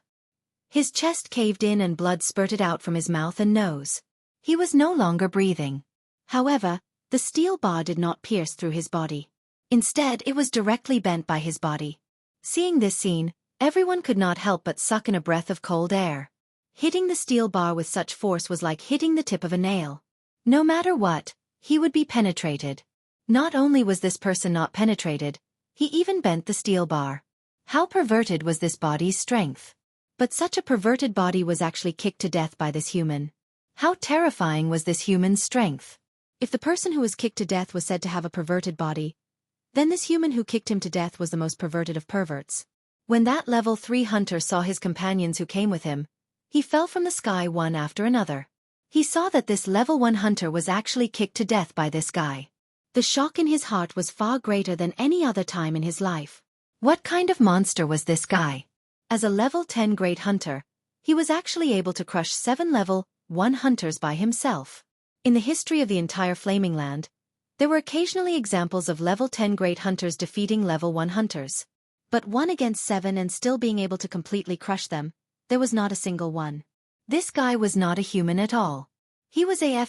His chest caved in and blood spurted out from his mouth and nose. He was no longer breathing. However, the steel bar did not pierce through his body. Instead, it was directly bent by his body. Seeing this scene, everyone could not help but suck in a breath of cold air. Hitting the steel bar with such force was like hitting the tip of a nail. No matter what, he would be penetrated. Not only was this person not penetrated, he even bent the steel bar. How perverted was this body's strength? But such a perverted body was actually kicked to death by this human. How terrifying was this human's strength? If the person who was kicked to death was said to have a perverted body, then this human who kicked him to death was the most perverted of perverts. When that level 3 hunter saw his companions who came with him, he fell from the sky one after another. He saw that this level 1 hunter was actually kicked to death by this guy. The shock in his heart was far greater than any other time in his life. What kind of monster was this guy? As a level 10 great hunter, he was actually able to crush 7 level 1 hunters by himself. In the history of the entire Flaming Land, there were occasionally examples of level 10 great hunters defeating level 1 hunters. But 1 against 7 and still being able to completely crush them, there was not a single one. This guy was not a human at all. He was a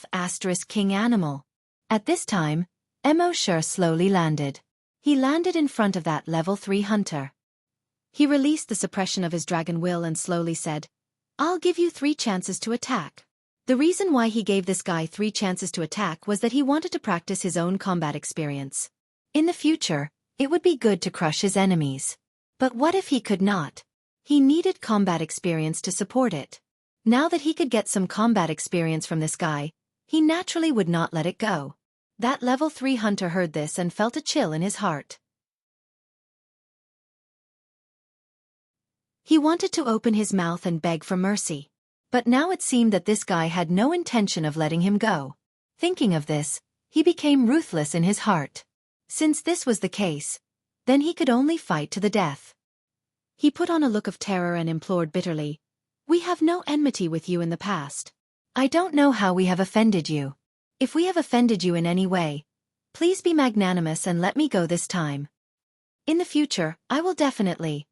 king animal. At this time, Xiaofan slowly landed. He landed in front of that level 3 hunter. He released the suppression of his dragon will and slowly said, "I'll give you 3 chances to attack." The reason why he gave this guy 3 chances to attack was that he wanted to practice his own combat experience. In the future, it would be good to crush his enemies. But what if he could not? He needed combat experience to support it. Now that he could get some combat experience from this guy, he naturally would not let it go. That level 3 hunter heard this and felt a chill in his heart. He wanted to open his mouth and beg for mercy. But now it seemed that this guy had no intention of letting him go. Thinking of this, he became ruthless in his heart. Since this was the case, then he could only fight to the death. He put on a look of terror and implored bitterly, "We have no enmity with you in the past. I don't know how we have offended you. If we have offended you in any way, please be magnanimous and let me go this time. In the future, I will definitely."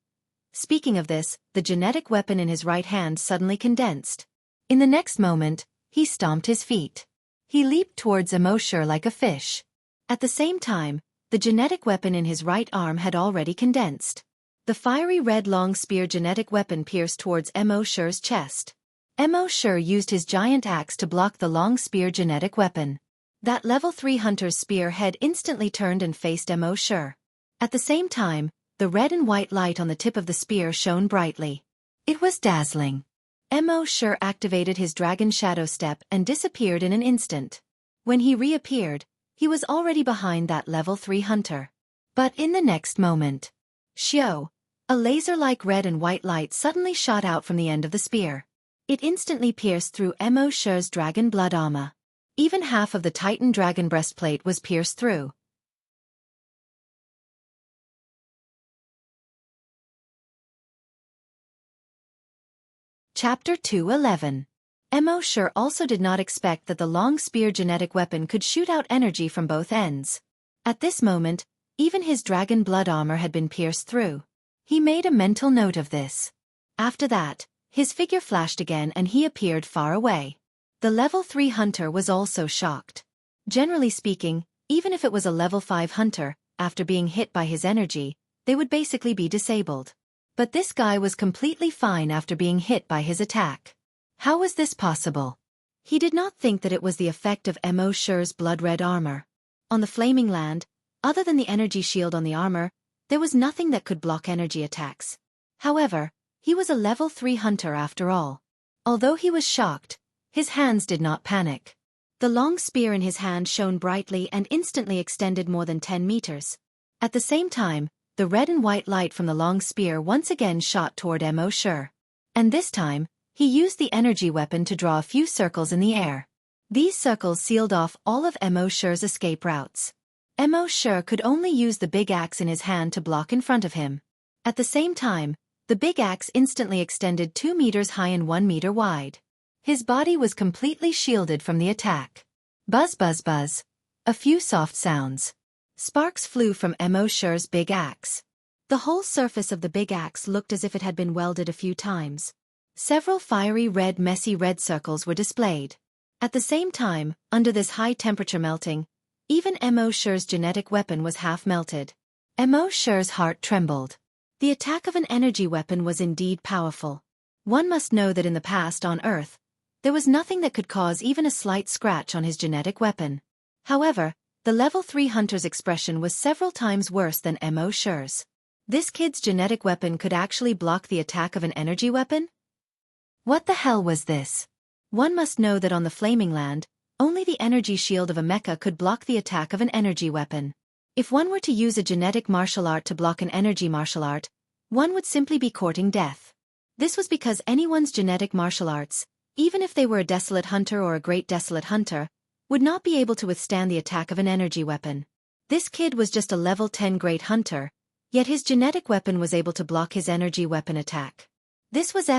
Speaking of this, the genetic weapon in his right hand suddenly condensed. In the next moment, he stomped his feet. He leaped towards Xiaofan like a fish. At the same time, the genetic weapon in his right arm had already condensed. The fiery red long spear genetic weapon pierced towards Xiaofan's chest. Xiaofan used his giant axe to block the long spear genetic weapon. That level 3 hunter's spear head instantly turned and faced Xiaofan. At the same time, the red and white light on the tip of the spear shone brightly. It was dazzling. Xiaofan activated his dragon shadow step and disappeared in an instant. When he reappeared, he was already behind that level 3 hunter. But in the next moment, a laser-like red and white light suddenly shot out from the end of the spear. It instantly pierced through Xiaofan's dragon blood armor. Even half of the Titan dragon breastplate was pierced through. Chapter 2:11. Xiaofan also did not expect that the long spear genetic weapon could shoot out energy from both ends. At this moment, even his dragon blood armor had been pierced through. He made a mental note of this. After that, his figure flashed again and he appeared far away. The level 3 hunter was also shocked. Generally speaking, even if it was a level 5 hunter, after being hit by his energy, they would basically be disabled. But this guy was completely fine after being hit by his attack. How was this possible? He did not think that it was the effect of Xiaofan's blood-red armor. On the Flaming Land, other than the energy shield on the armor, there was nothing that could block energy attacks. However, he was a level 3 hunter after all. Although he was shocked, his hands did not panic. The long spear in his hand shone brightly and instantly extended more than 10 meters. At the same time, the red and white light from the long spear once again shot toward Xiaofan. And this time, he used the energy weapon to draw a few circles in the air. These circles sealed off all of Xiaofan's escape routes. Xiaofan could only use the big axe in his hand to block in front of him. At the same time, the big axe instantly extended 2 meters high and 1 meter wide. His body was completely shielded from the attack. Buzz buzz buzz. A few soft sounds. Sparks flew from Mo Shi's big axe. The whole surface of the big axe looked as if it had been welded a few times. Several fiery messy red circles were displayed. At the same time, under this high-temperature melting, even Mo Shi's genetic weapon was half melted. Mo Shi's heart trembled. The attack of an energy weapon was indeed powerful. One must know that in the past on Earth, there was nothing that could cause even a slight scratch on his genetic weapon. However, the level 3 hunter's expression was several times worse than Mo Shi's. This kid's genetic weapon could actually block the attack of an energy weapon? What the hell was this? One must know that on the Flaming Land, only the energy shield of a mecha could block the attack of an energy weapon. If one were to use a genetic martial art to block an energy martial art, one would simply be courting death. This was because anyone's genetic martial arts, even if they were a desolate hunter or a great desolate hunter, would not be able to withstand the attack of an energy weapon. This kid was just a level 10 great hunter, yet his genetic weapon was able to block his energy weapon attack. This was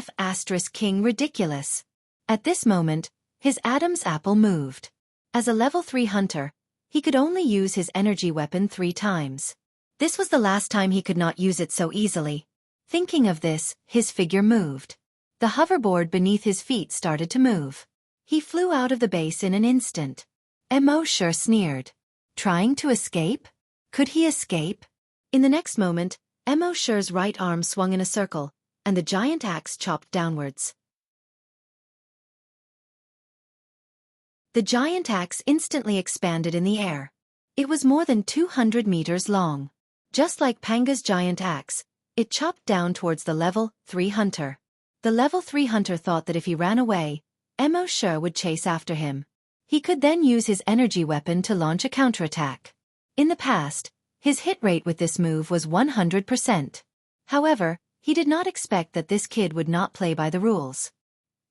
King ridiculous. At this moment, his Adam's apple moved. As a level 3 hunter, he could only use his energy weapon 3 times. This was the last time he could not use it so easily. Thinking of this, his figure moved. The hoverboard beneath his feet started to move. He flew out of the base in an instant. Mo Shi sneered. Trying to escape? Could he escape? In the next moment, Mo Shi's right arm swung in a circle, and the giant axe chopped downwards. The giant axe instantly expanded in the air. It was more than 200 meters long. Just like Panga's giant axe, it chopped down towards the level 3 hunter. The level 3 hunter thought that if he ran away, Mo Shi would chase after him. He could then use his energy weapon to launch a counterattack. In the past, his hit rate with this move was 100%. However, he did not expect that this kid would not play by the rules.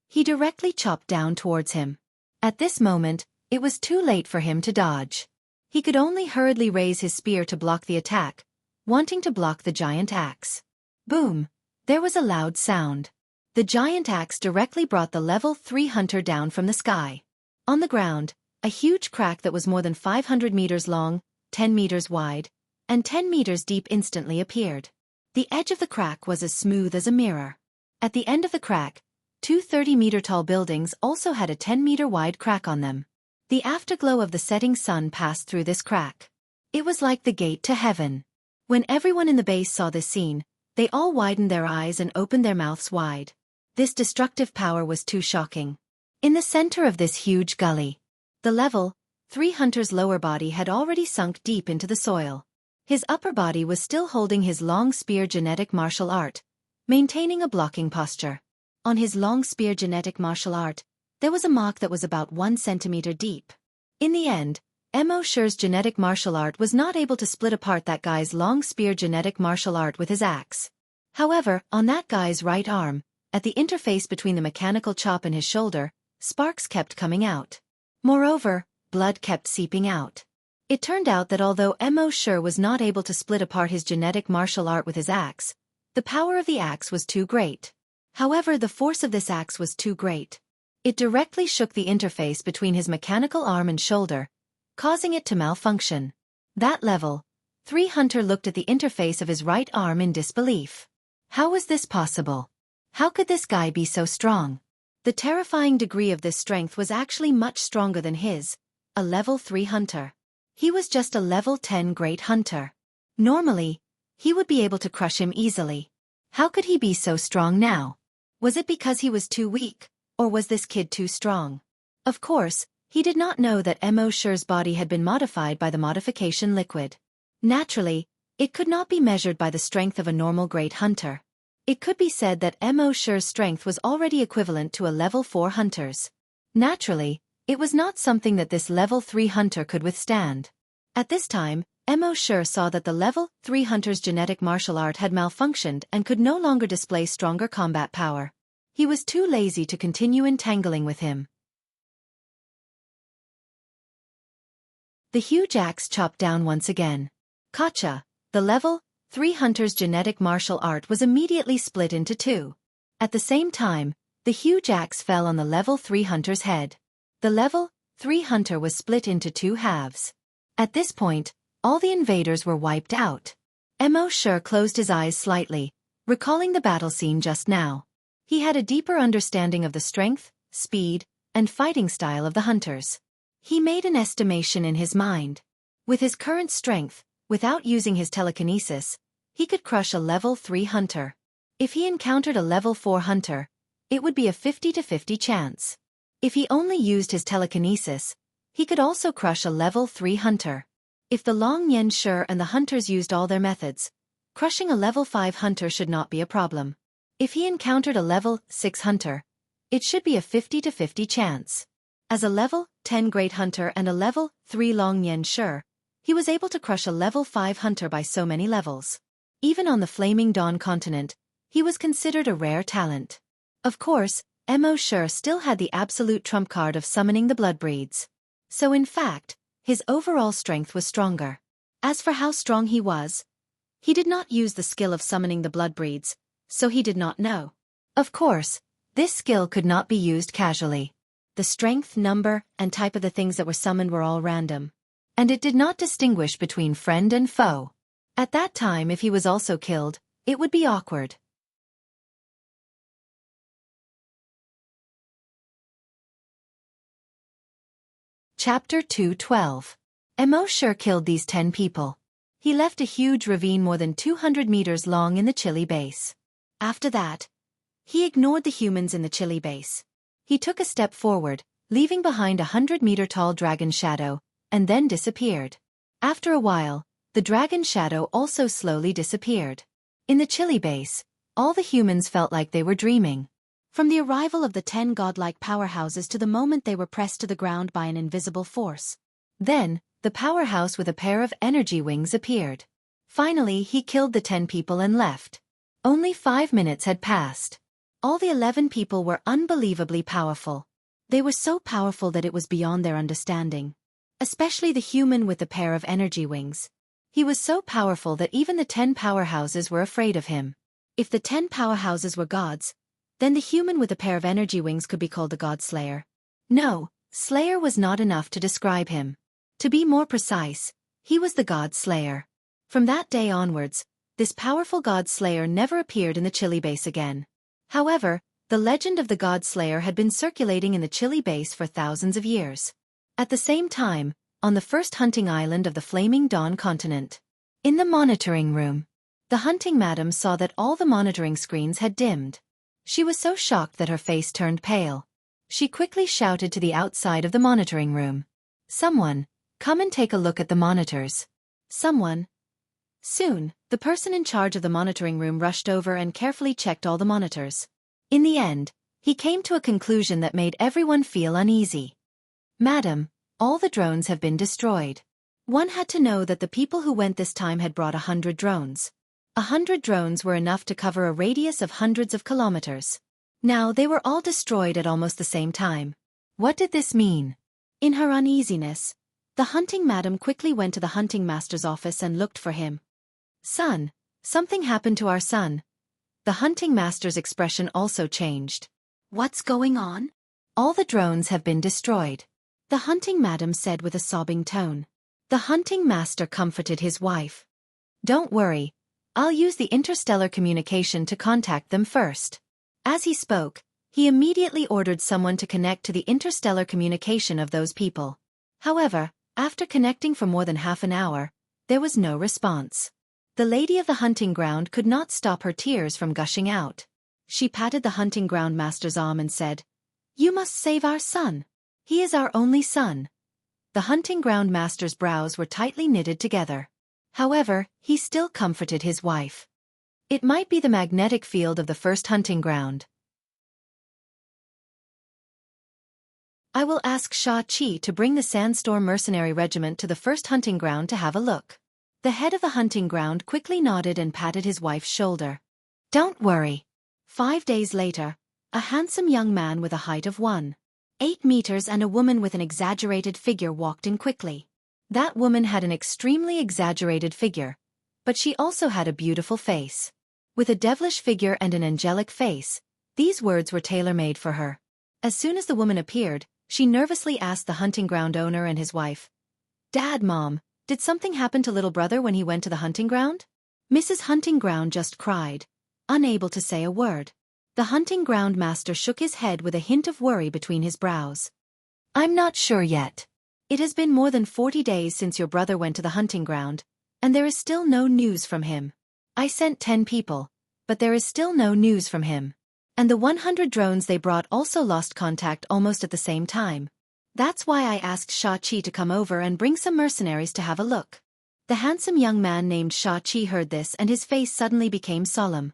He directly chopped down towards him. At this moment, it was too late for him to dodge. He could only hurriedly raise his spear to block the attack, wanting to block the giant axe. Boom! There was a loud sound. The giant axe directly brought the level 3 hunter down from the sky. On the ground, a huge crack that was more than 500 meters long, 10 meters wide, and 10 meters deep instantly appeared. The edge of the crack was as smooth as a mirror. At the end of the crack, 2 30-meter-tall buildings also had a 10-meter-wide crack on them. The afterglow of the setting sun passed through this crack. It was like the gate to heaven. When everyone in the base saw this scene, they all widened their eyes and opened their mouths wide. This destructive power was too shocking. In the center of this huge gully, the level 3 hunter's lower body had already sunk deep into the soil. His upper body was still holding his long spear genetic martial art, maintaining a blocking posture. On his long spear genetic martial art, there was a mark that was about 1 centimeter deep. In the end, Mo Shi's genetic martial art was not able to split apart that guy's long spear genetic martial art with his axe. However, on that guy's right arm, at the interface between the mechanical chop and his shoulder, sparks kept coming out. Moreover, blood kept seeping out. It turned out that although Mo Shi was not able to split apart his genetic martial art with his axe, the power of the axe was too great. However, the force of this axe was too great. It directly shook the interface between his mechanical arm and shoulder, causing it to malfunction. That level 3 hunter looked at the interface of his right arm in disbelief. How was this possible? How could this guy be so strong? The terrifying degree of this strength was actually much stronger than his, a level 3 hunter. He was just a level 10 great hunter. Normally, he would be able to crush him easily. How could he be so strong now? Was it because he was too weak, or was this kid too strong? Of course, he did not know that Mo Shi's body had been modified by the modification liquid. Naturally, it could not be measured by the strength of a normal great hunter. It could be said that Mo Shi's strength was already equivalent to a level 4 hunter's. Naturally, it was not something that this level 3 hunter could withstand. At this time, Mo Shi saw that the level 3 hunter's genetic martial art had malfunctioned and could no longer display stronger combat power. He was too lazy to continue entangling with him. The huge axe chopped down once again. Gotcha! The level 3 hunter's genetic martial art was immediately split into 2. At the same time, the huge axe fell on the level 3 hunter's head. The level 3 hunter was split into 2 halves. At this point, all the invaders were wiped out. Mo Shi closed his eyes slightly, recalling the battle scene just now. He had a deeper understanding of the strength, speed, and fighting style of the hunters. He made an estimation in his mind. With his current strength, without using his telekinesis, he could crush a level 3 hunter. If he encountered a level 4 hunter, it would be a 50-50 chance. If he only used his telekinesis, he could also crush a level 3 hunter. If the Long Yen Shi and the hunters used all their methods, crushing a level 5 hunter should not be a problem. If he encountered a level 6 hunter, it should be a 50-50 chance. As a level 10 Great Hunter and a level 3 Long Yen Shi, he was able to crush a level 5 hunter by so many levels. Even on the Flaming Dawn continent, he was considered a rare talent. Of course, Mo Shi still had the absolute trump card of summoning the Bloodbreeds. So in fact, his overall strength was stronger. As for how strong he was, he did not use the skill of summoning the Bloodbreeds, so he did not know. Of course, this skill could not be used casually. The strength, number, and type of the things that were summoned were all random. And it did not distinguish between friend and foe. At that time, if he was also killed, it would be awkward. Chapter 2:12. Mo Shi killed these 10 people. He left a huge ravine more than 200 meters long in the chilly base. After that, he ignored the humans in the chilly base. He took a step forward, leaving behind a 100-meter-tall dragon shadow, and then disappeared. After a while, the dragon shadow also slowly disappeared. In the chilly base, all the humans felt like they were dreaming. From the arrival of the 10 godlike powerhouses to the moment they were pressed to the ground by an invisible force. Then, the powerhouse with a pair of energy wings appeared. Finally, he killed the 10 people and left. Only 5 minutes had passed. All the 11 people were unbelievably powerful. They were so powerful that it was beyond their understanding. Especially the human with the pair of energy wings. He was so powerful that even the 10 powerhouses were afraid of him. If the 10 powerhouses were gods, then the human with a pair of energy wings could be called the God Slayer. No, Slayer was not enough to describe him. To be more precise, he was the God Slayer. From that day onwards, this powerful God Slayer never appeared in the chilly base again. However, the legend of the God Slayer had been circulating in the chilly base for thousands of years. At the same time, on the first hunting island of the Flaming Dawn continent. In the monitoring room, the hunting madam saw that all the monitoring screens had dimmed. She was so shocked that her face turned pale. She quickly shouted to the outside of the monitoring room. "Someone, come and take a look at the monitors." Someone. Soon, the person in charge of the monitoring room rushed over and carefully checked all the monitors. In the end, he came to a conclusion that made everyone feel uneasy. "Madam, all the drones have been destroyed." One had to know that the people who went this time had brought 100 drones. 100 drones were enough to cover a radius of hundreds of kilometers. Now they were all destroyed at almost the same time. What did this mean? In her uneasiness, the hunting madam quickly went to the hunting master's office and looked for him. "Son, something happened to our son." The hunting master's expression also changed. "What's going on?" "All the drones have been destroyed," the hunting madam said with a sobbing tone. The hunting master comforted his wife. "Don't worry. I'll use the interstellar communication to contact them first." As he spoke, he immediately ordered someone to connect to the interstellar communication of those people. However, after connecting for more than half an hour, there was no response. The lady of the hunting ground could not stop her tears from gushing out. She patted the hunting ground master's arm and said, "You must save our son. He is our only son." The hunting ground master's brows were tightly knitted together. However, he still comforted his wife. It might be the magnetic field of the first hunting ground. "I will ask Sha Qi to bring the Sandstorm Mercenary Regiment to the first hunting ground to have a look." The head of the hunting ground quickly nodded and patted his wife's shoulder. "Don't worry." 5 days later, a handsome young man with a height of 1.8 meters and a woman with an exaggerated figure walked in quickly. That woman had an extremely exaggerated figure, but she also had a beautiful face. With a devilish figure and an angelic face, these words were tailor-made for her. As soon as the woman appeared, she nervously asked the hunting ground owner and his wife, "Dad, Mom, Did something happen to little brother when he went to the hunting ground? Mrs. Hunting Ground just cried, unable to say a word. The hunting ground master shook his head with a hint of worry between his brows. I'm not sure yet. It has been more than 40 days since your brother went to the hunting ground, and there is still no news from him. I sent 10 people, but there is still no news from him. And the 100 drones they brought also lost contact almost at the same time. That's why I asked Shao-Chi to come over and bring some mercenaries to have a look. The handsome young man named Shao-Chi heard this and his face suddenly became solemn.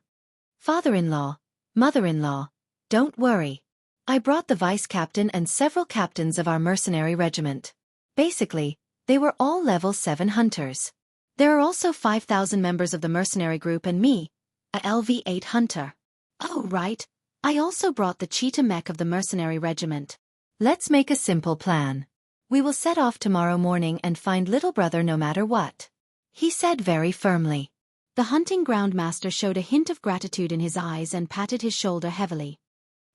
Father-in-law, mother-in-law, don't worry. I brought the vice-captain and several captains of our mercenary regiment. Basically, they were all level 7 hunters. There are also 5,000 members of the mercenary group and me, a LV-8 hunter. Oh right, I also brought the cheetah mech of the mercenary regiment. Let's make a simple plan. We will set off tomorrow morning and find little brother no matter what. He said very firmly. The hunting ground master showed a hint of gratitude in his eyes and patted his shoulder heavily.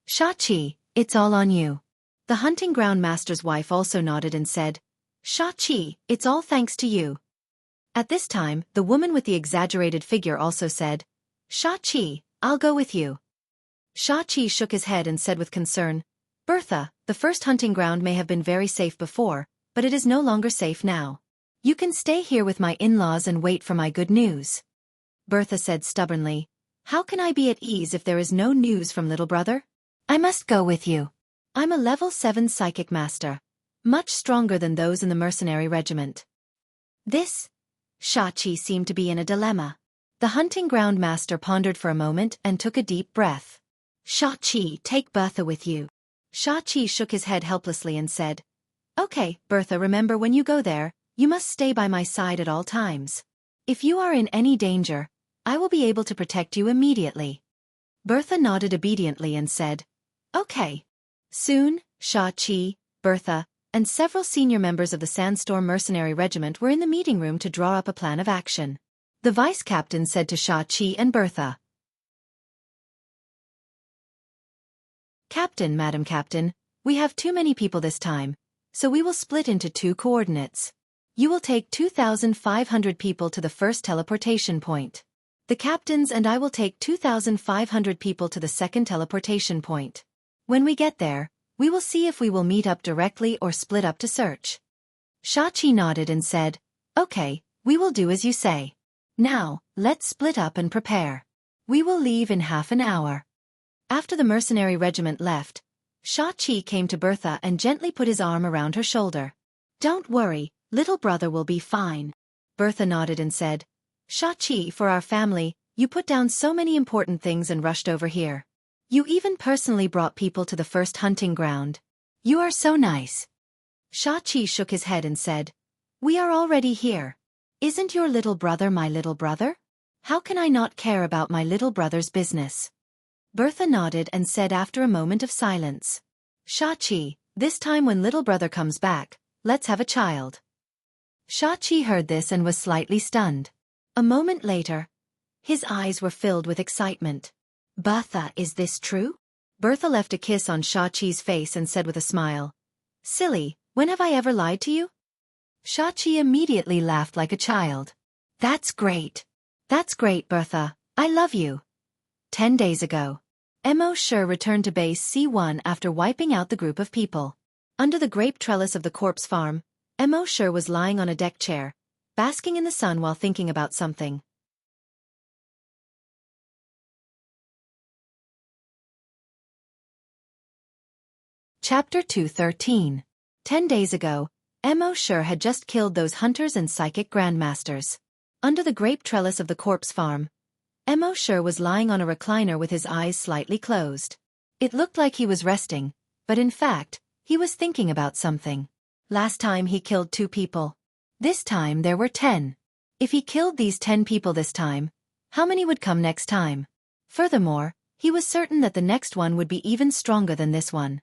Shao-Chi, it's all on you. The hunting ground master's wife also nodded and said, Shao-Chi, it's all thanks to you. At this time, the woman with the exaggerated figure also said, Shao-Chi, I'll go with you. Shao-Chi shook his head and said with concern, Bertha, the first hunting ground may have been very safe before, but it is no longer safe now. You can stay here with my in-laws and wait for my good news. Bertha said stubbornly, How can I be at ease if there is no news from little brother? I must go with you. I'm a level 7 psychic master, much stronger than those in the mercenary regiment. This? Shao-Chi seemed to be in a dilemma. The hunting ground master pondered for a moment and took a deep breath. Shao-Chi, take Bertha with you. Shao-Chi shook his head helplessly and said, Okay, Bertha, remember when you go there, you must stay by my side at all times. If you are in any danger, I will be able to protect you immediately. Bertha nodded obediently and said, Okay. Soon, Shao-Chi, Bertha, and several senior members of the Sandstorm Mercenary Regiment were in the meeting room to draw up a plan of action. The vice-captain said to Shao-Chi and Bertha, Captain, Madam Captain, we have too many people this time, so we will split into 2 coordinates. You will take 2,500 people to the first teleportation point. The captains and I will take 2,500 people to the second teleportation point. When we get there, we will see if we will meet up directly or split up to search. Shao-Chi nodded and said, Okay, we will do as you say. Now, let's split up and prepare. We will leave in half an hour. After the mercenary regiment left, Shao-Chi came to Bertha and gently put his arm around her shoulder. Don't worry, little brother will be fine. Bertha nodded and said, Shao-Chi, for our family, you put down so many important things and rushed over here. You even personally brought people to the first hunting ground. You are so nice. Shao-Chi shook his head and said, We are already here. Isn't your little brother my little brother? How can I not care about my little brother's business? Bertha nodded and said after a moment of silence, Shao-Chi, this time when little brother comes back, let's have a child. Shao-Chi heard this and was slightly stunned. A moment later, his eyes were filled with excitement. Bertha, is this true? Bertha left a kiss on Shao-Chi's face and said with a smile, Silly, when have I ever lied to you? Shao-Chi immediately laughed like a child. That's great. That's great, Bertha. I love you. 10 days ago, Mo Sure returned to base C1 after wiping out the group of people. Under the grape trellis of the corpse farm, Mo Sure was lying on a deck chair, basking in the sun while thinking about something. Chapter 213. 10 days ago, Mo Sure had just killed those hunters and psychic grandmasters. Under the grape trellis of the corpse farm, Mo Sure was lying on a recliner with his eyes slightly closed. It looked like he was resting, but in fact, he was thinking about something. Last time he killed 2 people. This time there were 10. If he killed these 10 people this time, how many would come next time? Furthermore, he was certain that the next one would be even stronger than this one.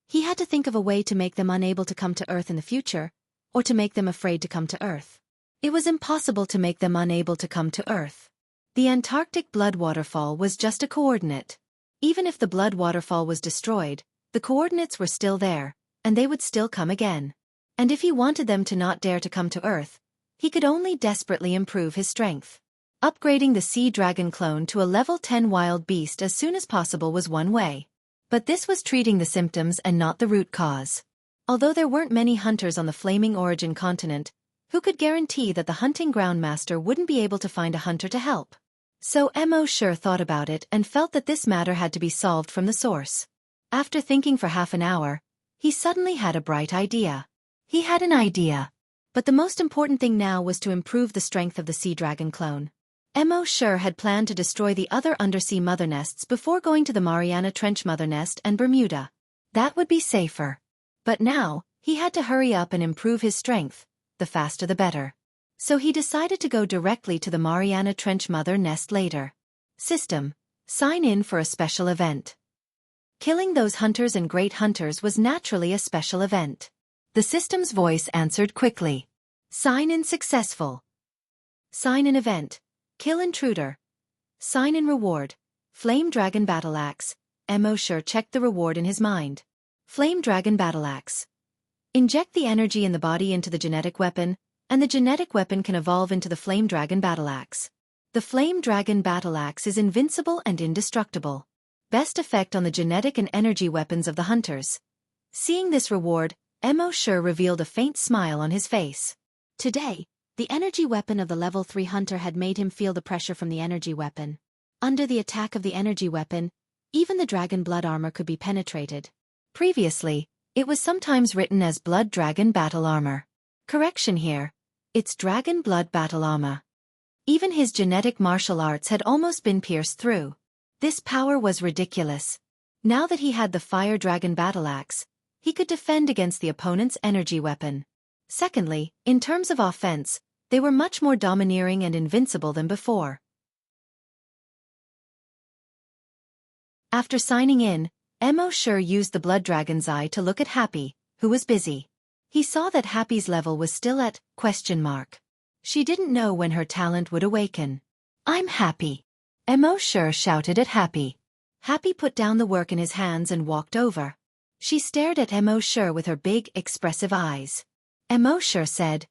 He had to think of a way to make them unable to come to Earth in the future, or to make them afraid to come to Earth. It was impossible to make them unable to come to Earth. The Antarctic blood waterfall was just a coordinate. Even if the blood waterfall was destroyed, the coordinates were still there, and they would still come again. And if he wanted them to not dare to come to Earth, he could only desperately improve his strength. Upgrading the sea dragon clone to a level 10 wild beast as soon as possible was one way. But this was treating the symptoms and not the root cause. Although there weren't many hunters on the Flaming Origin continent, who could guarantee that the hunting ground master wouldn't be able to find a hunter to help? So Mo sure thought about it and felt that this matter had to be solved from the source. After thinking for half an hour, he suddenly had a bright idea. He had an idea. But the most important thing now was to improve the strength of the sea dragon clone. Mo sure had planned to destroy the other undersea mother nests before going to the Mariana Trench mother nest and Bermuda. That would be safer. But now, he had to hurry up and improve his strength, the faster the better. So he decided to go directly to the Mariana Trench mother nest later. System: sign in for a special event. Killing those hunters and great hunters was naturally a special event. The system's voice answered quickly. Sign in successful. Sign in event. Kill intruder. Sign in reward. Flame Dragon Battle Axe. Mo sure checked the reward in his mind. Flame Dragon Battle Axe. Inject the energy in the body into the genetic weapon, and the genetic weapon can evolve into the Flame Dragon Battle Axe. The Flame Dragon Battle Axe is invincible and indestructible. Best effect on the genetic and energy weapons of the hunters. Seeing this reward, Mo sure revealed a faint smile on his face. Today, the energy weapon of the level 3 hunter had made him feel the pressure from the energy weapon. Under the attack of the energy weapon, even the dragon blood armor could be penetrated. Previously, it was sometimes written as Blood Dragon Battle Armor. Correction here. It's Dragon Blood Battle Armor. Even his genetic martial arts had almost been pierced through. This power was ridiculous. Now that he had the Fire Dragon Battle Axe, he could defend against the opponent's energy weapon. Secondly, in terms of offense, they were much more domineering and invincible than before. After signing in, Mo sure used the Blood Dragon's eye to look at Happy, who was busy. He saw that Happy's level was still at ? She didn't know when her talent would awaken. I'm Happy. Mo sure shouted at Happy. Happy put down the work in his hands and walked over. She stared at Mo sure with her big, expressive eyes. Mo sure said,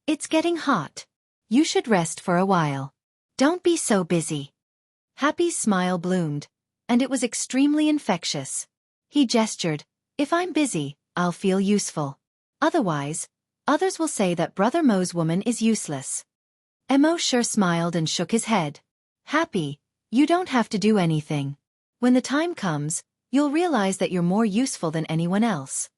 "It's getting hot. You should rest for a while. Don't be so busy." Happy's smile bloomed, and it was extremely infectious. He gestured, "If I'm busy, I'll feel useful. Otherwise, others will say that Brother Mo's woman is useless." Mo sure smiled and shook his head. "Happy, you don't have to do anything. When the time comes, you'll realize that you're more useful than anyone else."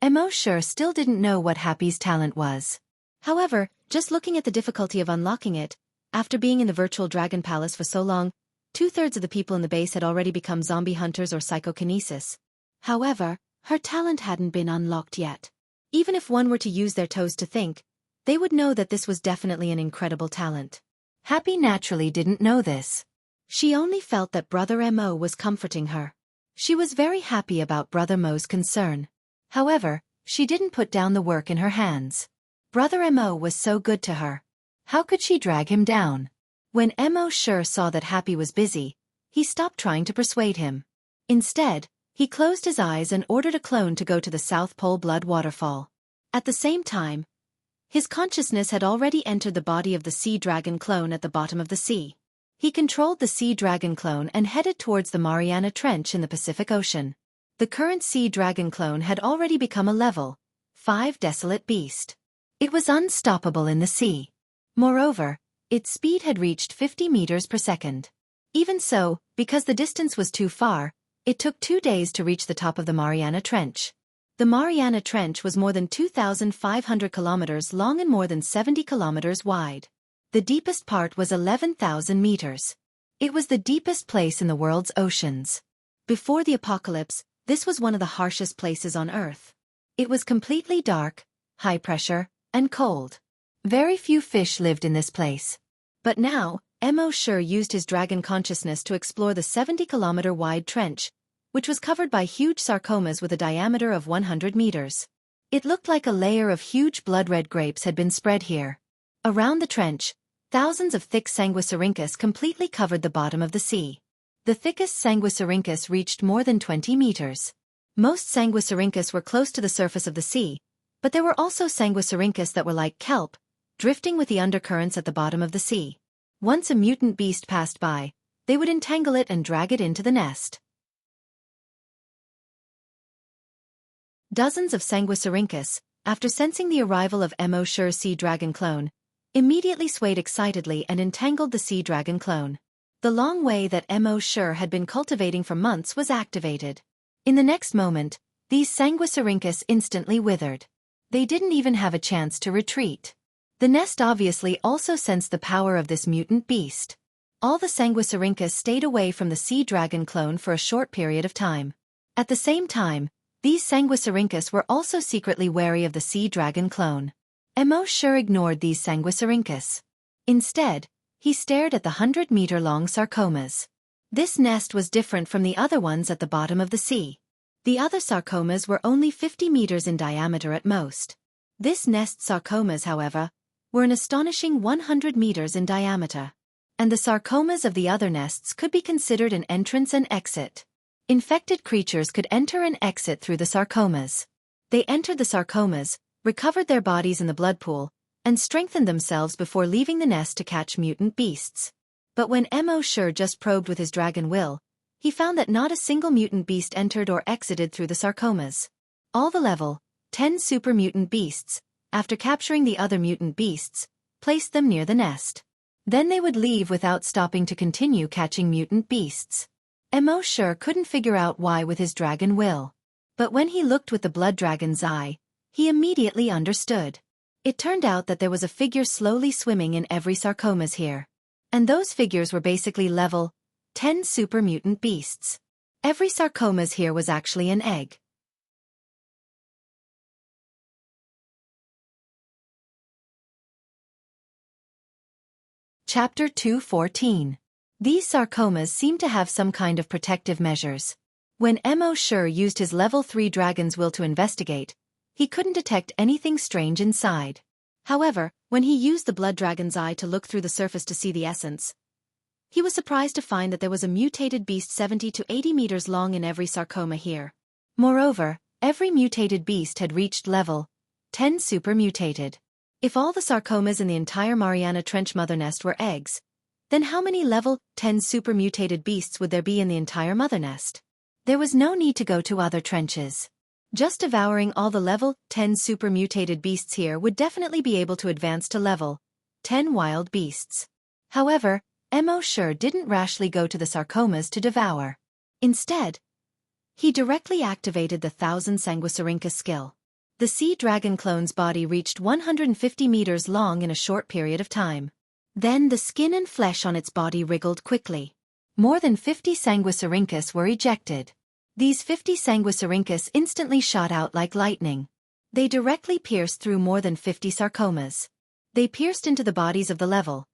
Mo sure still didn't know what Happy's talent was. However, just looking at the difficulty of unlocking it, after being in the virtual dragon palace for so long, 2/3 of the people in the base had already become zombie hunters or psychokinesis. However, her talent hadn't been unlocked yet. Even if one were to use their toes to think, they would know that this was definitely an incredible talent. Happy naturally didn't know this. She only felt that Brother Mo was comforting her. She was very happy about Brother Mo's concern. However, she didn't put down the work in her hands. Brother Mo was so good to her. How could she drag him down? When Mo sure saw that Happy was busy, he stopped trying to persuade him. Instead, he closed his eyes and ordered a clone to go to the South Pole Blood Waterfall. At the same time, his consciousness had already entered the body of the Sea Dragon clone at the bottom of the sea. He controlled the Sea Dragon clone and headed towards the Mariana Trench in the Pacific Ocean. The current Sea Dragon clone had already become a level 5 desolate beast. It was unstoppable in the sea. Moreover, its speed had reached 50 meters per second. Even so, because the distance was too far, it took 2 days to reach the top of the Mariana Trench. The Mariana Trench was more than 2,500 kilometers long and more than 70 kilometers wide. The deepest part was 11,000 meters. It was the deepest place in the world's oceans. Before the apocalypse, this was one of the harshest places on Earth. It was completely dark, high pressure, and cold. Very few fish lived in this place. But now, Mo sure used his dragon consciousness to explore the 70-kilometer wide trench, which was covered by huge sarcomas with a diameter of 100 meters. It looked like a layer of huge blood-red grapes had been spread here. Around the trench, thousands of thick sanguisurincus completely covered the bottom of the sea. The thickest sanguisurincus reached more than 20 meters. Most sanguisurincus were close to the surface of the sea, but there were also sanguisurincus that were like kelp, drifting with the undercurrents at the bottom of the sea. Once a mutant beast passed by, they would entangle it and drag it into the nest. Dozens of Sanguisurincus, after sensing the arrival of Mo-Shure's sea dragon clone, immediately swayed excitedly and entangled the sea dragon clone. The long way that Mo-Shure had been cultivating for months was activated. In the next moment, these Sanguisurincus instantly withered. They didn't even have a chance to retreat. The nest obviously also sensed the power of this mutant beast. All the Sanguisurincus stayed away from the sea dragon clone for a short period of time. At the same time, these Sanguisurincus were also secretly wary of the sea dragon clone. Mo-Shure ignored these Sanguisurincus. Instead, he stared at the 100-meter-long sarcomas. This nest was different from the other ones at the bottom of the sea. The other sarcomas were only 50 meters in diameter at most. This nest's sarcomas, however, were an astonishing 100 meters in diameter. And the sarcomas of the other nests could be considered an entrance and exit. Infected creatures could enter and exit through the sarcomas. They entered the sarcomas, recovered their bodies in the blood pool, and strengthened themselves before leaving the nest to catch mutant beasts. But when Mo-Shure just probed with his dragon will, he found that not a single mutant beast entered or exited through the sarcomas. All the level 10 super mutant beasts, after capturing the other mutant beasts, placed them near the nest. Then they would leave without stopping to continue catching mutant beasts. Mo-Shure couldn't figure out why with his dragon will. But when he looked with the blood dragon's eye, he immediately understood. It turned out that there was a figure slowly swimming in every sarcomas here. And those figures were basically level 10 super mutant beasts. Every sarcomas here was actually an egg. Chapter 2:14. These sarcomas seem to have some kind of protective measures. When Mo-Shure used his level 3 dragon's will to investigate, he couldn't detect anything strange inside. However, when he used the blood dragon's eye to look through the surface to see the essence, he was surprised to find that there was a mutated beast 70 to 80 meters long in every sarcoma here. Moreover, every mutated beast had reached level 10 super mutated. If all the sarcomas in the entire Mariana Trench mother nest were eggs, then how many level 10 super mutated beasts would there be in the entire mother nest? There was no need to go to other trenches. Just devouring all the level 10 super mutated beasts here would definitely be able to advance to level 10 wild beasts. However, Mo-Shure didn't rashly go to the sarcomas to devour. Instead, he directly activated the 1000 Sanguisurincus skill. The sea dragon clone's body reached 150 meters long in a short period of time. Then the skin and flesh on its body wriggled quickly. More than 50 Sanguisurincus were ejected. These 50 Sanguisurincus instantly shot out like lightning. They directly pierced through more than 50 sarcomas. They pierced into the bodies of the level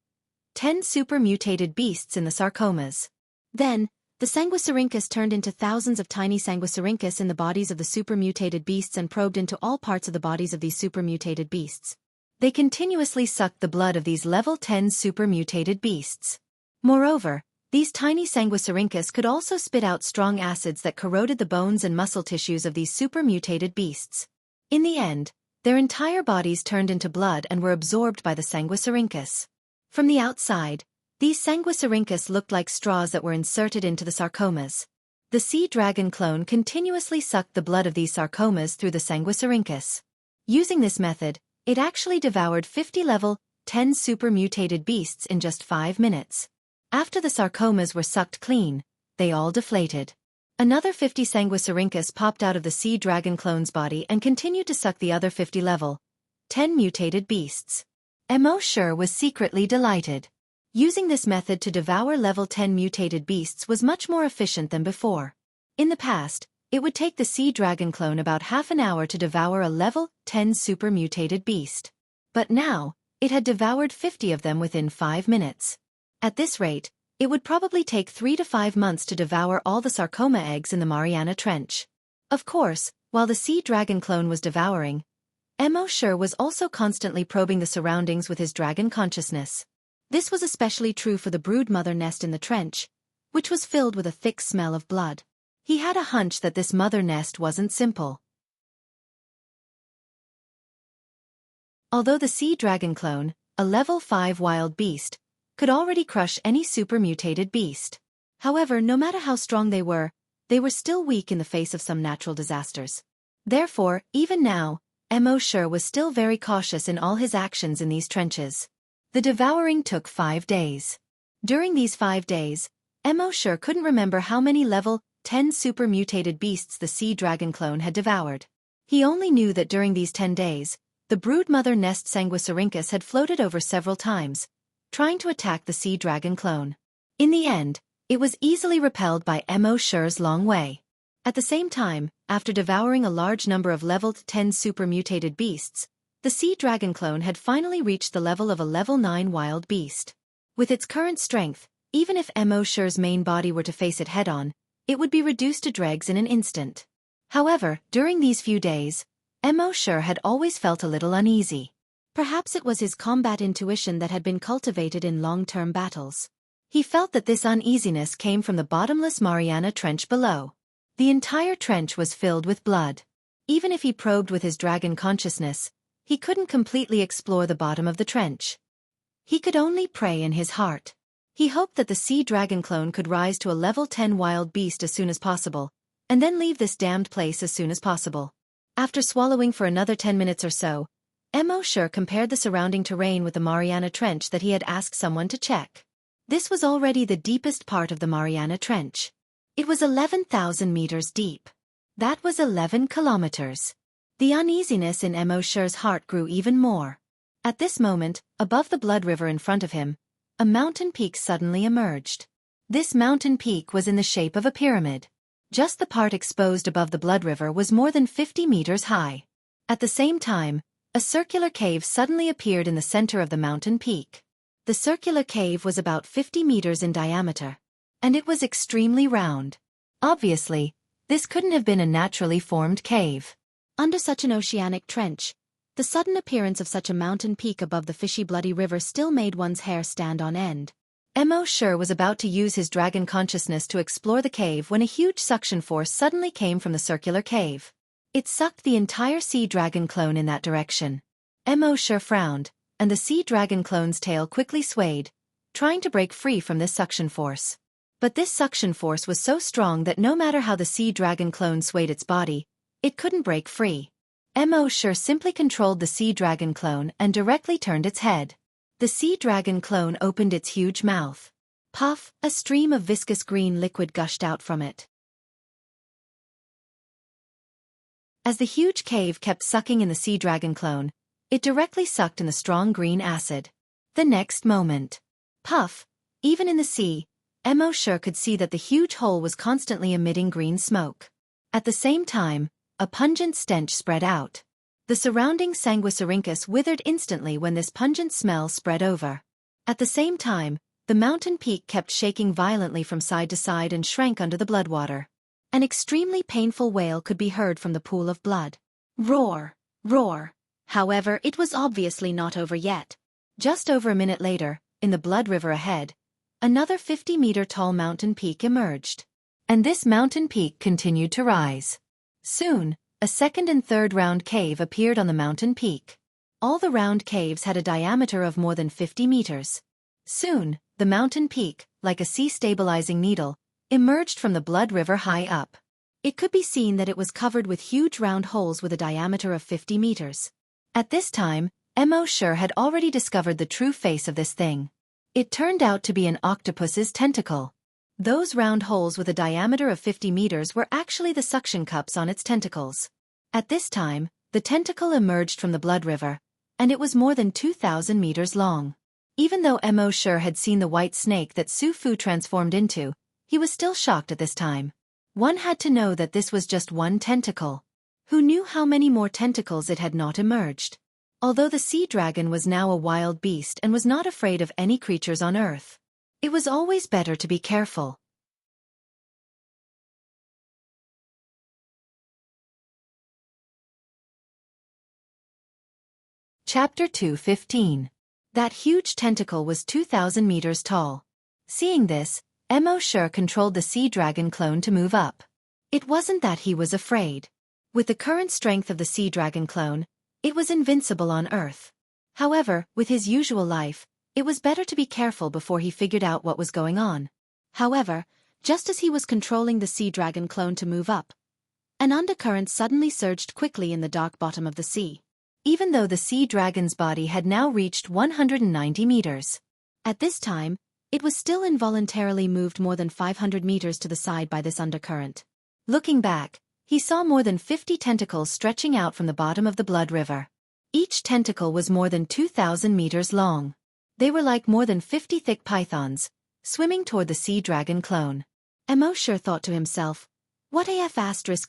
10 super mutated beasts in the sarcomas. Then, the Sanguisurincus turned into thousands of tiny Sanguisurincus in the bodies of the super mutated beasts and probed into all parts of the bodies of these super mutated beasts. They continuously sucked the blood of these level 10 super mutated beasts. Moreover, these tiny Sanguisurincus could also spit out strong acids that corroded the bones and muscle tissues of these super mutated beasts. In the end, their entire bodies turned into blood and were absorbed by the Sanguisurincus. From the outside, these Sanguisurincus looked like straws that were inserted into the sarcomas. The sea dragon clone continuously sucked the blood of these sarcomas through the Sanguisurincus. Using this method, it actually devoured 50 level 10 super mutated beasts in just 5 minutes. After the sarcomas were sucked clean, they all deflated. Another 50 Sanguisurincus popped out of the sea dragon clone's body and continued to suck the other 50 level 10 mutated beasts. Mo-Shure was secretly delighted. Using this method to devour level 10 mutated beasts was much more efficient than before. In the past, it would take the sea dragon clone about half an hour to devour a level 10 super mutated beast. But now, it had devoured 50 of them within 5 minutes. At this rate, it would probably take 3 to 5 months to devour all the sarcoma eggs in the Mariana Trench. Of course, while the sea dragon clone was devouring, Mo-Shure was also constantly probing the surroundings with his dragon consciousness. This was especially true for the brood mother nest in the trench, which was filled with a thick smell of blood. He had a hunch that this mother nest wasn't simple. Although the sea dragon clone, a level 5 wild beast, could already crush any super mutated beast. However, no matter how strong they were still weak in the face of some natural disasters. Therefore, even now, Wuxia was still very cautious in all his actions in these trenches. The devouring took 5 days. During these 5 days, Wuxia couldn't remember how many level 10 super mutated beasts the sea dragon clone had devoured. He only knew that during these 10 days, the broodmother nest Sanguisurincus had floated over several times, trying to attack the sea dragon clone. In the end, it was easily repelled by Wuxia's long way. At the same time, after devouring a large number of level 10 super mutated beasts, the sea dragon clone had finally reached the level of a level 9 wild beast. With its current strength, even if Wuxia's main body were to face it head-on, it would be reduced to dregs in an instant. However, during these few days, Wuxia had always felt a little uneasy. Perhaps it was his combat intuition that had been cultivated in long-term battles. He felt that this uneasiness came from the bottomless Mariana Trench below. The entire trench was filled with blood. Even if he probed with his dragon consciousness, he couldn't completely explore the bottom of the trench. He could only pray in his heart. He hoped that the sea dragon clone could rise to a level 10 wild beast as soon as possible, and then leave this damned place as soon as possible. After swallowing for another 10 minutes or so, Wuxia compared the surrounding terrain with the Mariana Trench that he had asked someone to check. This was already the deepest part of the Mariana Trench. It was 11,000 meters deep. That was 11 kilometers. The uneasiness in Wuxia's heart grew even more. At this moment, above the blood river in front of him, a mountain peak suddenly emerged. This mountain peak was in the shape of a pyramid. Just the part exposed above the blood river was more than 50 meters high. At the same time, a circular cave suddenly appeared in the center of the mountain peak. The circular cave was about 50 meters in diameter, and it was extremely round. Obviously, this couldn't have been a naturally formed cave. Under such an oceanic trench, the sudden appearance of such a mountain peak above the fishy bloody river still made one's hair stand on end. Wuxia was about to use his dragon consciousness to explore the cave when a huge suction force suddenly came from the circular cave. It sucked the entire sea dragon clone in that direction. Wuxia frowned, and the sea dragon clone's tail quickly swayed, trying to break free from this suction force. But this suction force was so strong that no matter how the sea dragon clone swayed its body, it couldn't break free. Wuxia simply controlled the sea dragon clone and directly turned its head. The sea dragon clone opened its huge mouth. Puff, a stream of viscous green liquid gushed out from it. As the huge cave kept sucking in the sea dragon clone, it directly sucked in the strong green acid. The next moment. Puff, even in the sea, Wuxia could see that the huge hole was constantly emitting green smoke. At the same time, a pungent stench spread out. The surrounding Sanguisurincus withered instantly when this pungent smell spread over. At the same time, the mountain peak kept shaking violently from side to side and shrank under the bloodwater. An extremely painful wail could be heard from the pool of blood. Roar! Roar! However, it was obviously not over yet. Just over a minute later, in the blood river ahead, another 50-meter-tall mountain peak emerged. And this mountain peak continued to rise. Soon, a second and third round cave appeared on the mountain peak. All the round caves had a diameter of more than 50 meters. Soon, the mountain peak, like a sea-stabilizing needle, emerged from the blood river high up. It could be seen that it was covered with huge round holes with a diameter of 50 meters. At this time, Wuxia had already discovered the true face of this thing. It turned out to be an octopus's tentacle. Those round holes with a diameter of 50 meters were actually the suction cups on its tentacles. At this time, the tentacle emerged from the blood river, and it was more than 2,000 meters long. Even though Wuxia had seen the white snake that Su Fu transformed into, he was still shocked at this time. One had to know that this was just one tentacle. Who knew how many more tentacles it had not emerged? Although the sea dragon was now a wild beast and was not afraid of any creatures on Earth, it was always better to be careful. Chapter 2:15. That huge tentacle was 2,000 meters tall. Seeing this, Wuxia controlled the sea dragon clone to move up. It wasn't that he was afraid. With the current strength of the sea dragon clone, it was invincible on Earth. However, with his usual life, it was better to be careful before he figured out what was going on. However, just as he was controlling the sea dragon clone to move up, an undercurrent suddenly surged quickly in the dark bottom of the sea. Even though the sea dragon's body had now reached 190 meters. At this time, it was still involuntarily moved more than 500 meters to the side by this undercurrent. Looking back, he saw more than 50 tentacles stretching out from the bottom of the blood river. Each tentacle was more than 2,000 meters long. They were like more than 50 thick pythons, swimming toward the sea dragon clone. Emosure thought to himself, "What AF**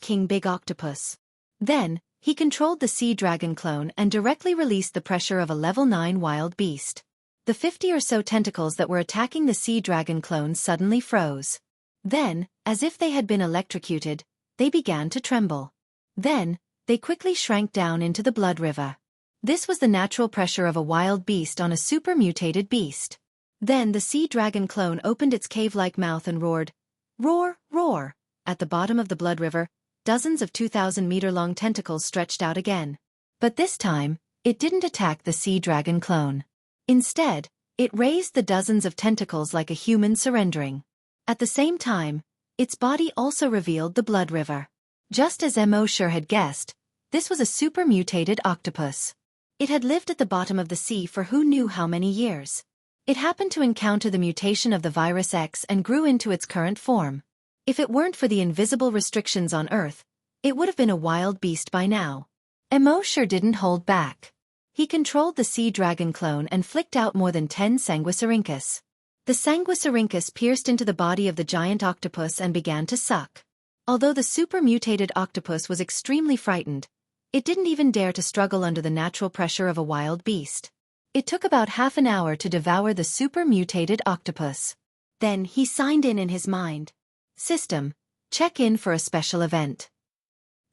King Big Octopus?" Then, he controlled the sea dragon clone and directly released the pressure of a level 9 wild beast. The 50 or so tentacles that were attacking the sea dragon clone suddenly froze. Then, as if they had been electrocuted, they began to tremble. Then, they quickly shrank down into the blood river. This was the natural pressure of a wild beast on a super-mutated beast. Then the sea dragon clone opened its cave-like mouth and roared, "Roar, roar!" At the bottom of the blood river, dozens of 2,000-meter-long tentacles stretched out again. But this time, it didn't attack the sea dragon clone. Instead, it raised the dozens of tentacles like a human surrendering. At the same time, its body also revealed the blood river. Just as Emosure had guessed, this was a super-mutated octopus. It had lived at the bottom of the sea for who knew how many years. It happened to encounter the mutation of the virus X and grew into its current form. If it weren't for the invisible restrictions on Earth, it would have been a wild beast by now. Emosure didn't hold back. He controlled the sea dragon clone and flicked out more than 10 sanguisurincus. The sanguisurincus pierced into the body of the giant octopus and began to suck. Although the super-mutated octopus was extremely frightened, it didn't even dare to struggle under the natural pressure of a wild beast. It took about half an hour to devour the super-mutated octopus. Then he signed in his mind. System, check in for a special event.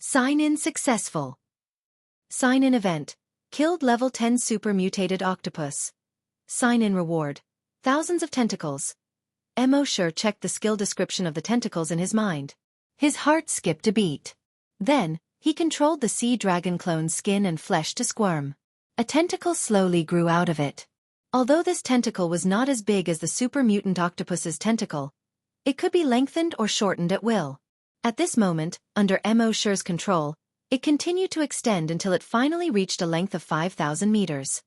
Sign-in successful. Sign-in event. Killed level 10 super-mutated octopus. Sign-in reward. Thousands of tentacles. Emosure checked the skill description of the tentacles in his mind. His heart skipped a beat. Then, he controlled the sea dragon clone's skin and flesh to squirm. A tentacle slowly grew out of it. Although this tentacle was not as big as the super-mutant octopus's tentacle, it could be lengthened or shortened at will. At this moment, under Emosure's control, it continued to extend until it finally reached a length of 5,000 meters.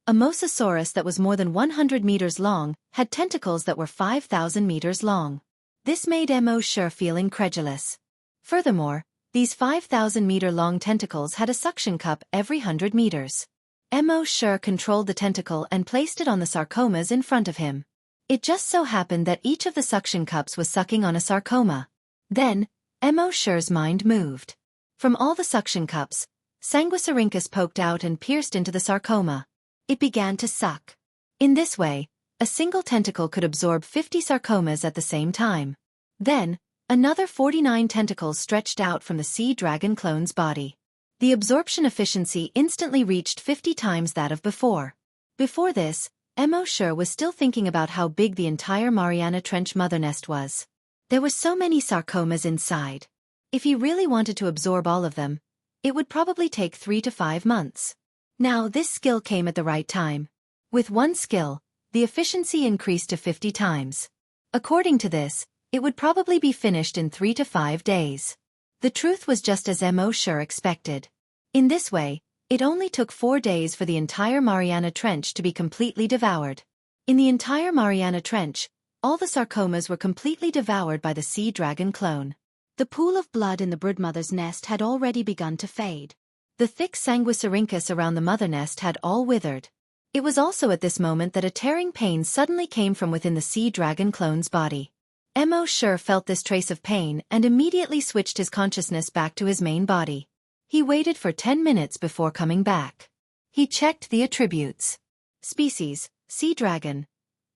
A mosasaurus that was more than 100 meters long had tentacles that were 5,000 meters long. This made Emosure feel incredulous. Furthermore, these 5,000-meter-long tentacles had a suction cup every 100 meters. Emosure controlled the tentacle and placed it on the sarcomas in front of him. It just so happened that each of the suction cups was sucking on a sarcoma. Then, Emosure's mind moved. From all the suction cups, sanguisurincus poked out and pierced into the sarcoma. It began to suck. In this way, a single tentacle could absorb 50 sarcomas at the same time. Then, another 49 tentacles stretched out from the sea dragon clone's body. The absorption efficiency instantly reached 50 times that of before. Before this, Emosure was still thinking about how big the entire Mariana Trench mother nest was. There were so many sarcomas inside. If he really wanted to absorb all of them, it would probably take 3 to 5 months. Now this skill came at the right time. With one skill, the efficiency increased to 50 times. According to this, it would probably be finished in 3 to 5 days. The truth was just as Emosure expected. In this way, it only took 4 days for the entire Mariana Trench to be completely devoured. In the entire Mariana Trench, all the sarcomas were completely devoured by the sea dragon clone. The pool of blood in the broodmother's nest had already begun to fade. The thick sanguisurincus around the mother nest had all withered. It was also at this moment that a tearing pain suddenly came from within the sea dragon clone's body. Emosure felt this trace of pain and immediately switched his consciousness back to his main body. He waited for 10 minutes before coming back. He checked the attributes. Species, sea dragon.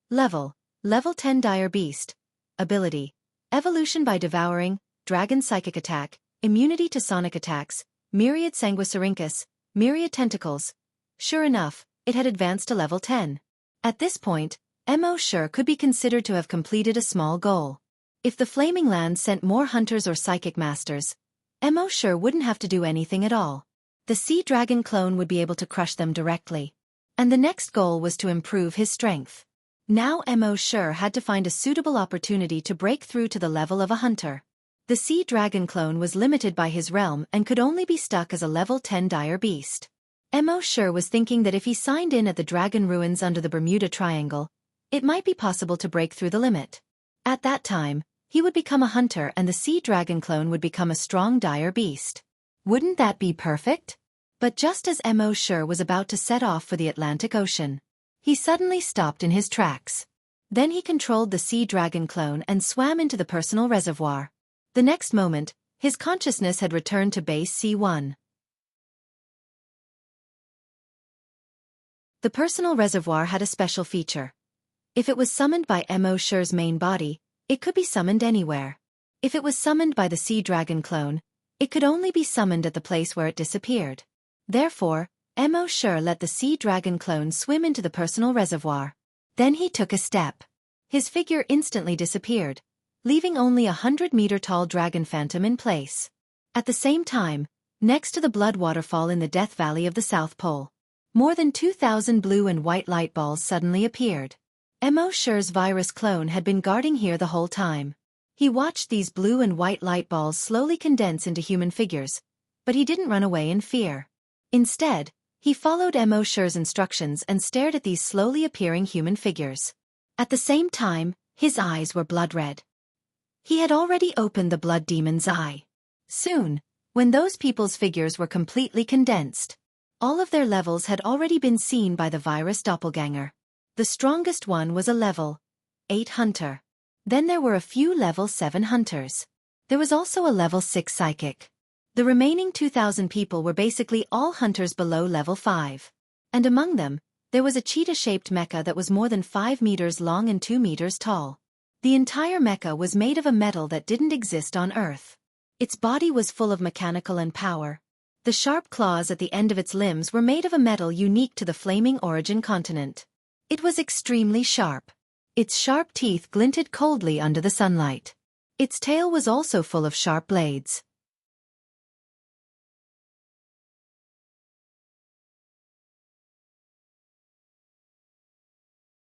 Level 10 dire beast. Ability, evolution by devouring, dragon psychic attack, immunity to sonic attacks, myriad sanguisurincus, myriad tentacles. Sure enough, it had advanced to level 10. At this point, Emosure could be considered to have completed a small goal. If the Flaming Land sent more hunters or psychic masters, Emo sure wouldn't have to do anything at all. The sea dragon clone would be able to crush them directly. And the next goal was to improve his strength. Now Emo sure had to find a suitable opportunity to break through to the level of a hunter. The sea dragon clone was limited by his realm and could only be stuck as a level 10 dire beast. Emo sure was thinking that if he signed in at the dragon ruins under the Bermuda Triangle, it might be possible to break through the limit. At that time, he would become a hunter and the sea dragon clone would become a strong dire beast. Wouldn't that be perfect? But just as Emo sure was about to set off for the Atlantic Ocean, he suddenly stopped in his tracks. Then he controlled the sea dragon clone and swam into the personal reservoir. The next moment, his consciousness had returned to base C1. The personal reservoir had a special feature. If it was summoned by Emo sure's main body, it could be summoned anywhere. If it was summoned by the sea dragon clone, it could only be summoned at the place where it disappeared. Therefore, Emo sure let the sea dragon clone swim into the personal reservoir. Then he took a step. His figure instantly disappeared, leaving only 100-meter-tall dragon phantom in place. At the same time, next to the blood waterfall in the Death Valley of the South Pole, more than 2,000 blue and white light balls suddenly appeared. Emo sure's virus clone had been guarding here the whole time. He watched these blue and white light balls slowly condense into human figures, but he didn't run away in fear. Instead, he followed Emo sure's instructions and stared at these slowly appearing human figures. At the same time, his eyes were blood red. He had already opened the blood demon's eye. Soon, when those people's figures were completely condensed, all of their levels had already been seen by the virus doppelganger. The strongest one was a level 8 hunter. Then there were a few level 7 hunters. There was also a level 6 psychic. The remaining 2,000 people were basically all hunters below level 5. And among them, there was a cheetah-shaped mecha that was more than 5 meters long and 2 meters tall. The entire mecha was made of a metal that didn't exist on Earth. Its body was full of mechanical and power. The sharp claws at the end of its limbs were made of a metal unique to the Flaming Origin continent. It was extremely sharp. Its sharp teeth glinted coldly under the sunlight. Its tail was also full of sharp blades.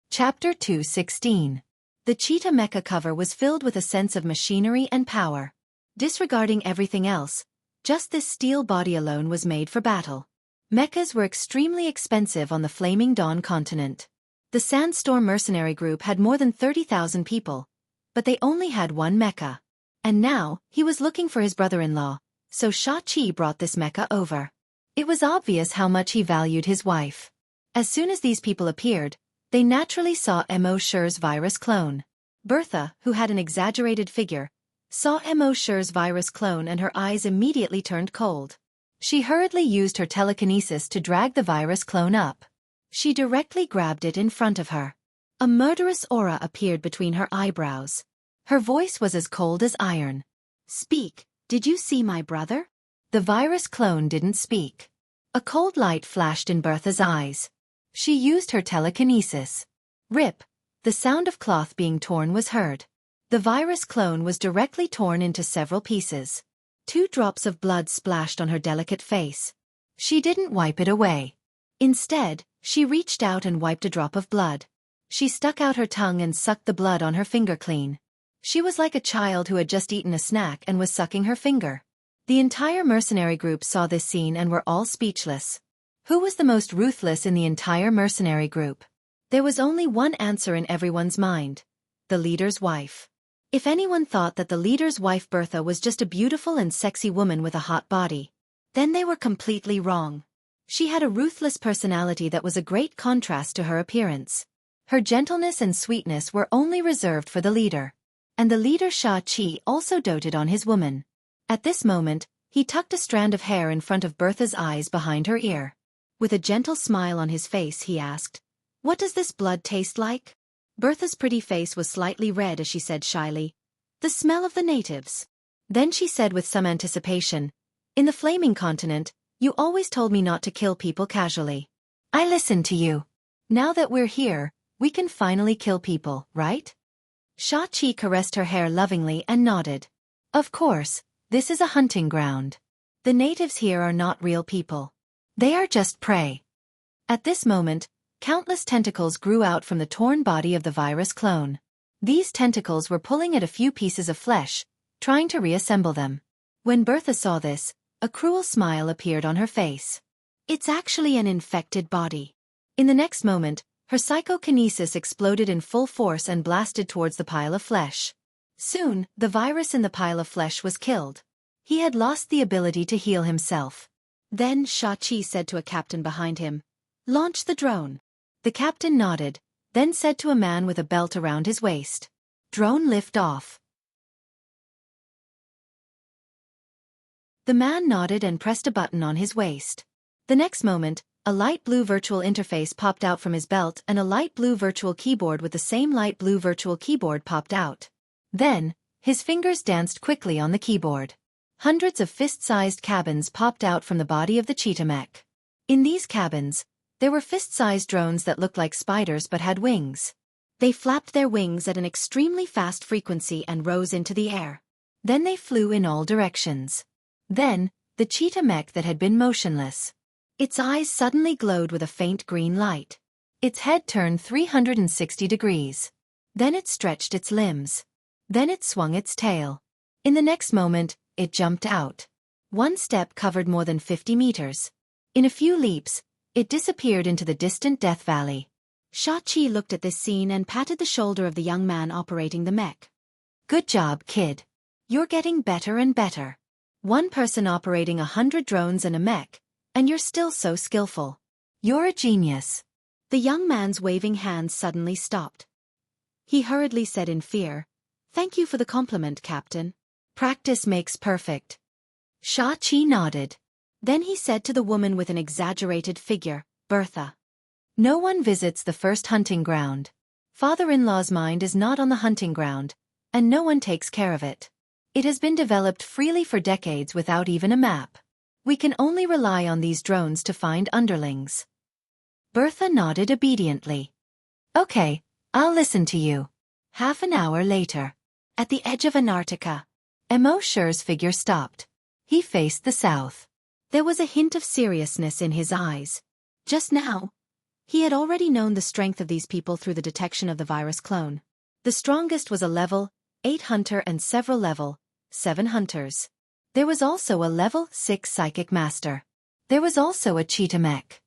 Chapter 2:16. The cheetah mecha cover was filled with a sense of machinery and power. Disregarding everything else, just this steel body alone was made for battle. Mechas were extremely expensive on the Flaming Dawn continent. The Sandstorm mercenary group had more than 30,000 people, but they only had one mecha. And now, he was looking for his brother-in-law, so Sha-Chi brought this mecha over. It was obvious how much he valued his wife. As soon as these people appeared, they naturally saw Emo sure's virus clone. Bertha, who had an exaggerated figure, saw Emo sure's virus clone and her eyes immediately turned cold. She hurriedly used her telekinesis to drag the virus clone up. She directly grabbed it in front of her. A murderous aura appeared between her eyebrows. Her voice was as cold as iron. "Speak, did you see my brother?" The virus clone didn't speak. A cold light flashed in Bertha's eyes. She used her telekinesis. Rip! The sound of cloth being torn was heard. The virus clone was directly torn into several pieces. 2 drops of blood splashed on her delicate face. She didn't wipe it away. Instead, she reached out and wiped a drop of blood. She stuck out her tongue and sucked the blood on her finger clean. She was like a child who had just eaten a snack and was sucking her finger. The entire mercenary group saw this scene and were all speechless. Who was the most ruthless in the entire mercenary group? There was only one answer in everyone's mind: the leader's wife. If anyone thought that the leader's wife Bertha was just a beautiful and sexy woman with a hot body, then they were completely wrong. She had a ruthless personality that was a great contrast to her appearance. Her gentleness and sweetness were only reserved for the leader. And the leader Sha-Chi also doted on his woman. At this moment, he tucked a strand of hair in front of Bertha's eyes behind her ear. With a gentle smile on his face he asked, "What does this blood taste like?" Bertha's pretty face was slightly red as she said shyly, "The smell of the natives." Then she said with some anticipation, "In the Flaming Continent, you always told me not to kill people casually. I listened to you. Now that we're here, we can finally kill people, right?" Sha-Chi caressed her hair lovingly and nodded. "Of course, This is a hunting ground. The natives here are not real people. They are just prey. At this moment, countless tentacles grew out from the torn body of the virus clone. These tentacles were pulling at a few pieces of flesh, trying to reassemble them. When Bertha saw this, a cruel smile appeared on her face. It's actually an infected body. In the next moment, her psychokinesis exploded in full force and blasted towards the pile of flesh. Soon, the virus in the pile of flesh was killed. He had lost the ability to heal himself. Then Xiaofan said to a captain behind him, "Launch the drone." The captain nodded, then said to a man with a belt around his waist, "Drone lift off." The man nodded and pressed a button on his waist. The next moment, a light blue virtual interface popped out from his belt and a light blue virtual keyboard with the same light blue virtual keyboard popped out. Then, his fingers danced quickly on the keyboard. Hundreds of fist-sized cabins popped out from the body of the cheetah mech. In these cabins, there were fist-sized drones that looked like spiders but had wings. They flapped their wings at an extremely fast frequency and rose into the air. Then they flew in all directions. Then, the cheetah mech that had been motionless. Its eyes suddenly glowed with a faint green light. Its head turned 360 degrees. Then it stretched its limbs. Then it swung its tail. In the next moment, it jumped out. One step covered more than 50 meters. In a few leaps, it disappeared into the distant Death Valley. Xiaofan looked at this scene and patted the shoulder of the young man operating the mech. "Good job, kid. You're getting better and better. One person operating 100 drones and a mech, and you're still so skillful. You're a genius." The young man's waving hands suddenly stopped. He hurriedly said in fear, "Thank you for the compliment, Captain. Practice makes perfect." Xiaofan nodded. Then he said to the woman with an exaggerated figure, "Bertha. No one visits the first hunting ground. Father-in-law's mind is not on the hunting ground, and no one takes care of it. It has been developed freely for decades without even a map. We can only rely on these drones to find underlings." Bertha nodded obediently. "Okay, I'll listen to you." Half an hour later, at the edge of Antarctica, Emosher's figure stopped. He faced the south. There was a hint of seriousness in his eyes. Just now, he had already known the strength of these people through the detection of the virus clone. The strongest was a level 8 hunter and several level 7 hunters. There was also a level 6 psychic master. There was also a cheetah mech.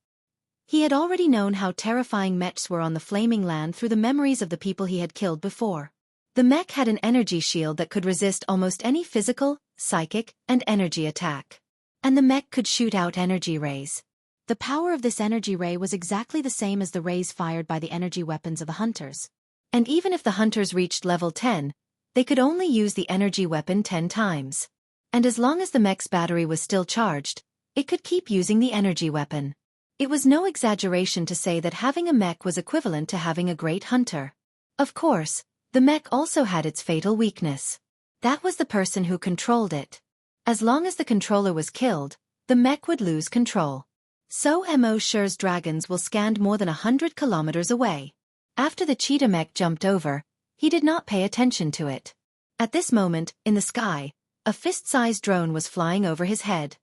He had already known how terrifying mechs were on the flaming land through the memories of the people he had killed before. The mech had an energy shield that could resist almost any physical, psychic, and energy attack. And the mech could shoot out energy rays. The power of this energy ray was exactly the same as the rays fired by the energy weapons of the hunters. And even if the hunters reached level 10, they could only use the energy weapon 10 times. And as long as the mech's battery was still charged, it could keep using the energy weapon. It was no exaggeration to say that having a mech was equivalent to having a great hunter. Of course, the mech also had its fatal weakness. That was the person who controlled it. As long as the controller was killed, the mech would lose control. So Emosher's dragons will scanned more than 100 kilometers away. After the cheetah mech jumped over, he did not pay attention to it. At this moment, in the sky, a fist-sized drone was flying over his head.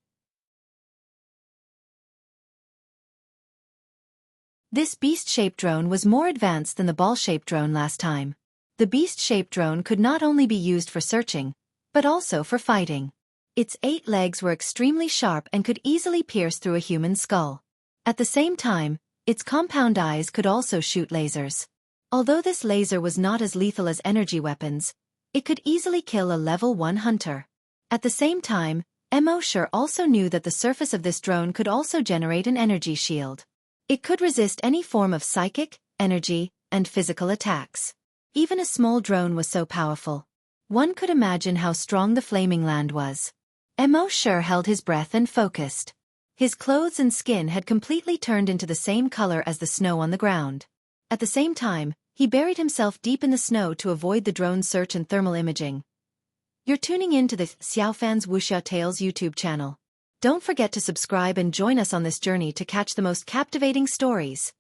This beast-shaped drone was more advanced than the ball-shaped drone last time. The beast-shaped drone could not only be used for searching, but also for fighting. Its 8 legs were extremely sharp and could easily pierce through a human skull. At the same time, its compound eyes could also shoot lasers. Although this laser was not as lethal as energy weapons, it could easily kill a level 1 hunter. At the same time, Emosher also knew that the surface of this drone could also generate an energy shield. It could resist any form of psychic, energy, and physical attacks. Even a small drone was so powerful. One could imagine how strong the flaming land was. Emosher held his breath and focused. His clothes and skin had completely turned into the same color as the snow on the ground. At the same time, he buried himself deep in the snow to avoid the drone's search and thermal imaging. You're tuning in to the Xiaofan's Wuxia Tales YouTube channel. Don't forget to subscribe and join us on this journey to catch the most captivating stories.